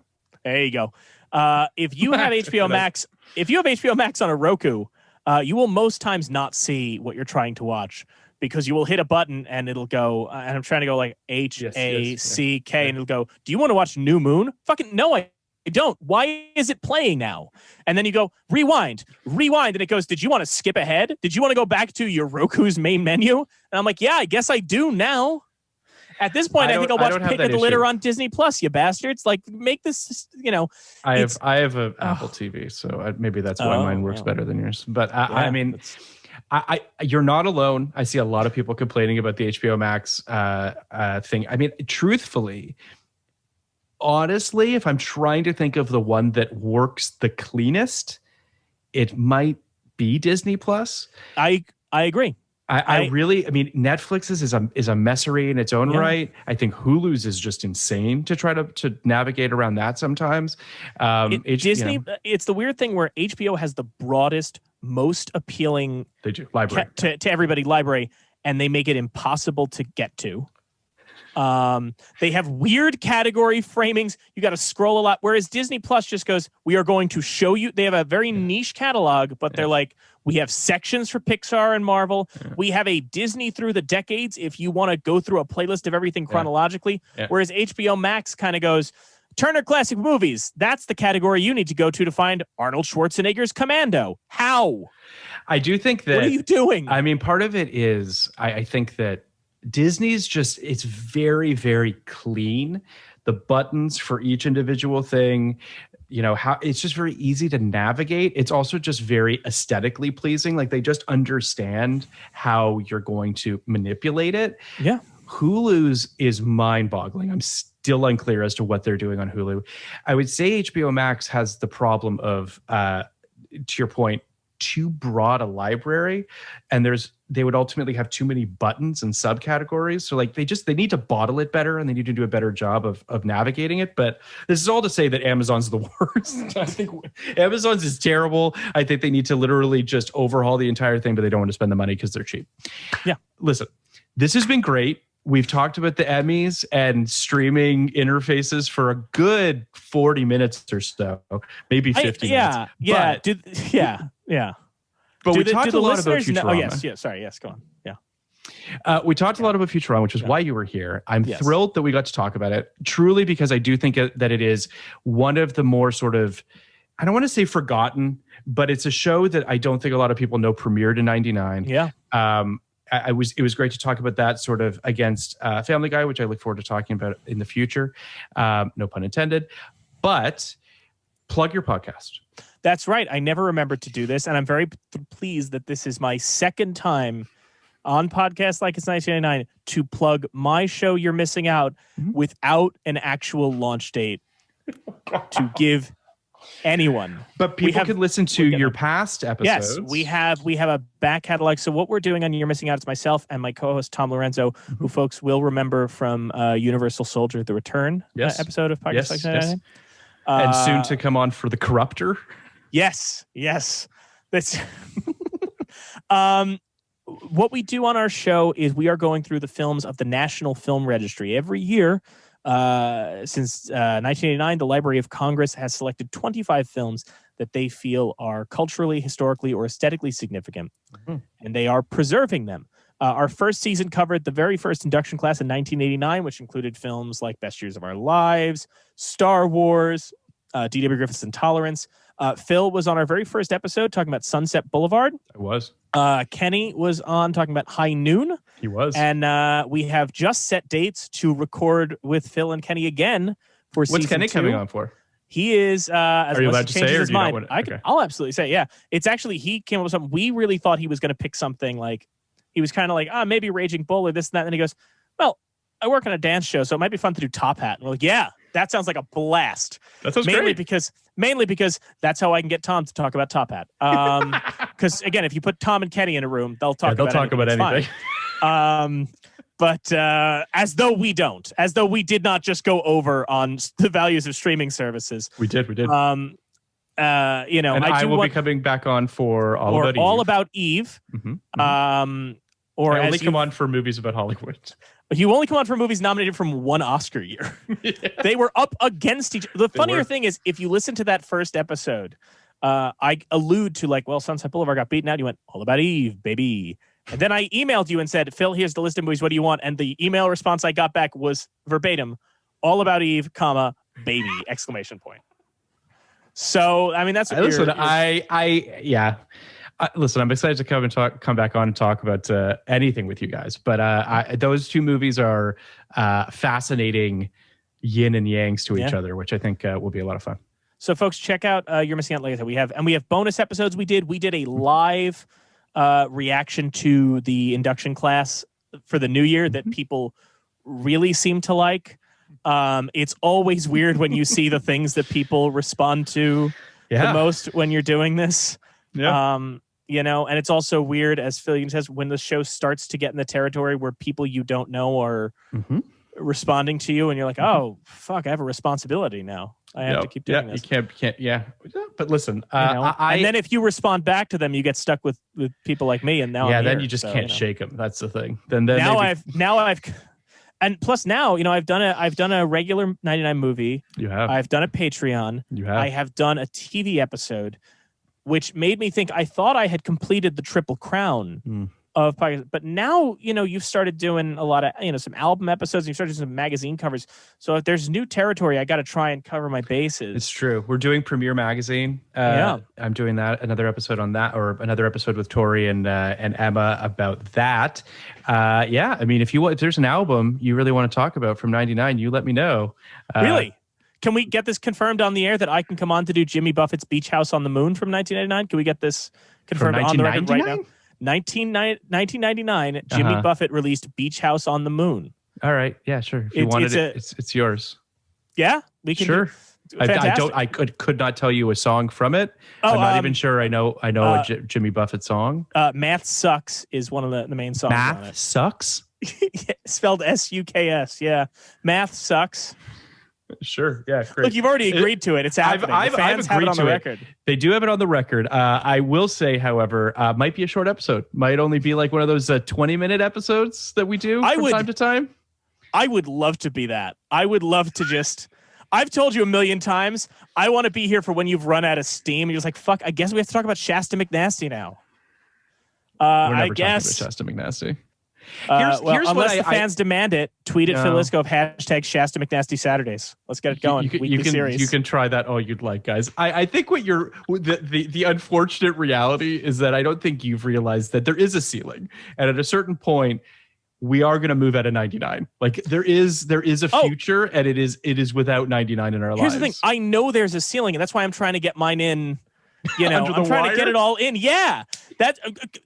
There you go. If you have HBO Max on a Roku, you will most times not see what you're trying to watch, because you will hit a button and it'll go, and I'm trying to go like HACK, and it'll go, do you want to watch New Moon? Fucking no, I don't. Why is it playing now? And then you go, rewind, and it goes, did you want to skip ahead? Did you want to go back to your Roku's main menu? And I'm like, yeah, I guess I do now. At this point, I think I'll watch Pick of the Litter on Disney Plus, you bastards. Like, make this, I have an Apple TV, so maybe that's why mine works better than yours. But I mean, you're not alone. I see a lot of people complaining about the HBO Max thing. I mean, truthfully, honestly, if I'm trying to think of the one that works the cleanest, it might be Disney Plus. I agree. I mean, Netflix's is a messery in its own right. I think Hulu's is just insane to try to navigate around that sometimes. Disney, it's the weird thing where HBO has the broadest, most appealing library to everybody library, and they make it impossible to get to. They have weird category framings. You got to scroll a lot. Whereas Disney Plus just goes, we are going to show you. They have a very niche catalog, but they're like, we have sections for Pixar and Marvel. Yeah. We have a Disney through the decades if you want to go through a playlist of everything chronologically. Yeah. Whereas HBO Max kind of goes, Turner Classic Movies. That's the category you need to go to find Arnold Schwarzenegger's Commando. How? I do think that. What are you doing? I mean, part of it is I think that Disney's just, it's very, very clean. The buttons for each individual thing, how it's just very easy to navigate. It's also just very aesthetically pleasing. Like, they just understand how you're going to manipulate it. Yeah. Hulu's is mind-boggling. I'm still unclear as to what they're doing on Hulu. I would say HBO Max has the problem of, to your point, too broad a library, and they would ultimately have too many buttons and subcategories. So like they need to bottle it better, and they need to do a better job of navigating it. But this is all to say that Amazon's the worst. I think Amazon's is terrible. I think they need to literally just overhaul the entire thing, but they don't want to spend the money because they're cheap. Yeah. Listen, this has been great. We've talked about the Emmys and streaming interfaces for a good 40 minutes or so, maybe 50 minutes. Yeah. But we talked a lot about Futurama. Oh, yes. Sorry. Yes, go on. Yeah. We talked a lot about Futurama, which is why you were here. I'm thrilled that we got to talk about it, truly, because I do think that it is one of the more sort of, I don't want to say forgotten, but it's a show that I don't think a lot of people know premiered in 99. Yeah. It was great to talk about that sort of against Family Guy, which I look forward to talking about in the future. No pun intended. But plug your podcast. That's right. I never remembered to do this, and I'm very pleased that this is my second time on Podcast Like It's 1999 to plug my show You're Missing Out without an actual launch date to give anyone. But people can listen to your past episodes. Yes, we have a back catalog. So what we're doing on You're Missing Out is myself and my co-host Tom Lorenzo, who folks will remember from Universal Soldier: The Return episode of Podcast Like 1999. And soon to come on for The Corruptor. Yes. That's what we do on our show is we are going through the films of the National Film Registry. Every year, since 1989, the Library of Congress has selected 25 films that they feel are culturally, historically, or aesthetically significant, and they are preserving them. Our first season covered the very first induction class in 1989, which included films like Best Years of Our Lives, Star Wars, D.W. Griffith's Intolerance. Phil was on our very first episode talking about Sunset Boulevard. I was. Kenny was on talking about High Noon. He was. And we have just set dates to record with Phil and Kenny again for season 2. What's Kenny coming on for? He is, are you allowed to say, or do you not want to? I'll absolutely say, yeah. It's actually, he came up with something. We really thought he was going to pick something like, he was kind of like, maybe Raging Bull or this and that. And then he goes, well, I work on a dance show, so it might be fun to do Top Hat. And we're like, yeah, that sounds like a blast. That sounds great. Mainly because that's how I can get Tom to talk about Top Hat. Because again, if you put Tom and Kenny in a room, they'll talk about anything. But as though we did not just go over on the values of streaming services. We did. And I will be coming back on for All About Eve. Or I only come on for movies about Hollywood. You only come on for movies nominated from one Oscar year. They were up against each other. The funnier thing is, if you listen to that first episode, I allude to like, well, Sunset Boulevard got beaten out. You went, All About Eve, baby. And then I emailed you and said, Phil, here's the list of movies. What do you want? And the email response I got back was verbatim, All About Eve, comma, baby, exclamation point. So, I mean, that's what listen, I'm excited to come back on and talk about anything with you guys. But those two movies are fascinating yin and yangs to each other, which I think will be a lot of fun. So, folks, check out You're Missing Out. Like I said, we have bonus episodes. We did a live reaction to the induction class for the new year that people really seem to like. It's always weird when you see the things that people respond to the most when you're doing this. Yeah. And it's also weird, as Phil says, when the show starts to get in the territory where people you don't know are responding to you, and you're like, oh, fuck, I have a responsibility now. I have to keep doing this. You can't. But listen, and then if you respond back to them, you get stuck with people like me, and now then you just can't shake them. That's the thing. And plus now, I've done a regular 99 movie. You have. I've done a Patreon. You have. I have done a TV episode, which made me think I thought I had completed the Triple Crown of podcasts. But now, you've started doing a lot of, some album episodes, and you've started doing some magazine covers. So if there's new territory, I got to try and cover my bases. It's true. We're doing Premiere Magazine. I'm doing that, another episode on that, or another episode with Tori and Emma about that. I mean, if there's an album you really want to talk about from 99, you let me know. Really? Can we get this confirmed on the air that I can come on to do Jimmy Buffett's Beach House on the Moon from 1999? Can we get this confirmed on the record right now? 1999, Jimmy Buffett released Beach House on the Moon. All right. Yeah, sure. If you wanted it's yours. Yeah, we can. Sure. I could not tell you a song from it. I'm not even sure I know a Jimmy Buffett song. Math Sucks is one of the main songs on it. Math Sucks? Spelled S-U-K-S. Yeah. Math Sucks. Sure. Yeah. Great. Look, you've already agreed to it. It's happening. I've have it on the record. They do have it on the record. I will say, however, might be a short episode. Might only be like one of those 20-minute episodes that we do from time to time. I would love to be that. I would love to just. I've told you a million times. I want to be here for when you've run out of steam. And you're just like, fuck. I guess we have to talk about Shasta McNasty now. We're never talking about Shasta McNasty. Here's unless the fans demand it, tweet at Phil Isco of # Shasta McNasty Saturdays. Let's get it going. You can try that all you'd like, guys. I think the unfortunate reality is that I don't think you've realized that there is a ceiling, and at a certain point, we are going to move out of 99. Like there is a future, and it is without 99 in our lives. Here's the thing: I know there's a ceiling, and that's why I'm trying to get mine in You know, I'm trying wire? to get it all in. Yeah.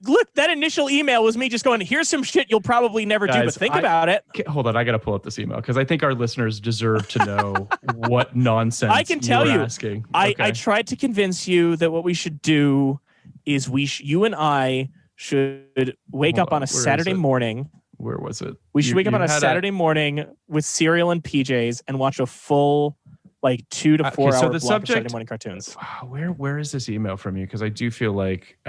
Look, that initial email was me just going, here's some shit you'll probably never do, but think about it. Hold on, I got to pull up this email because I think our listeners deserve to know what nonsense I can tell you. Asking. I tried to convince you that what we should do is you and I should wake up on a Saturday morning. Where was it? We should wake up on a Saturday morning with cereal and PJs and watch a full 2 to 4 hour block of Saturday morning cartoons. Where is this email from you? Because I do feel like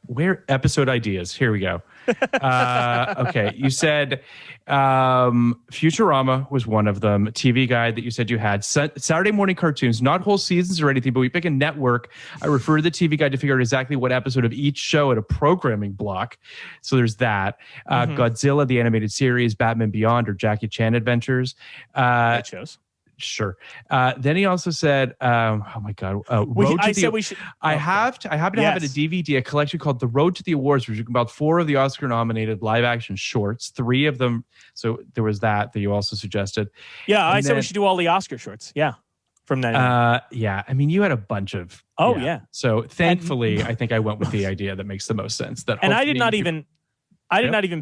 where episode ideas. Here we go. Okay, you said Futurama was one of them. TV Guide that you said you had. Saturday morning cartoons, not whole seasons or anything, but we pick a network. I refer to the TV Guide to figure out exactly what episode of each show at a programming block. So there's that. Godzilla, the animated series, Batman Beyond, or Jackie Chan Adventures. That shows. Sure. Then he also said, "Oh my God, we should." I happen to have it a DVD, a collection called "The Road to the Awards," which is about 4 of the Oscar-nominated live-action shorts. 3 of them. So there was that you also suggested. Yeah, I said we should do all the Oscar shorts. Yeah, from that. Yeah. I mean, you had a bunch of. Oh yeah. So thankfully, I think I went with the idea that makes the most sense. I did not even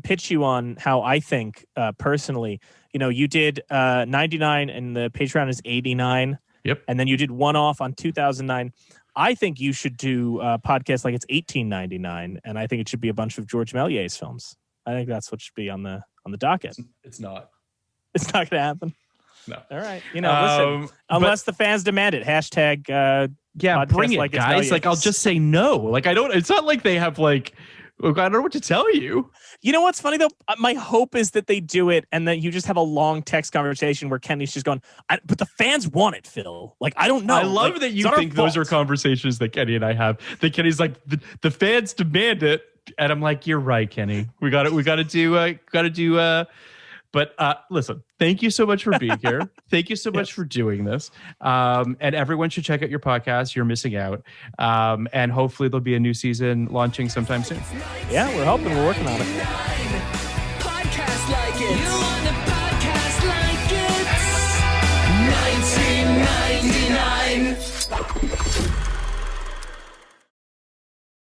pitch you on how I think personally. You know, you did 99 and the Patreon is 89. Yep. And then you did one off on 2009. I think you should do a podcast like it's 1899, and I think it should be a bunch of George Méliès films. I think that's what should be on the docket. It's not. It's not going to happen. No. All right. You know, listen. Unless the fans demand it. Hashtag. Bring it, guys. I'll just say no. It's not like they have I don't know what to tell you. You know what's funny, though? My hope is that they do it and that you just have a long text conversation where Kenny's just going, but the fans want it, Phil. I don't know. I love that you think those are conversations that Kenny and I have. That Kenny's like, the fans demand it. And I'm like, you're right, Kenny. We got to do. But listen, thank you so much for being here. Thank you so much for doing this. And everyone should check out your podcast. You're missing out. And hopefully there'll be a new season launching sometime soon. Yeah, we're hoping. We're working on it. Podcast like it. You want a podcast like it? 1999.